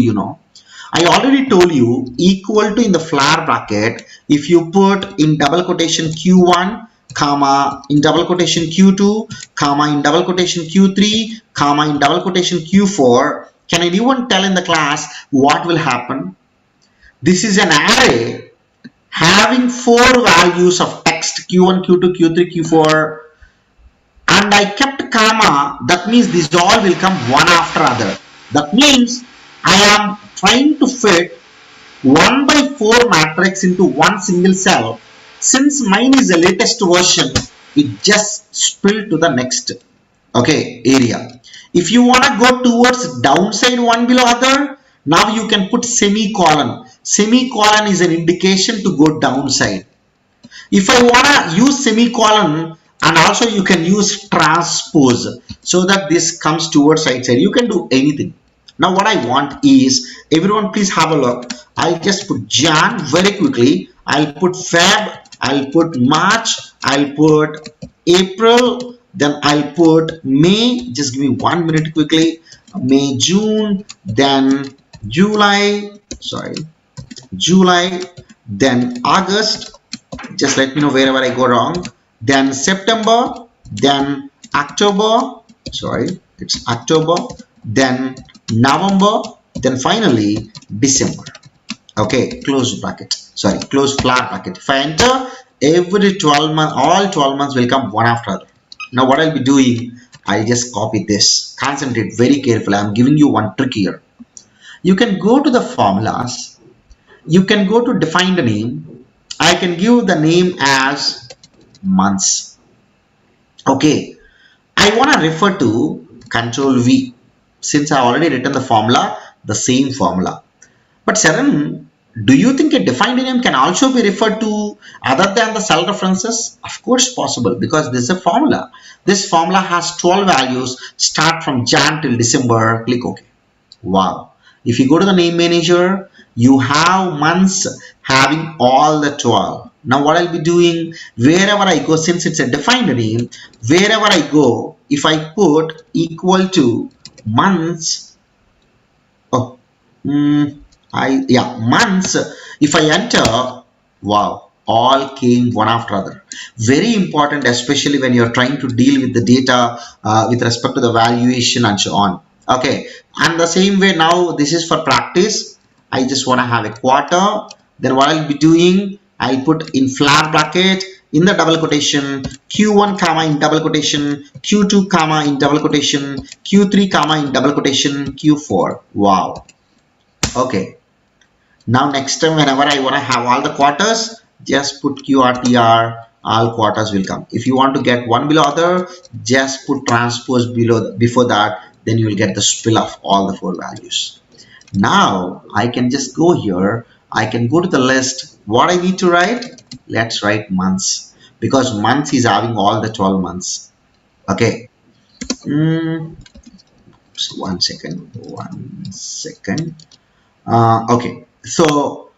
I already told you equal to in the flower bracket. If you put in double quotation Q1, comma, in double quotation Q2, comma, in double quotation Q3, comma, in double quotation Q4, can anyone tell in the class what will happen? This is an array having 4 values of text Q1, Q2, Q3, Q4, and I kept comma. That means these all will come one after other. That means I am trying to fit 1/4 matrix into one single cell. Since mine is the latest version, it just spilled to the next. Okay, area. If you want to go towards downside one below other, now you can put semicolon. Semicolon is an indication to go downside. If I want to use semicolon, and also you can use transpose so that this comes towards right side. You can do anything. Now what I want is, everyone please have a look. I'll just put Jan very quickly. I'll put Feb, I'll put March, I'll put April, then I'll put May. Just give me 1 minute quickly. May, June, then July, then August. Just let me know wherever I go wrong. Then September, then October, it's October, then November, then finally December. Okay, close bracket, close flat bracket. If I enter, every 12 months, all 12 months will come one after other. Now what I'll be doing, I'll just copy this. Concentrate very carefully. I'm giving you one trick here. You can go to the formulas. You can go to define the name. I can give the name as months. Okay, I want to refer to Control V. Since I already written the formula, the same formula. But Sharon, do you think a defined name can also be referred to other than the cell references? Of course possible, because this is a formula. This formula has 12 values, start from Jan till December. Click OK. Wow. If you go to the name manager, you have months having all the 12. Now what I'll be doing, wherever I go, since it's a defined name, wherever I go, if I put equal to months, months, if I enter, wow, all came one after other. Very important, especially when you're trying to deal with the data with respect to the valuation and so on. Okay, and the same way, now this is for practice. I just want to have a quarter. Then what I'll be doing, I'll put in flat bracket, in the double quotation, Q1 comma in double quotation, Q2 comma in double quotation, Q3 comma in double quotation, Q4. Wow. Okay. Now next time, whenever I want to have all the quarters, just put QRTR, all quarters will come. If you want to get one below other, just put transpose before that, then you will get the spill of all the 4 values. Now I can just go here. I can go to the list. What I need to write? Let's write months, because months is having all the 12 months. Okay. So one second. Okay. So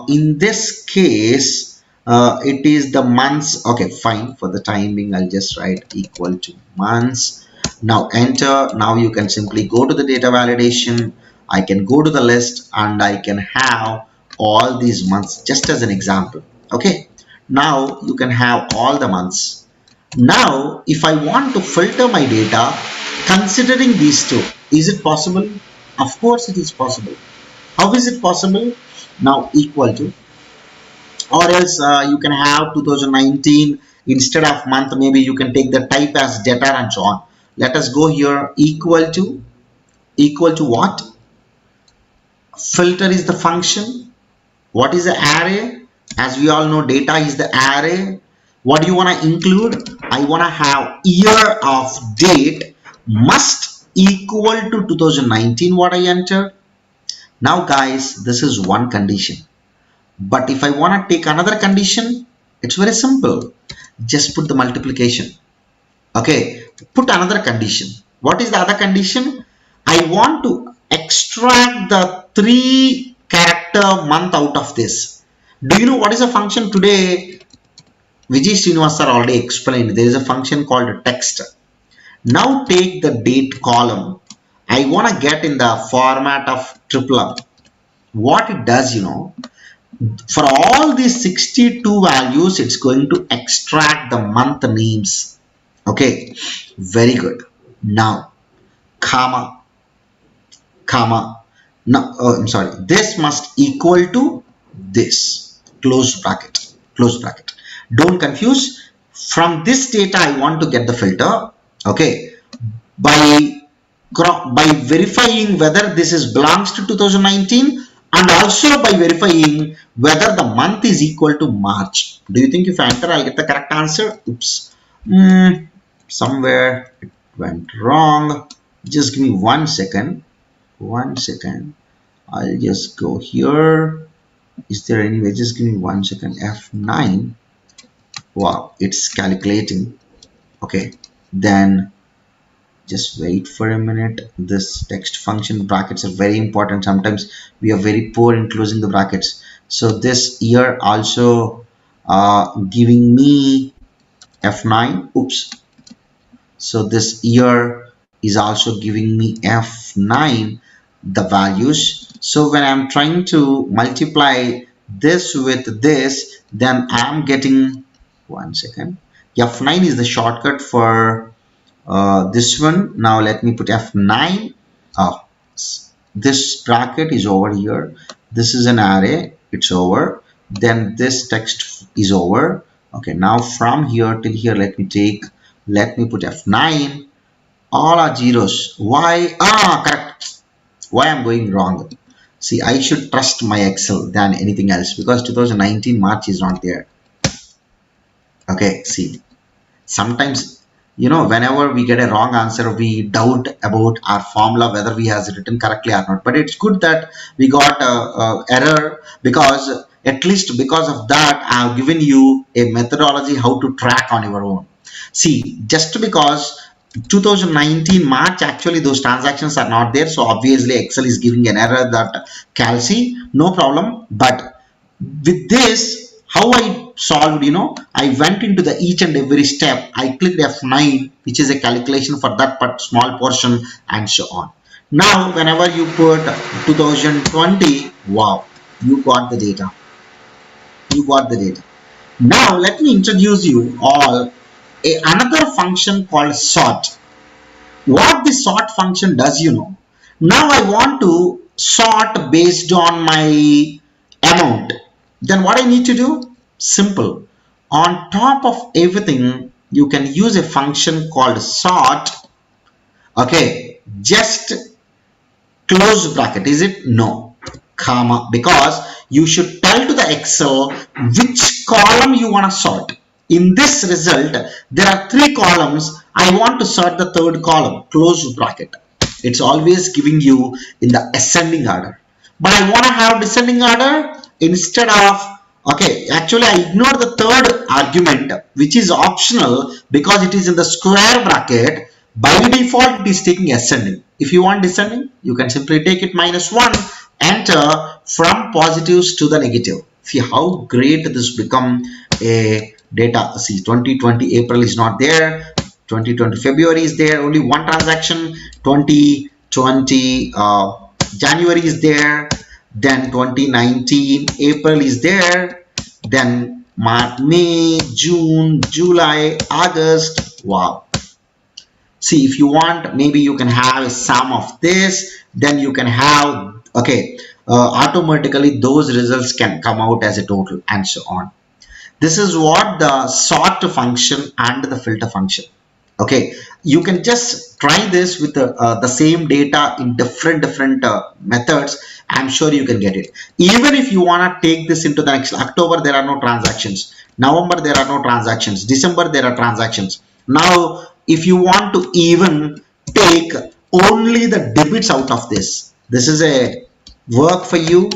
in this case, it is the months. Okay, fine. For the time being, I'll just write equal to months. Now enter. Now you can simply go to the data validation. I can go to the list and I can have all these months, just as an example. Okay, now you can have all the months. Now if I want to filter my data considering these two, is it possible? Of course it is possible. How is it possible? Now equal to, or else you can have 2019 instead of month. Maybe you can take the type as data and so on. Let us go here. Equal to what? Filter is the function. What is the array? As we all know, data is the array. What do you want to include? I want to have year of date must equal to 2019 what I entered. Now guys, this is one condition. But if I want to take another condition, it's very simple. Just put the multiplication. Okay, put another condition. What is the other condition? I want to extract the 3-character month out of this. Do you know what is a function today? Vijay Srinivas sir already explained. There is a function called text. Now take the date column. I want to get in the format of triple. What it does, you know, for all these 62 values, it's going to extract the month names. Okay, very good. Now, comma. Now, I'm sorry. This must equal to this. Close bracket. Don't confuse. From this data, I want to get the filter. Okay, by verifying whether this is belongs to 2019 and also by verifying whether the month is equal to March. Do you think if I enter, I'll get the correct answer? Oops. Somewhere it went wrong. Just give me 1 second. 1 second. I'll just go here. Is there any way? Just give me 1 second. F9. Wow, it's calculating. Okay, then just wait for a minute. This text function brackets are very important. Sometimes we are very poor in closing the brackets. So this year also giving me F9. Oops. So this year is also giving me F9 the values. So when I'm trying to multiply this with this, then I'm getting 1 second. F9 is the shortcut for this one. Now let me put F9. Oh, this bracket is over here. This is an array. It's over. Then this text is over. Okay, now from here till here, let me put F9. All are zeros. Why? Correct. Why I'm going wrong? See, I should trust my Excel than anything else, because 2019 March is not there. Okay, see, sometimes, whenever we get a wrong answer, we doubt about our formula, whether we has written correctly or not. But it's good that we got a error, because at least because of that, I have given you a methodology how to track on your own. See, just because 2019 March, actually those transactions are not there, so obviously Excel is giving an error that calci, no problem. But with this, how I solved, I went into the each and every step. I clicked F9, which is a calculation for that but small portion, and so on. Now whenever you put 2020, wow, you got the data. Now let me introduce you all another function called sort. What the sort function does, now I want to sort based on my amount. Then what I need to do? Simple. On top of everything, you can use a function called sort. Okay, just close bracket. Is it? No, comma, because you should tell to the Excel which column you want to sort. In this result, there are 3 columns. I want to sort the 3rd column, close bracket. It's always giving you in the ascending order. But I want to have descending order instead of, okay, actually I ignore the 3rd argument, which is optional because it is in the square bracket. By default, it is taking ascending. If you want descending, you can simply take it -1, enter from positives to the negative. See how great this become a data. See, 2020 April is not there, 2020 February is there, only one transaction. 2020 January is there, then 2019 April is there, then March, May, June, July, August. Wow. See, if you want, maybe you can have a sum of this, then you can have, okay, automatically those results can come out as a total, and so on. This is what the sort function and the filter function. Okay, you can just try this with the same data in different methods. I'm sure you can get it. Even if you want to take this into the next, October there are no transactions, November there are no transactions, December there are transactions. Now if you want to even take only the debits out of this is a work for you.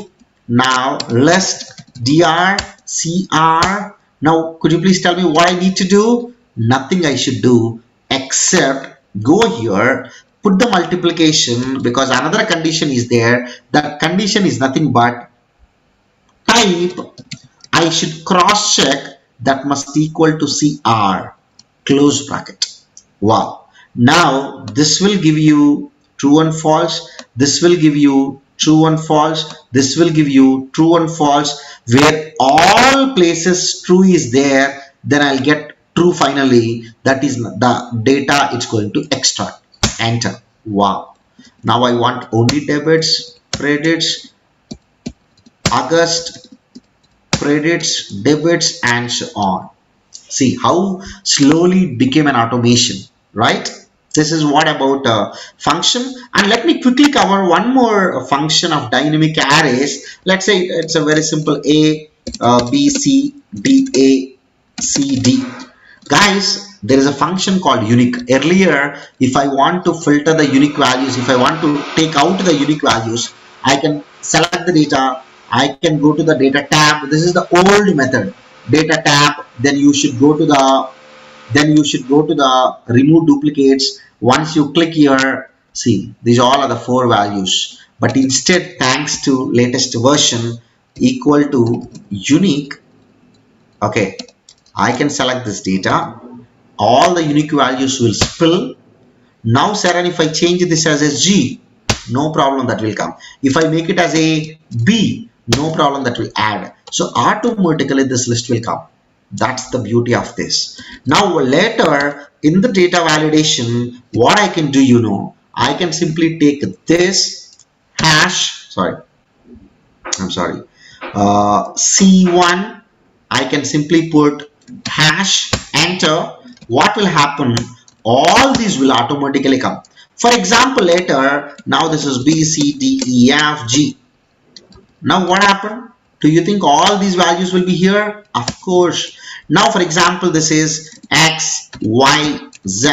Now list dr cr. Now could you please tell me what I need to do? Nothing I should do except go here, put the multiplication, because another condition is there. That condition is nothing but type. I should cross check that must equal to cr, close bracket. Wow. Now this will give you true and false. This will give you true and false. This will give you true and false. Where all places true is there, then I'll get true finally. That is the data it's going to extract. Enter. Wow. Now I want only debits, credits, August, credits, debits, and so on. See how slowly it became an automation, right? This is what about function. And let me quickly cover one more function of dynamic arrays. Let's say it's a very simple A, B, C, D, A, C, D. Guys, there is a function called unique. Earlier, if I want to filter the unique values, if I want to take out the unique values, I can select the data, I can go to the data tab. This is the old method, data tab. Then you should go to the remove duplicates. Once you click here, see, these all are the 4 values. But instead, thanks to latest version equal to unique, okay, I can select this data. All the unique values will spill. Now, Saran, if I change this as a G, no problem, that will come. If I make it as a B, no problem, that will add. So automatically this list will come. That's the beauty of this. Now later in the data validation, what I can do, you know, I can simply take this hash, C1, I can simply put hash, enter. What will happen? All these will automatically come. For example, later, now this is B, C, D, E, F, G. Now what happened? Do you think all these values will be here? Of course. Now, for example, this is X, Y, Z,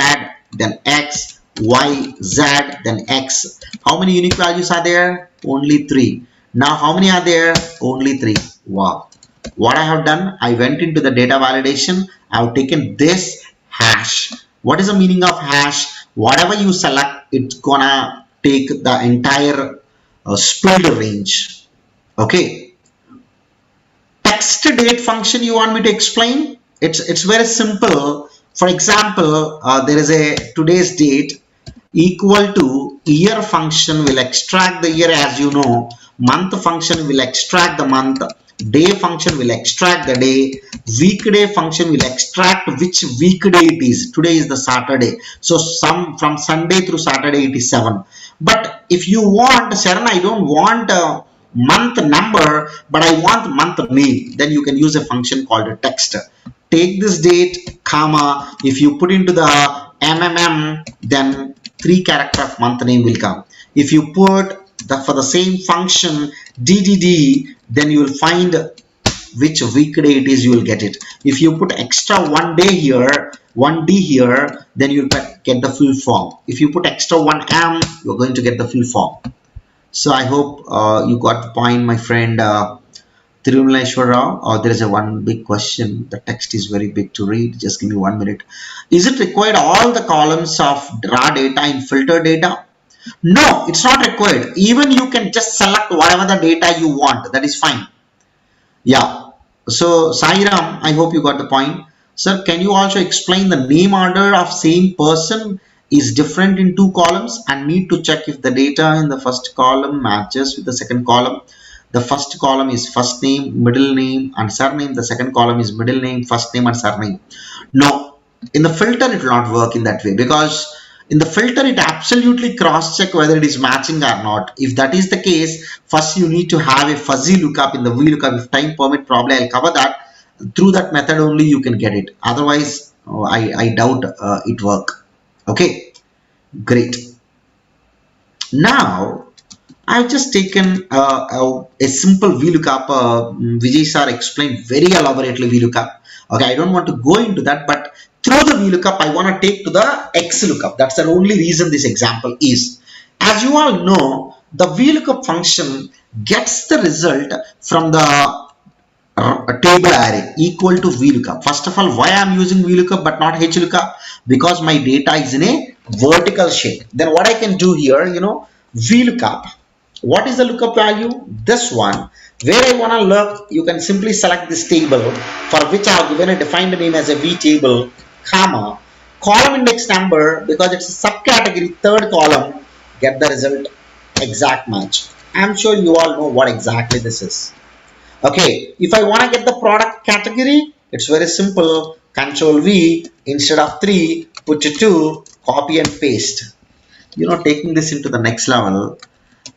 then X, Y, Z, then X. How many unique values are there? Only 3. Now, how many are there? Only 3. Wow. What I have done, I went into the data validation. I have taken this hash. What is the meaning of hash? Whatever you select, it's gonna take the entire split range. Okay. Text date function you want me to explain? It's very simple. For example, there is a today's date equal to year function will extract the year, as you know. Month function will extract the month. Day function will extract the day. Weekday function will extract which weekday it is. Today is the Saturday. So from Sunday through Saturday it is 7. But if you want, Sharon, I don't want a month number, but I want month name, then you can use a function called a text. Take this date, comma, if you put into the MMM, then 3 character of month name will come. If you put for the same function DDD, then you will find which weekday it is, you will get it. If you put extra 1 day here, 1D here, then you will get the full form. If you put extra 1M, you are going to get the full form. So I hope you got the point, my friend Tirunaleshwar Rao. There is one big question. The text is very big to read. Just give me 1 minute. Is it required all the columns of raw data in filter data? No, it's not required. Even you can just select whatever the data you want. That is fine. Yeah. So Sairam, I hope you got the point. Sir, can you also explain the name order of same person is different in 2 columns and need to check if the data in the first column matches with the second column. The first column is first name, middle name and surname. The second column is middle name, first name and surname. No, in the filter it will not work in that way, because in the filter it absolutely cross check whether it is matching or not. If that is the case, first you need to have a fuzzy lookup in the VLOOKUP. If time permit, probably I'll cover that. Through that method only you can get it. Otherwise, I doubt it work. Okay, great. Now I've just taken a simple VLOOKUP. Vijay sir explained very elaborately VLOOKUP. Okay, I don't want to go into that, but through the VLOOKUP I want to take to the XLOOKUP. That's the only reason this example is. As you all know, the VLOOKUP function gets the result from the table array equal to VLOOKUP. First of all, why I'm using VLOOKUP but not HLOOKUP? Because my data is in a vertical shape. Then what I can do here, you know, VLOOKUP. What is the lookup value? This one. Where I want to look, you can simply select this table, for which I have given a defined name as a V table, comma, column index number, because it's a subcategory, third column, get the result exact match. I'm sure you all know what exactly this is. Okay, if I want to get the product category, it's very simple. Control V, instead of 3, put 2, copy and paste. You know, taking this into the next level.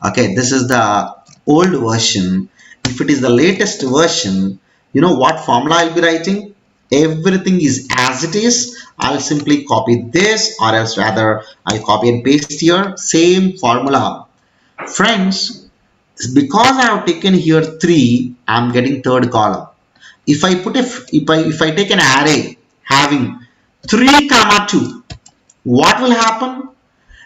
Okay, this is the old version. If it is the latest version, you know what formula I'll be writing? Everything is as it is. I'll simply copy this, or else rather I'll copy and paste here. Same formula. Friends, because I have taken here 3, I'm getting third column. If I put if I take an array having 3 comma 2. What will happen?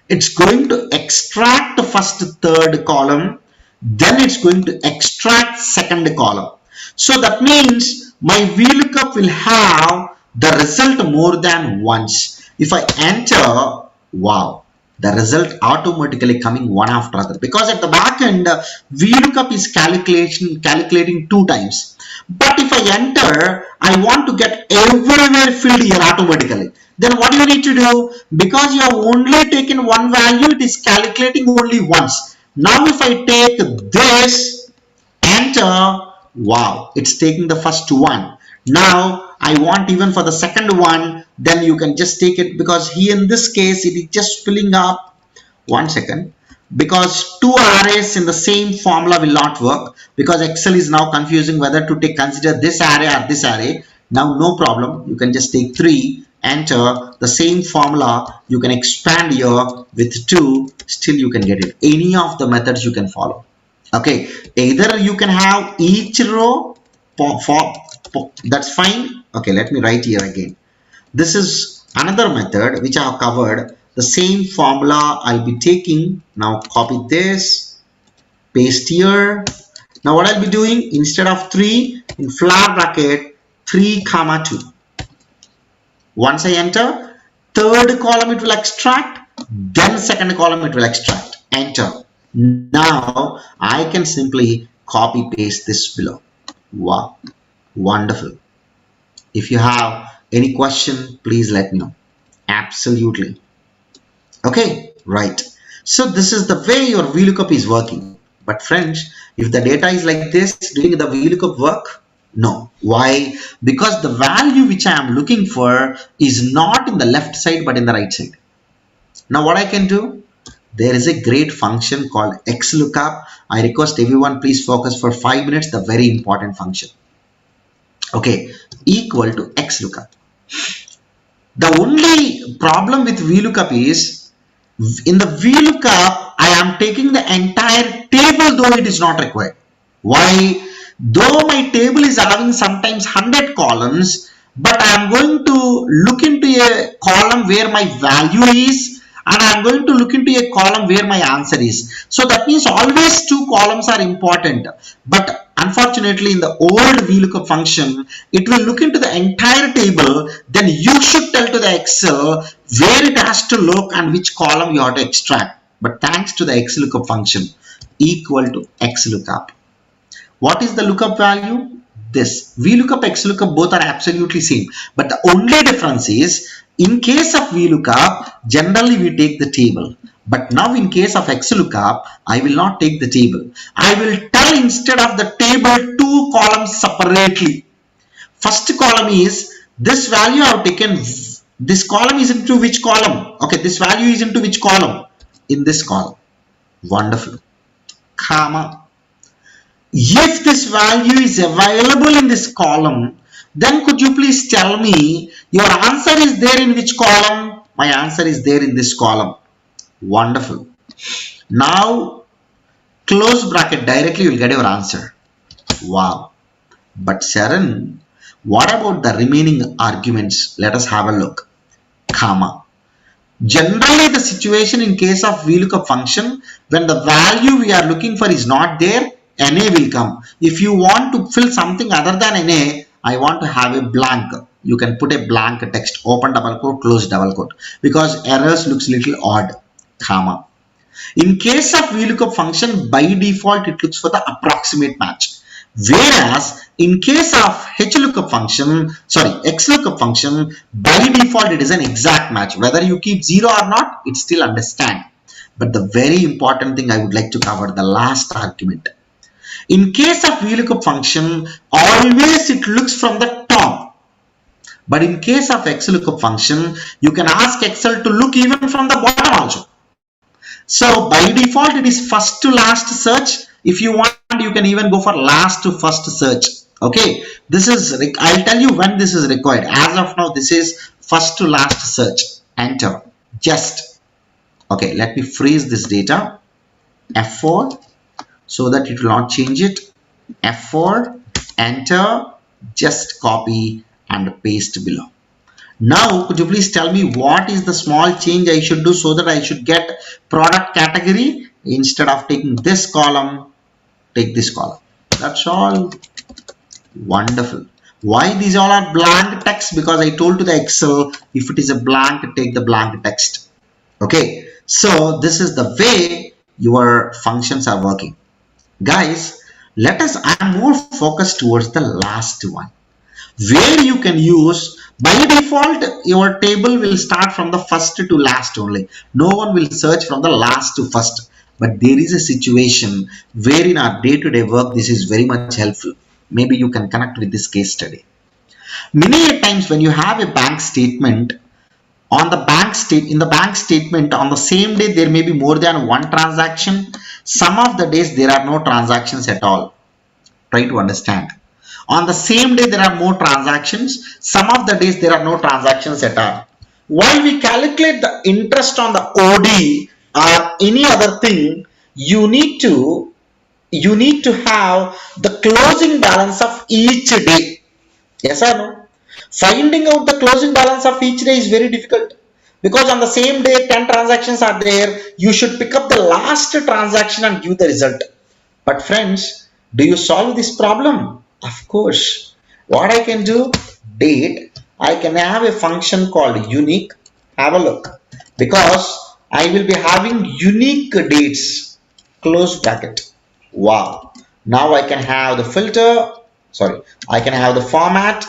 It's going to extract the first third column, then it's going to extract second column. So that means my VLOOKUP will have the result more than once. If I enter, wow, the result automatically coming one after other, because at the back end VLOOKUP is calculating 2 times. But if I enter, I want to get everywhere filled here automatically. Then what you need to do, because you have only taken one value, it is calculating only once. Now if I take this, enter, wow, it's taking the first one. Now I want even for the second one, then you can just take it, because here in this case it is just filling up. 1 second, because 2 arrays in the same formula will not work, because Excel is now confusing whether to consider this array or this array. Now no problem, you can just take 3, enter the same formula, you can expand here with 2, still you can get it. Any of the methods you can follow. Okay, either you can have each row that's fine. Okay, let me write here again. This is another method which I have covered. The same formula I'll be taking. Now copy this, paste here. Now what I'll be doing, instead of 3, in flower bracket 3 comma 2. Once I enter, third column it will extract, then second column it will extract. Enter. Now I can simply copy paste this below. Wow, wonderful. If you have any question, please let me know. Absolutely. Okay, right. So this is the way your VLOOKUP is working. But friends, if the data is like this, doing the VLOOKUP work? No. Why? Because the value which I am looking for is not in the left side but in the right side. Now what I can do? There is a great function called XLOOKUP. I request everyone please focus for 5 minutes, the very important function. Okay, equal to XLOOKUP. The only problem with VLOOKUP is, in the VLOOKUP, I am taking the entire table though it is not required. Why? Though my table is having sometimes 100 columns, but I am going to look into a column where my value is, and I am going to look into a column where my answer is. So that means always 2 columns are important. But unfortunately in the old VLOOKUP function, it will look into the entire table, then you should tell to the Excel where it has to look and which column you have to extract. But thanks to the XLOOKUP function, equal to XLOOKUP. What is the lookup value? This. VLOOKUP, XLOOKUP both are absolutely same. But the only difference is, in case of VLOOKUP, generally we take the table. But now in case of XLOOKUP, I will not take the table. I will tell instead of the table 2 columns separately. First column is, this value I have taken, this column is into which column? Okay, this value is into which column? In this column. Wonderful. Comma. If this value is available in this column, then could you please tell me your answer is there in which column? My answer is there in this column. Wonderful. Now close bracket, directly you will get your answer. Wow. But Sharon, what about the remaining arguments? Let us have a look. Comma. Generally the situation in case of VLOOKUP function, when the value we are looking for is not there, NA will come. If you want to fill something other than NA, I want to have a blank. You can put a blank text, open double quote, close double quote, because errors looks little odd. Comma. In case of VLOOKUP function, by default it looks for the approximate match. Whereas in case of XLOOKUP function, by default it is an exact match. Whether you keep 0 or not, it still understand. But the very important thing I would like to cover, the last argument. In case of VLOOKUP function, always it looks from the top. But in case of XLOOKUP function, you can ask Excel to look even from the bottom also. So by default, it is first to last search. If you want, you can even go for last to first search. Okay, this is, I'll tell you when this is required. As of now, this is first to last search. Enter. Just. Okay, let me freeze this data. F4. So that it will not change it. F4, enter, just copy and paste below. Now, could you please tell me what is the small change I should do so that I should get product category? Instead of taking this column, take this column. That's all. Wonderful. Why these all are blank text? Because I told to the Excel, if it is a blank, take the blank text. Okay. So this is the way your functions are working. Guys, I'm more focused towards the last one, where you can use, by default, your table will start from the first to last only. No one will search from the last to first. But there is a situation where in our day-to-day work, this is very much helpful. Maybe you can connect with this case study. Many times when you have a bank statement, in the bank statement, on the same day, there may be more than one transaction. Some of the days, there are no transactions at all. Try to understand. On the same day, there are more transactions. Some of the days, there are no transactions at all. While we calculate the interest on the OD or any other thing, you need to have the closing balance of each day. Yes or no? Finding out the closing balance of each day is very difficult, because on the same day 10 transactions are there. You should pick up the last transaction and give the result. But friends, do you solve this problem? Of course. What I can do? Date. I can have a function called unique. Have a look. Because I will be having unique dates. Close bracket. Wow. Now I can have the filter. Sorry. I can have the format.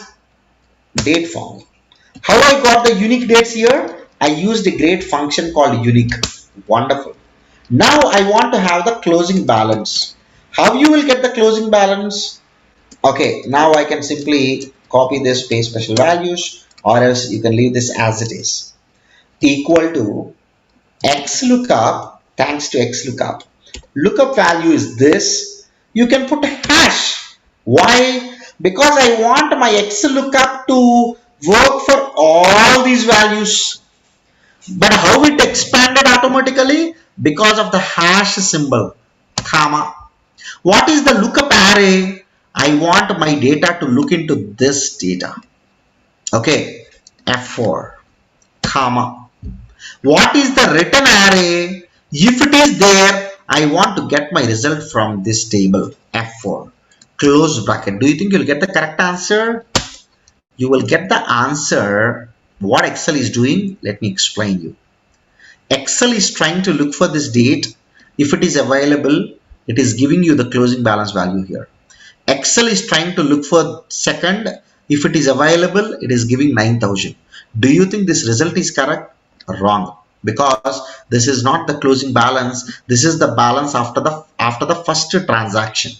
Date form. How I got the unique dates here? I used a great function called unique. Wonderful. Now I want to have the closing balance. How you will get the closing balance? Okay, now I can simply copy this, paste special values, or else you can leave this as it is. Equal to XLOOKUP, thanks to XLOOKUP. Lookup value is this. You can put a hash. Why? Because I want my XLOOKUP to work for all these values. But how it expanded automatically? Because of the hash symbol, comma. What is the lookup array? I want my data to look into this data. Okay, F4, comma. What is the return array? If it is there, I want to get my result from this table, F4, close bracket. Do you think you'll get the correct answer? You will get the answer. What Excel is doing, let me explain you. Excel is trying to look for this date. If it is available, it is giving you the closing balance value here. Excel is trying to look for second. If it is available, it is giving 9,000. Do you think this result is correct? Wrong, because this is not the closing balance. This is the balance after the first transaction.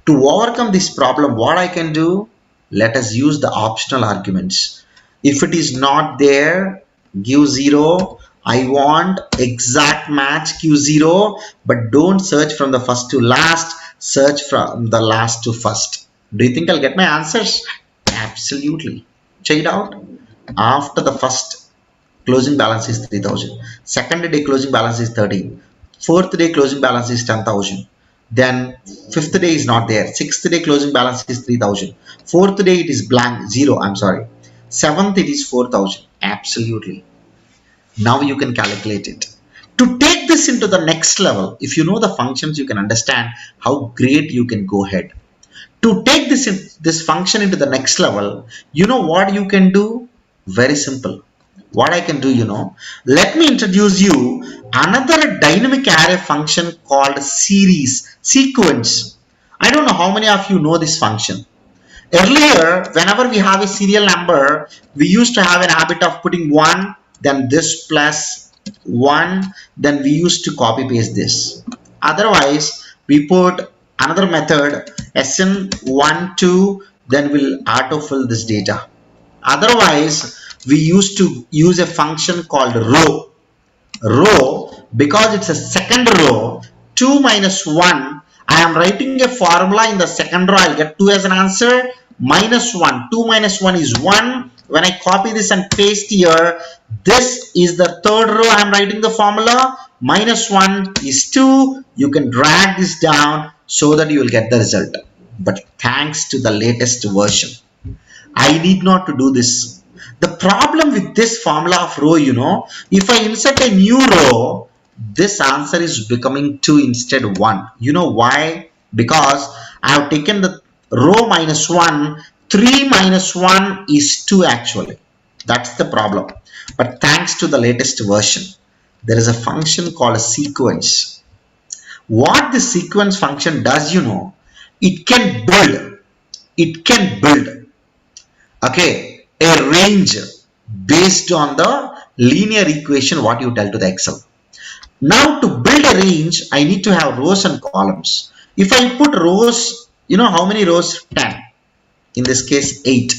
To overcome this problem, what I can do? Let us use the optional arguments. If it is not there, give 0. I want exact match, Q0, but don't search from the first to last, search from the last to first. Do you think I'll get my answers? Absolutely. Check it out. After the first, closing balance is 3,000. Second day closing balance is 13. Fourth day closing balance is 10,000. Then fifth day is not there. Sixth day closing balance is 3,000. Fourth day it is blank, 0. I'm sorry. Seventh it is 4,000. Absolutely. Now you can calculate it. To take this into the next level, if you know the functions, you can understand how great you can go ahead. To take this function into the next level, you know what you can do? Very simple. What I can do, let me introduce you another dynamic array function called sequence. I don't know how many of you know this function. Earlier, whenever we have a serial number, we used to have an habit of putting 1, then this plus 1, then we used to copy paste this. Otherwise, we put another method, sn12, then we'll autofill this data. Otherwise, we used to use a function called row, because it's a second row, 2 minus 1. I am writing a formula in the second row, I'll get 2 as an answer, minus 1. 2 minus 1 is 1. When I copy this and paste here, this is the third row. I am writing the formula. Minus 1 is 2. You can drag this down so that you will get the result. But thanks to the latest version, I need not to do this. The problem with this formula of row, if I insert a new row, this answer is becoming 2 instead of 1. You know why? Because I have taken the row minus 1. 3 minus 1 is 2 actually. That's the problem. But thanks to the latest version, there is a function called a sequence. What the sequence function does, it can build, okay, a range based on the linear equation what you tell to the Excel. Now to build a range, I need to have rows and columns. If I put rows, how many rows? 10. In this case, 8,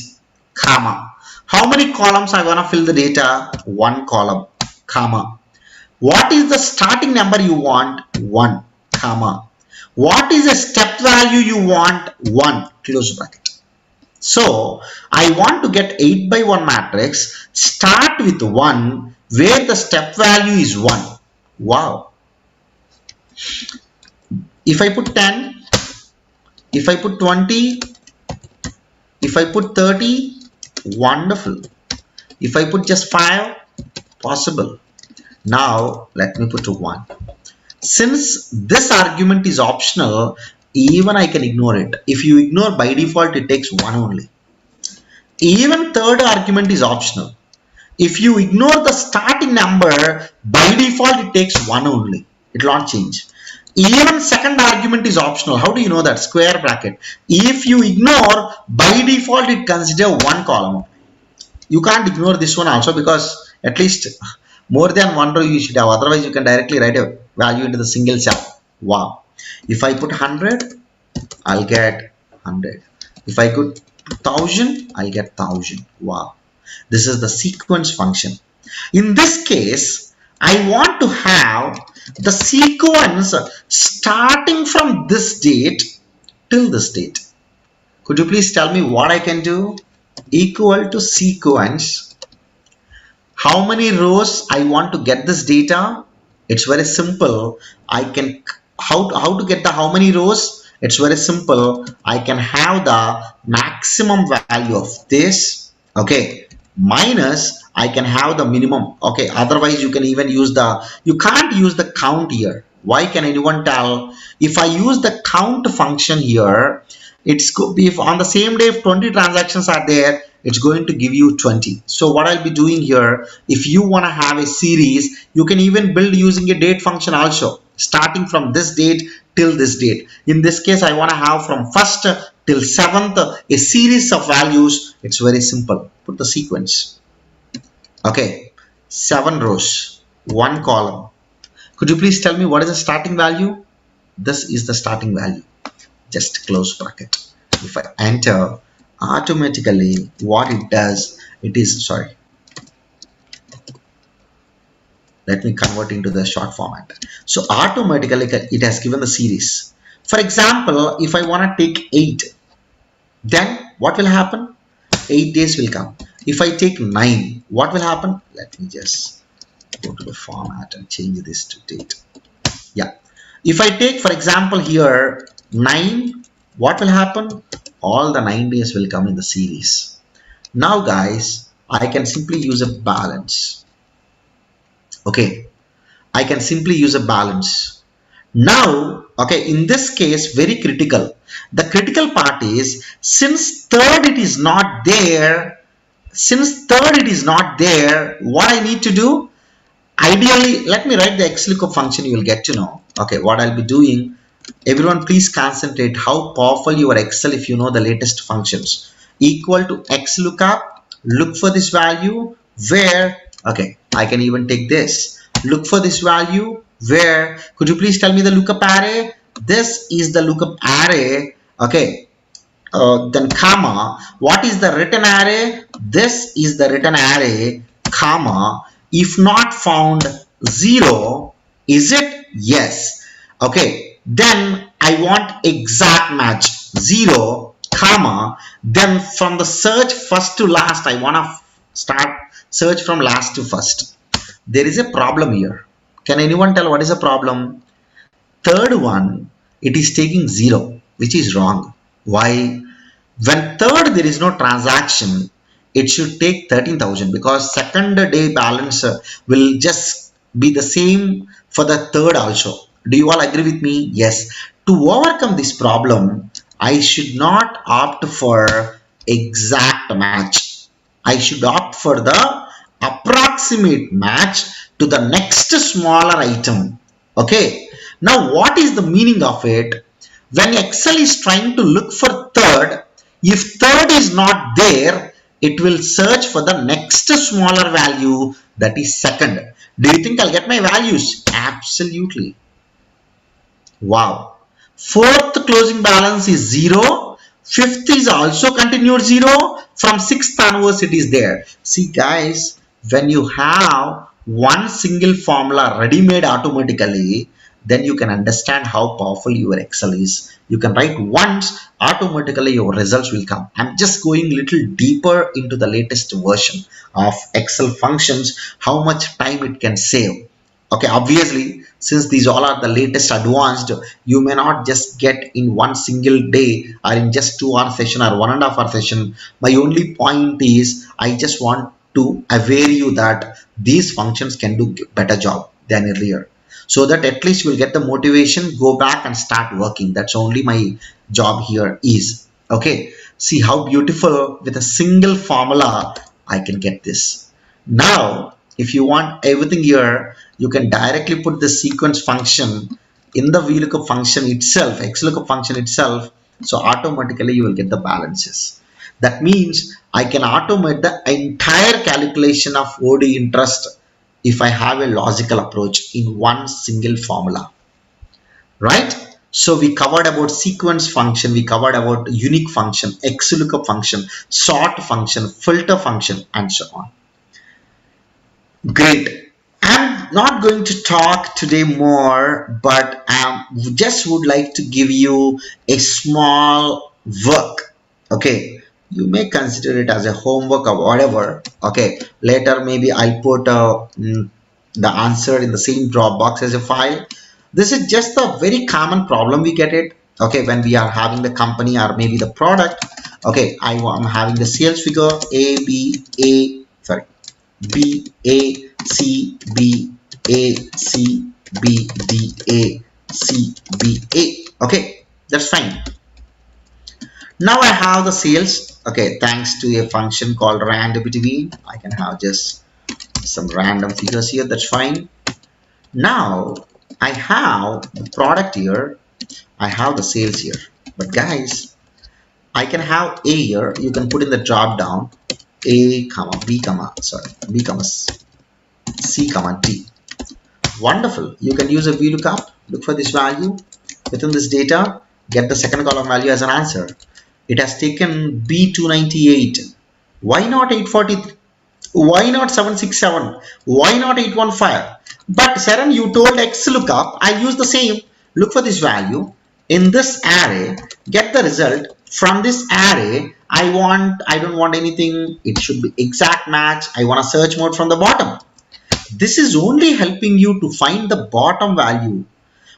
comma. How many columns I want to fill the data? 1 column, comma. What is the starting number you want? 1, comma. What is the step value you want? 1, close bracket. So I want to get 8 by 1 matrix. Start with 1 where the step value is 1. Wow. If I put 10, if I put 20, if I put 30, wonderful. If I put just 5, possible. Now let me put 1. Since this argument is optional, even I can ignore it. If you ignore, by default it takes 1 only. Even third argument is optional. If you ignore the starting number, by default it takes 1 only. It will not change. Even second argument is optional. How do you know that? Square bracket. If you ignore, by default it consider 1 column. You can't ignore this one also, because at least more than 1 row you should have. Otherwise you can directly write a value into the single cell. Wow. If I put 100, I'll get 100. If I put 1000, I'll get 1000. Wow. This is the sequence function. In this case, I want to have the sequence starting from this date till this date. Could you please tell me what I can do? Equal to sequence. How many rows I want to get this data? It's very simple. I can how to get the how many rows? It's very simple. I can have the maximum value of this, okay, minus I can have the minimum, okay. Otherwise you can even use you can't use the count here. Why? Can anyone tell? If I use the count function here, if on the same day if 20 transactions are there, it's going to give you 20. So what I'll be doing here, if you want to have a series, you can even build using a date function also, starting from this date till this date. In this case, I want to have from 1st till 7th a series of values. It's very simple. Put the sequence. Okay, 7 rows, 1 column. Could you please tell me what is the starting value? This is the starting value. Just close bracket. If I enter, automatically what it does, it is, sorry, let me convert into the short format. So automatically it has given the series. For example, if I want to take 8, then what will happen? 8 days will come. If I take 9, what will happen? Let me just go to the format and change this to date. Yeah. If I take, for example, here 9, what will happen? All the 9 days will come in the series. Now guys, I can simply use a balance. Okay, I can simply use a balance. Now, okay, in this case, very critical. The critical part is, since third it is not there, what I need to do? Ideally, let me write the XLOOKUP function, you will get to know. Okay, what I'll be doing, everyone please concentrate how powerful your Excel if you know the latest functions. Equal to XLOOKUP, look for this value where, okay, I can even take this. Look for this value where, could you please tell me the lookup array? This is the lookup array, okay. Then comma, what is the return array? This is the return array, comma. If not found, 0. Is it? Yes. Okay. Then I want exact match, 0, comma. Then from the search first to last, I want to start search from last to first. There is a problem here. Can anyone tell what is the problem? Third one, it is taking 0, which is wrong. Why? When third there is no transaction, it should take 13,000 because second day balance will just be the same for the third also. Do you all agree with me? Yes. To overcome this problem, I should not opt for exact match. I should opt for the approximate match to the next smaller item. Okay. Now, what is the meaning of it? When Excel is trying to look for third, if third is not there, it will search for the next smaller value, that is second. Do you think I'll get my values? Absolutely. Wow. Fourth closing balance is 0. Fifth is also continued 0. From sixth onwards it is there. See guys, when you have one single formula ready-made automatically, then you can understand how powerful your Excel is. You can write once, automatically your results will come. I'm just going a little deeper into the latest version of Excel functions, how much time it can save. Okay, obviously, since these all are the latest advanced, you may not just get in one single day or in just 2 hour session or 1.5 hour session. My only point is I just want to aware you that these functions can do better job than earlier, so that at least you will get the motivation, go back and start working. That's only my job here is. Okay, see how beautiful with a single formula I can get this. Now if you want everything here, you can directly put the sequence function in the VLOOKUP function itself, XLOOKUP function itself, so automatically you will get the balances. That means I can automate the entire calculation of OD interest if I have a logical approach in one single formula, right? So we covered about sequence function, we covered about unique function, XLOOKUP function, sort function, filter function, and so on. Great. I'm not going to talk today more, but I just would like to give you a small work. Okay, you may consider it as a homework or whatever. Okay, later maybe I'll put the answer in the same Dropbox as a file. This is just a very common problem we get it. Okay, when we are having the company or maybe the product. Okay, I'm having the sales figure B A C B A C B D A C B A. Okay, that's fine. Now I have the sales. Okay, thanks to a function called rand between, I can have just some random figures here. That's fine. Now I have the product here. I have the sales here. But guys, I can have A here. You can put in the drop down. A comma B comma B comma C comma D. Wonderful. You can use a VLOOKUP, look for this value within this data, get the second column value as an answer. It has taken B298. Why not 843? Why not 767? Why not 815? But Saran, you told XLOOKUP, I'll use the same. Look for this value in this array, get the result from this array. I don't want anything. It should be exact match. I want a search mode from the bottom. This is only helping you to find the bottom value.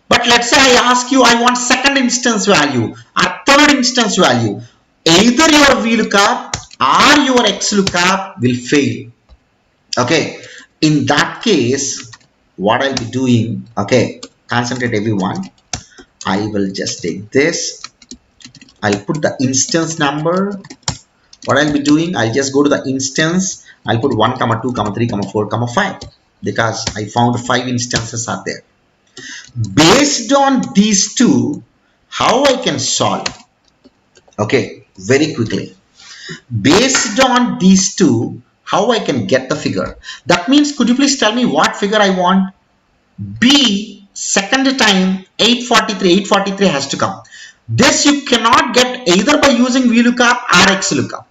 But let's say I ask you, I want second instance value or third instance value. Either your VLOOKUP or your XLOOKUP will fail. Okay. In that case, what I'll be doing, okay, concentrate everyone. I will just take this. I'll put the instance number. What I'll be doing, I'll just go to the instance. I'll put 1, 2, 3, 4, 5 because I found 5 instances are there. Based on these two, how I can solve? Okay, very quickly. Based on these two, how I can get the figure? That means, could you please tell me what figure I want? B, second time 843 has to come. This you cannot get either by using VLOOKUP or XLOOKUP.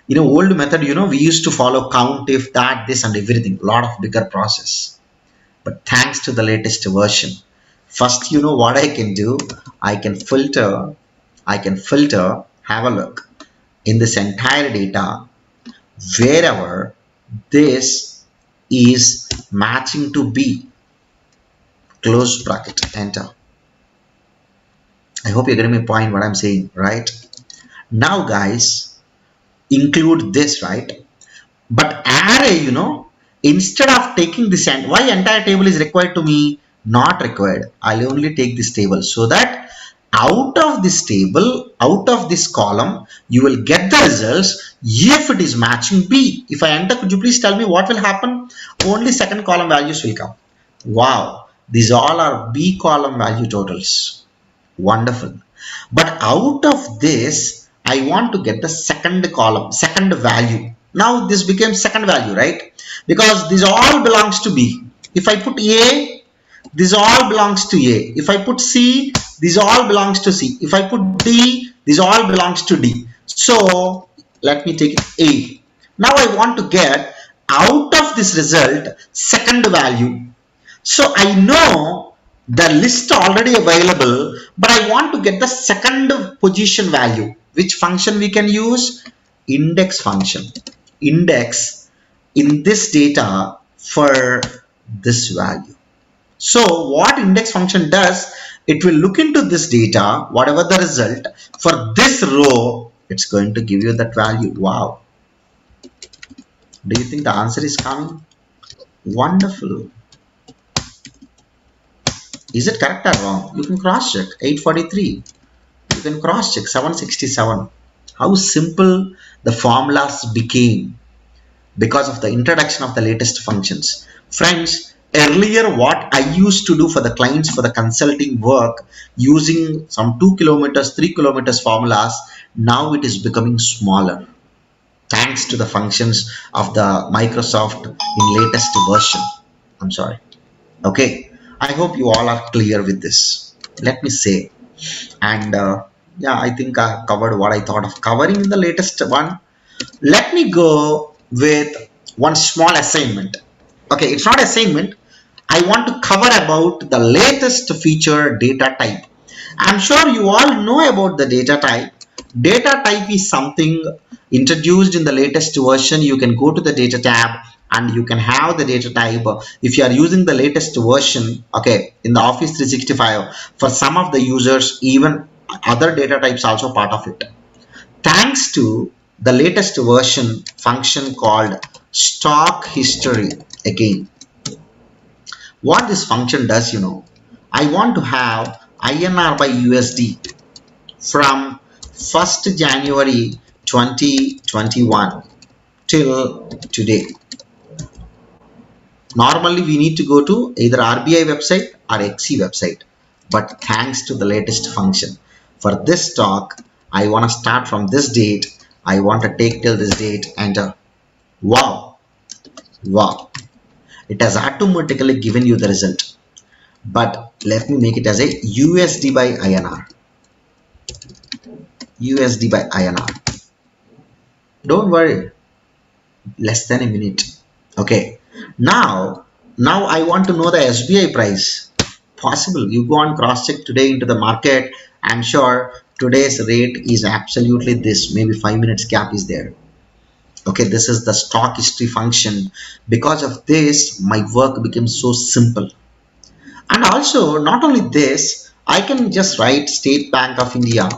You know, old method, you know, we used to follow count, if, that, this and everything, a lot of bigger process. But thanks to the latest version, first, you know what I can do? I can filter, have a look in this entire data, wherever this is matching to B, close bracket, enter. I hope you're getting my point, what I'm saying, right? Now guys, include this, right? But array, instead of taking this, and why entire table is required to me? Not required. I'll only take this table, so that out of this table, out of this column, you will get the results if it is matching B. If I enter, could you please tell me what will happen? Only second column values will come. Wow, these all are B column value totals. Wonderful. But out of this, I want to get the second column, second value. Now this becomes second value, right? Because this all belongs to B. If I put A, this all belongs to A. If I put C, this all belongs to C. If I put D, this all belongs to D. So let me take it A. Now I want to get out of this result second value. So I know the list already available, but I want to get the second position value. Which function we can use? Index function. Index in this data for this value. So what index function does, it will look into this data, whatever the result for this row, it's going to give you that value. Wow. Do you think the answer is coming? Wonderful. Is it correct or wrong? You can cross check. 843. You can cross check. 767. How simple the formulas became because of the introduction of the latest functions. Friends, earlier what I used to do for the clients for the consulting work using some 2 kilometers, 3 kilometers formulas, now it is becoming smaller thanks to the functions of the Microsoft in latest version. I'm sorry. Okay, I hope you all are clear with this. Let me say, and yeah, I think I covered what I thought of covering in the latest one. Let me go with one small assignment. Okay, it's not assignment. I want to cover about the latest feature, data type. I'm sure you all know about the data type. Data type is something introduced in the latest version. You can go to the data tab and you can have the data type. If you are using the latest version, okay, in the Office 365, for some of the users, even other data types also part of it. Thanks to the latest version function called stock history. Again, what this function does, I want to have INR by USD from 1st January 2021 till today. Normally we need to go to either RBI website or XE website, but thanks to the latest function, for this stock I want to start from this date. I want to take till this date, enter. Wow, it has automatically given you the result. But let me make it as a USD by INR. USD by INR. Don't worry, less than a minute. Okay, now I want to know the SBI price. Possible, you go and cross check today into the market. I'm sure today's rate is absolutely this, maybe 5 minutes gap is there. Okay, this is the stock history function. Because of this, my work became so simple. And also, not only this, I can just write State Bank of India.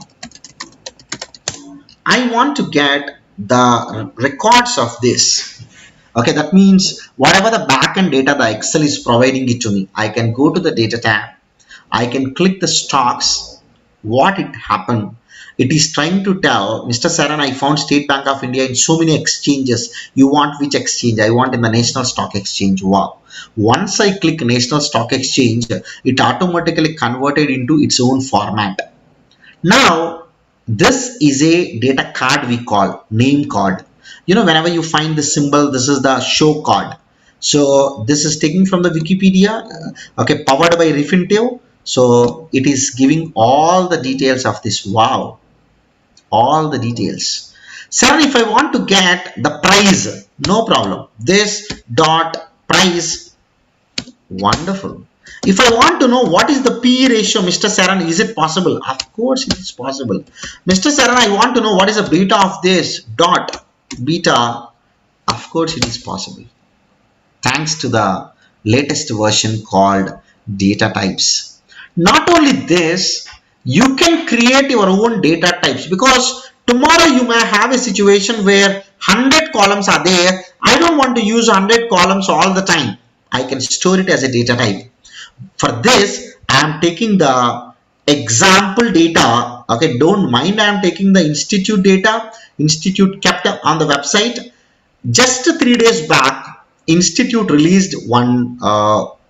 I want to get the records of this. Okay, that means whatever the backend data the Excel is providing it to me, I can go to the data tab. I can click the stocks, what it happened. It is trying to tell, Mr. Saran, I found State Bank of India in so many exchanges. You want which exchange? I want in the National Stock Exchange. Wow. Once I click National Stock Exchange, it automatically converted into its own format. Now, this is a data card we call, name card. Whenever you find the symbol, this is the show card. So this is taken from the Wikipedia, okay, powered by Refinitiv. So it is giving all the details of this. Wow, all the details. Sir, if I want to get the price, no problem. This dot price, wonderful. If I want to know what is the P ratio, Mr. Saran, is it possible? Of course it is possible. Mr. Saran, I want to know what is the beta of this dot beta. Of course it is possible. Thanks to the latest version called data types. Not only this, you can create your own data types, because Tomorrow you may have a situation where 100 columns are there. I don't want to use 100 columns all the time. I can store it as a data type. For this, I am taking the example data. Okay, don't mind, I am taking the institute data, institute kept on the website. Just 3 days back, institute released one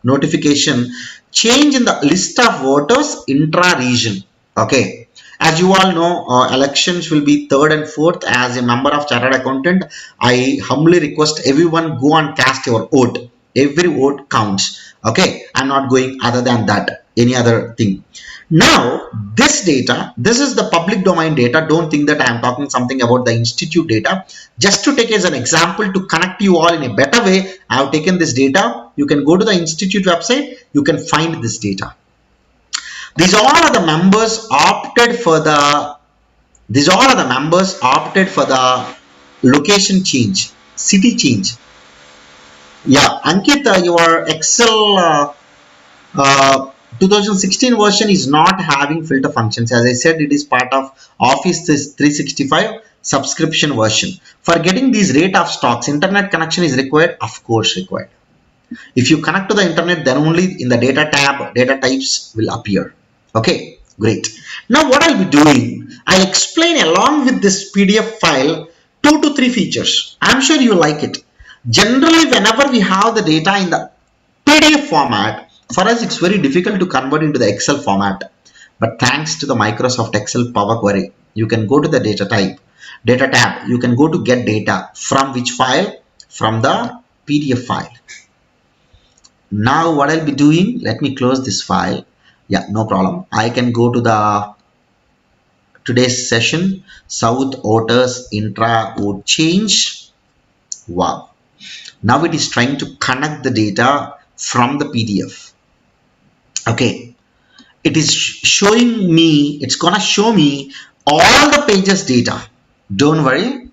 notification, change in the list of voters intra-region. Okay, as you all know, elections will be 3rd and 4th. As a member of chartered accountant, I humbly request everyone go and cast your vote. Every vote counts. Okay, I'm not going other than that, any other thing. Now this data, this is the public domain data. Don't think that I am talking something about the institute data. Just to take as an example to connect you all in a better way, I have taken this data. You can go to the institute website, you can find this data. These all are the members opted for the location change, city change. Yeah, Ankit, your Excel 2016 version is not having filter functions. As I said, it is part of Office 365 subscription version. For getting these rate of stocks, internet connection is required, of course required. If you connect to the internet, then only in the data tab, data types will appear. Okay, great. Now what I'll be doing, I'll explain along with this PDF file 2 to 3 features. I'm sure you like it. Generally, whenever we have the data in the PDF format, for us it's very difficult to convert into the Excel format. But thanks to the Microsoft Excel Power Query, you can go to the data tab, you can go to get data. From which file? From the PDF file. Now what I'll be doing, let me close this file. Yeah, no problem. I can go to the today's session, South Voters Intra Vote Change. Wow. Now it is trying to connect the data from the PDF. Okay. It is showing me, it's gonna show me all the pages data. Don't worry.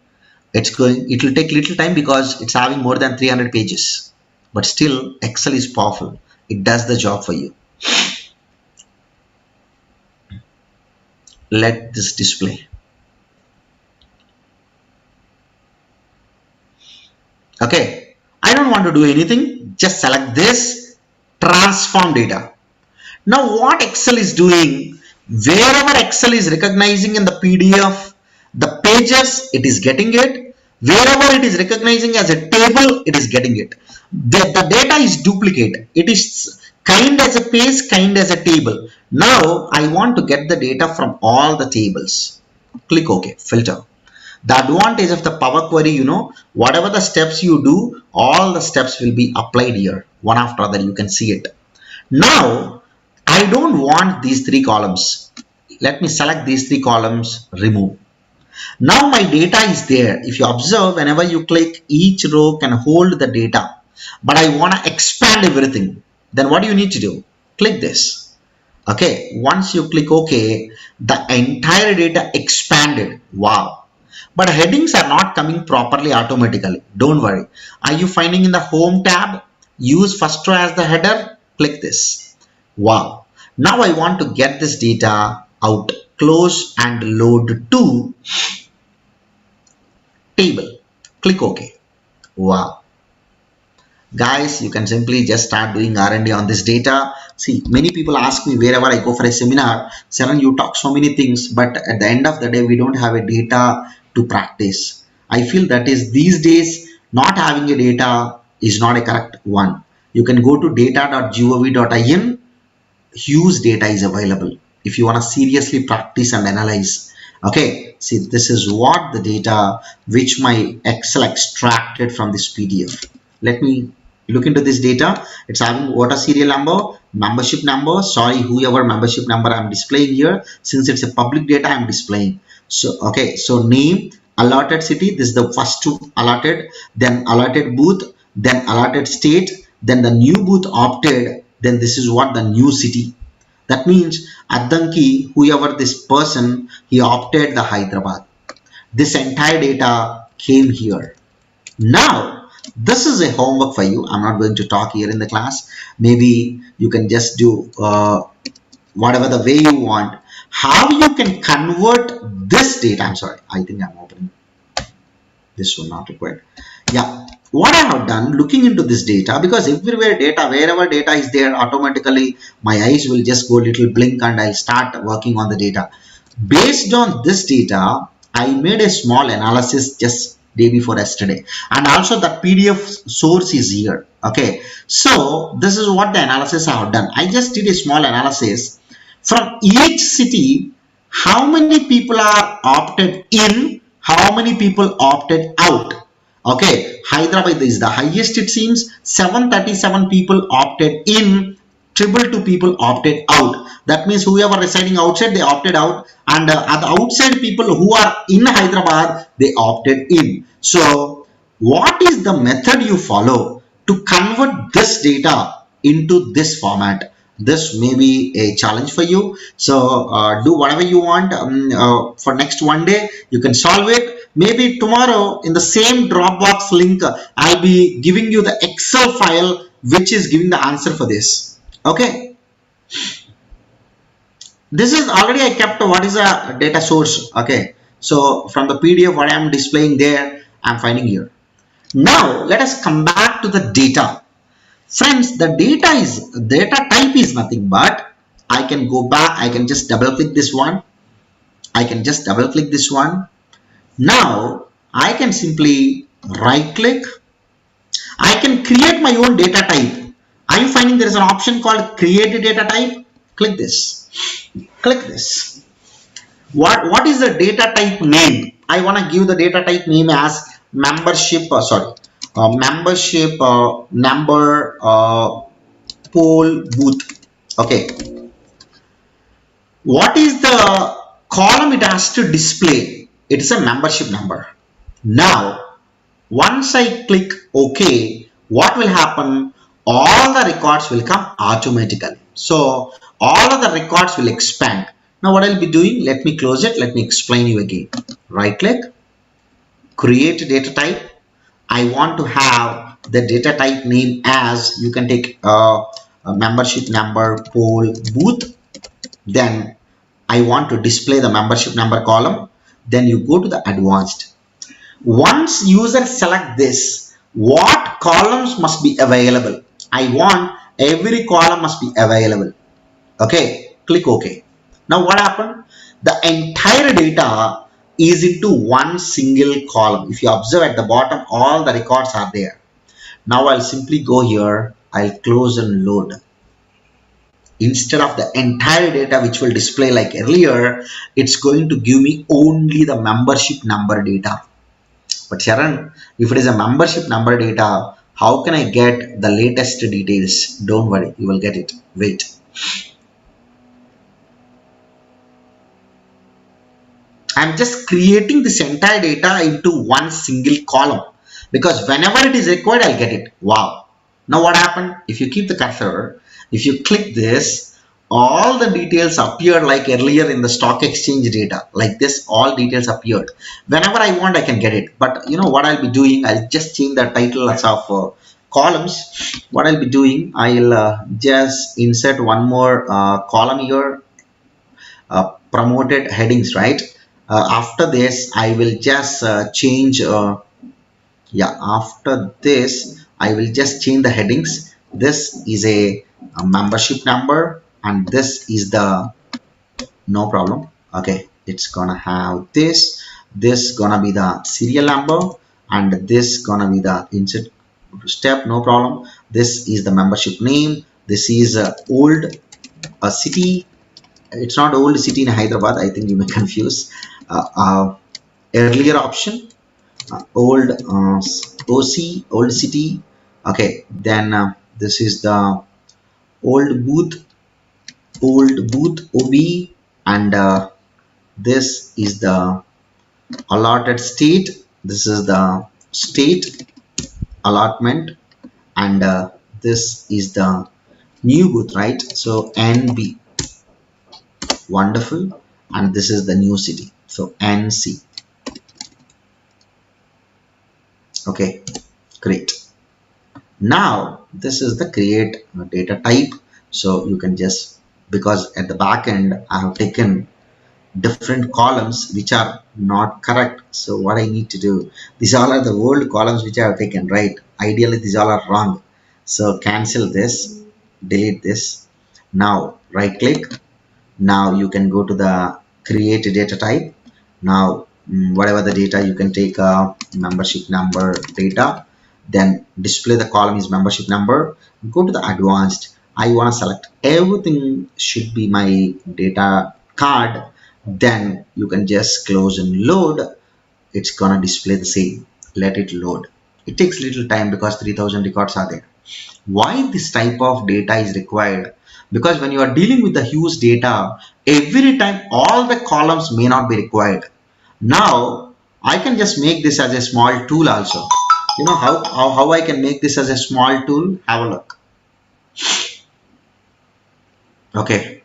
It will take little time because it's having more than 300 pages. But still, Excel is powerful. It does the job for you. Let this display. Okay, I don't want to do anything. Just select this, transform data. Now what Excel is doing, wherever Excel is recognizing in the PDF, the pages, it is getting it. Wherever it is recognizing as a table, it is getting it. The data is duplicate. It is kind as a page, kind as a table. Now I want to get the data from all the tables. Click OK, filter. The advantage of the Power Query, you know, whatever the steps you do, all the steps will be applied here, one after other. You can see it. Now I don't want these 3 columns. Let me select these 3 columns, remove. Now my data is there. If you observe, whenever you click, each row can hold the data. But I want to expand everything. Then what do you need to do? Click this. Okay, once you click OK, the entire data expanded. Wow. But headings are not coming properly automatically. Don't worry. Are you finding in the Home tab? Use first row as the header. Click this. Wow. Now I want to get this data out. Close and load to table. Click OK. Wow. Guys, you can simply just start doing R&D on this data. See, many people ask me wherever I go for a seminar, Saran, you talk so many things, but at the end of the day, we don't have a data to practice. I feel that is these days, not having a data is not a correct one. You can go to data.gov.in, huge data is available if you want to seriously practice and analyze. Okay, see, this is what the data which my Excel extracted from this PDF. Let me look into this data. It's having voter serial number, membership number. Sorry, whoever membership number I'm displaying here. Since it's a public data, I'm displaying. So, okay, so name, allotted city. This is the first 2 allotted. Then allotted booth. Then allotted state. Then the new booth opted. Then this is what the new city. That means Addanki, whoever this person, he opted the Hyderabad. This entire data came here. Now, this is a homework for you. I'm not going to talk here in the class. Maybe you can just do whatever the way you want. how you can convert this data. I'm sorry, I think I'm opening this one, not required. Yeah, what I have done, looking into this data, because everywhere data, wherever data is there, automatically my eyes will just go little blink and I'll start working on the data. Based on this data, I made a small analysis just day before yesterday, and also the PDF source is here. Okay, so this is what the analysis I have done. I just did a small analysis from each city, how many people are opted in, how many people opted out. Okay, Hyderabad is the highest, it seems. 737 people opted in, 222 people opted out. That means whoever residing outside, they opted out, and at the outside people who are in Hyderabad, they opted in. So what is the method you follow to convert this data into this format? This may be a challenge for you. So do whatever you want. For next one day, you can solve it. Maybe tomorrow in the same Dropbox link, I'll be giving you the Excel file which is giving the answer for this. Okay. This is already I kept what is a data source. Okay. So from the PDF what I am displaying there, I'm finding here. Now let us come back to the data. Friends, the data type is nothing but I can go back, I can just double click this one. I can just double click this one. Now I can simply right click. I can create my own data type. Are you finding there is an option called create a data type? Click this. Click this. What is the data type name? I want to give the data type name as membership, membership number poll booth. Okay. What is the column it has to display? It is a membership number. Now, once I click OK, what will happen? All the records will come automatically. So all of the records will expand. Now what I'll be doing, let me close it. Let me explain you again. Right click, create data type. I want to have the data type name as, you can take a membership number poll booth. Then I want to display the membership number column. Then you go to the advanced. Once user select this, what columns must be available? I want every column must be available. Okay, click OK. Now what happened? The entire data is into one single column. If you observe at the bottom, all the records are there. Now I'll simply go here, I'll close and load. Instead of the entire data which will display like earlier, it's going to give me only the membership number data. But Sharon, if it is a membership number data, how can I get the latest details? Don't worry, you will get it. Wait. I'm just creating this entire data into one single column, because whenever it is required, I'll get it. Wow. Now what happened? If you keep the cursor, if you click this, all the details appear like earlier in the stock exchange data. Like this, all details appeared. Whenever I want, I can get it. But you know what I'll be doing? I'll just change the titles of columns. What I'll be doing, I'll just insert one more column here, promoted headings, right? After this, I will just change, after this, I will just change the headings. This is a membership number, and this is the, no problem. Okay, it's gonna have this gonna be the serial number, and this gonna be the insert step, no problem. This is the membership name. This is old city. It's not old city in Hyderabad, I think you may confuse. Earlier option, old OC, old city. Okay, then this is the old booth OB, and this is the allotted state. This is the state allotment, and this is the new booth, right? So NB, wonderful, and this is the new city, so NC. Okay, great. Now this is the create data type. So you can just, because at the back end I have taken different columns which are not correct. So what I need to do, these all are the old columns which I have taken, right? Ideally, these all are wrong. So cancel this, delete this. Now right click. Now you can go to the create data type. Now whatever the data, you can take a membership number data, then display the column is membership number. Go to the advanced. I want to select everything should be my data card. Then you can just close and load. It's gonna display the same. Let it load. It takes little time because 3000 records are there. Why this type of data is required? Because when you are dealing with the huge data, every time all the columns may not be required. Now I can just make this as a small tool also. You know how I can make this as a small tool? Have a look. Okay,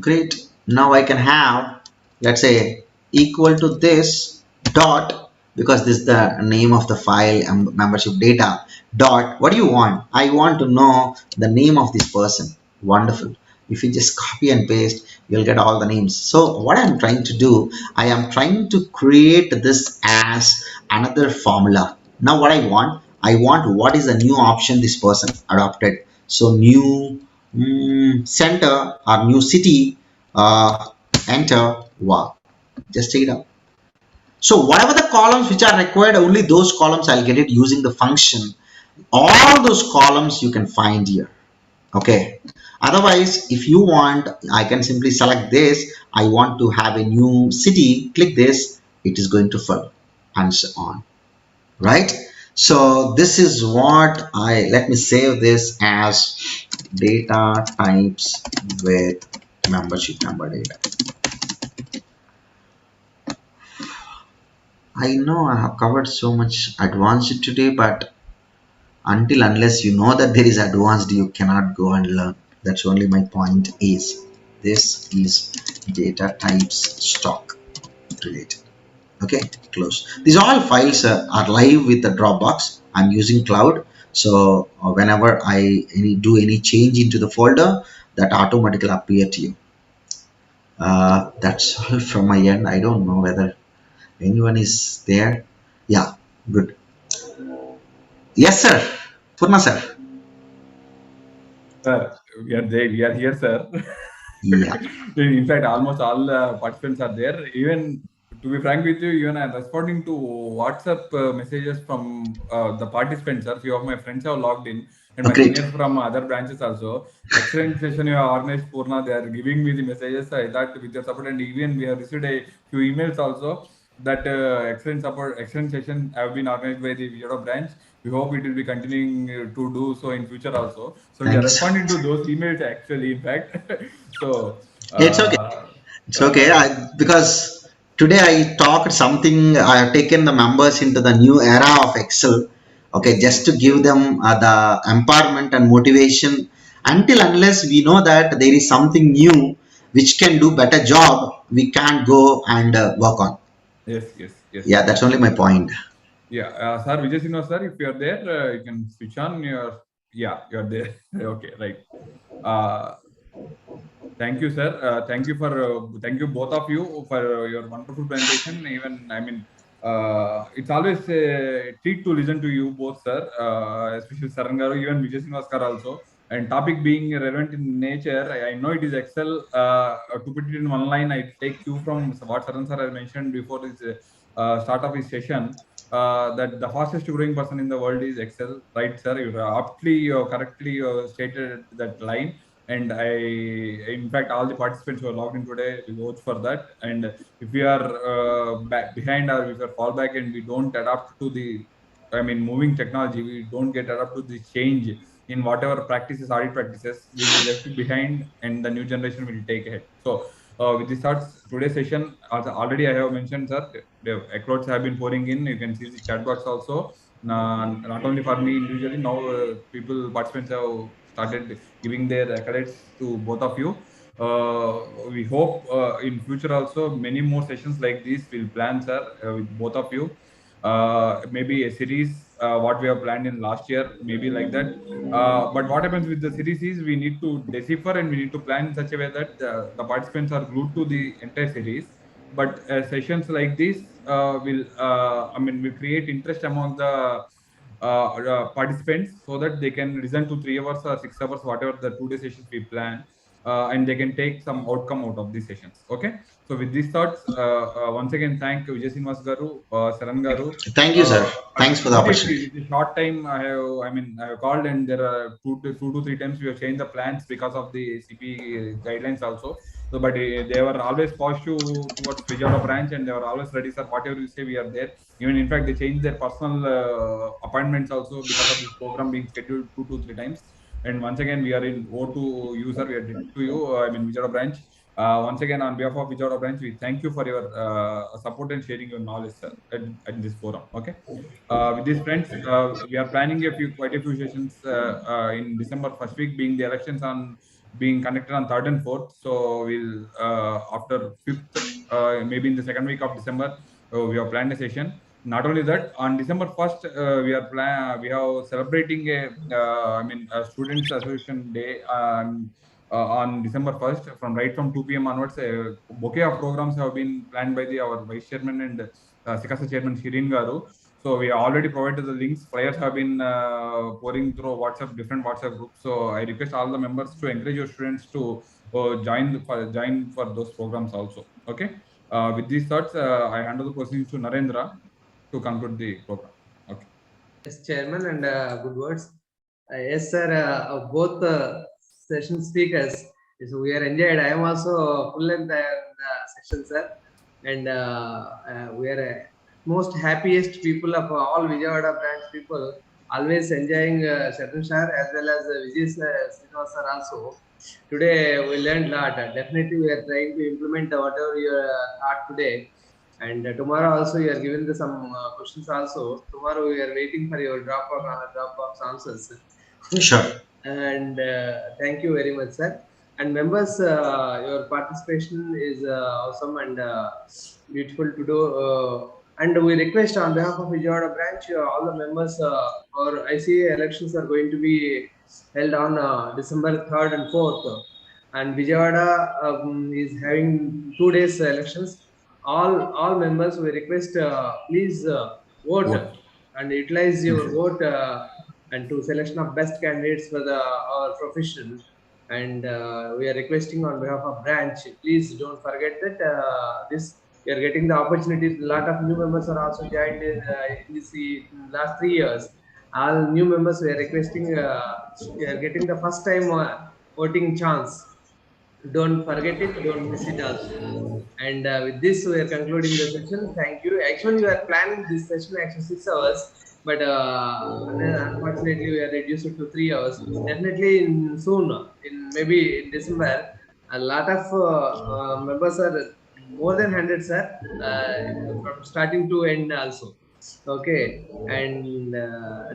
great. Now I can have, let's say, equal to this dot, because this is the name of the file and membership data dot. What do you want? I want to know the name of this person. Wonderful. If you just copy and paste, you'll get all the names. So what I'm trying to do, I am trying to create this as another formula. Now what I want what is the new option this person adopted. So new center or new city, enter. Wow, just take it up. So whatever the columns which are required, only those columns I'll get it using the function. All those columns you can find here. Okay, otherwise if you want, I can simply select this. I want to have a new city, click this, it is going to fill, and so on, right? So this is what let me save this as data types with membership number data. I know I have covered so much advanced today, but unless you know that there is advanced, you cannot go and learn. That's only my point is. This is data types stock related. Okay, close. These all files are live with the Dropbox. I'm using cloud. So whenever I do any change into the folder, that automatically appear to you. That's all from my end. I don't know whether anyone is there. Yeah, good. Yes, sir. Purna, sir. Sir, we are there. We are here, sir. Yeah. In fact, almost all participants are there. Even to be frank with you, even I'm responding to WhatsApp messages from the participants, sir. Few of my friends have logged in, and my Great. seniors from other branches also. Excellent session you have organized, Purna. They are giving me the messages. I thought with your support, and even we have received a few emails also that excellent support, excellent session have been organized by the Vijayawada branch. We hope it will be continuing to do so in future also. So we are Thanks. responding to those emails actually, in fact. So It's okay. It's okay. Because today I talked something, I have taken the members into the new era of Excel. Okay, just to give them the empowerment and motivation. Unless we know that there is something new which can do better job, we can't go and work on. yes. Yeah, that's only my point. Yeah, sir, Vijay Sinha, sir, if you are there, you can switch on your. Yeah, you are there. Okay, right. Thank you, sir. Thank you both of you for your wonderful presentation. Even I mean, it's always a treat to listen to you both, sir. Especially Sarangaru, even Vijay Srinivaskar also. And topic being relevant in nature, I know it is Excel. To put it in one line, I take cue from what Saran sir has mentioned before his start of his session. That the fastest growing person in the world is Excel, right, sir? You correctly stated that line. And in fact, all the participants who are logged in today, we vote for that. And if we are behind or if we are fall back and we don't adapt to the, moving technology, we don't get adapt to the change in whatever practices, audit practices, we will left behind, and the new generation will take ahead. So with this starts today's session. Already I have mentioned, sir, the accolades have been pouring in. You can see the chat box also. Not only for me individually, now participants have started giving their accolades to both of you. We hope in future also many more sessions like this will plan, sir, with both of you. Maybe a series what we have planned in last year, maybe like that. But what happens with the series is we need to decipher and we need to plan in such a way that the participants are glued to the entire series. But sessions like this will create interest among the participants so that they can listen to 3 hours or 6 hours, whatever the 2 day sessions we plan, and they can take some outcome out of these sessions. Okay. So with these thoughts, once again, thank Vijay Srinivas Garu, Saran Garu. Thank you, sir. But Thanks for the opportunity. with a short time, I have called, and there are two to three times we have changed the plans because of the CP guidelines also. So, but they were always positive towards Vijayawada branch, and they were always ready, sir. Whatever you say, we are there. Even in fact, they changed their personal appointments also because of this program being scheduled 2 to 3 times. And once again, we are in O to you, sir. We are to you. Vijayawada branch. Once again, on behalf of Vijayawada branch, we thank you for your support and sharing your knowledge, sir, at this forum. Okay. With these friends, we are planning quite a few sessions in December first week, being the elections on being conducted on 3rd and 4th. So we'll after 5th, maybe in the second week of December, we have planned a session. Not only that, on December 1st, we have celebrating a students association day on December 1st, from 2 p.m. onwards. A bouquet of programs have been planned by our vice chairman and Sikasa chairman Shirin Garu. So we already provided the links. Flyers have been pouring through different WhatsApp groups. So I request all the members to encourage your students to join for those programs also. Okay. With these thoughts, I hand over the proceedings to Narendra to conclude the program. Okay. Yes, Chairman, and good words. Yes, sir. Both session speakers, so we are enjoyed. I am also full in the session, sir, and we are most happiest people of all Vijayawada branch people. Always enjoying Sharan sir as well as Vijay Srinivas sir also. Today we learned a lot. Definitely, we are trying to implement whatever you taught today. And tomorrow also you are given some questions also. Tomorrow we are waiting for your drop box answers. Sure. And thank you very much, sir. And members, your participation is awesome and beautiful to do. And we request on behalf of Vijayawada branch, all the members, or I see elections are going to be held on December 3rd and 4th. And Vijayawada is having 2 days elections. All members, we request please vote and utilize your vote and to selection of best candidates for our profession. And we are requesting on behalf of branch, please don't forget that this we are getting the opportunity. A lot of new members are also joined in this last 3 years. All new members, we are requesting we are getting the first time voting chance. Don't forget it, don't miss it also. And with this, we are concluding the session. Thank you. Actually, we are planning this session actually 6 hours, but unfortunately, we are reduced it to 3 hours. Definitely soon, in maybe in December, a lot of members are more than 100, sir, from starting to end also. Okay, and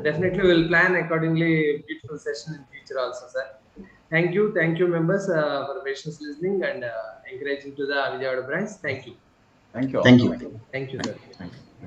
definitely we'll plan accordingly. Beautiful session in future also, sir. Thank you, members, for patience listening and encouraging to the Vijayawada branch. Thank you. Thank you all. Thank you. Thank you, sir. Thank you.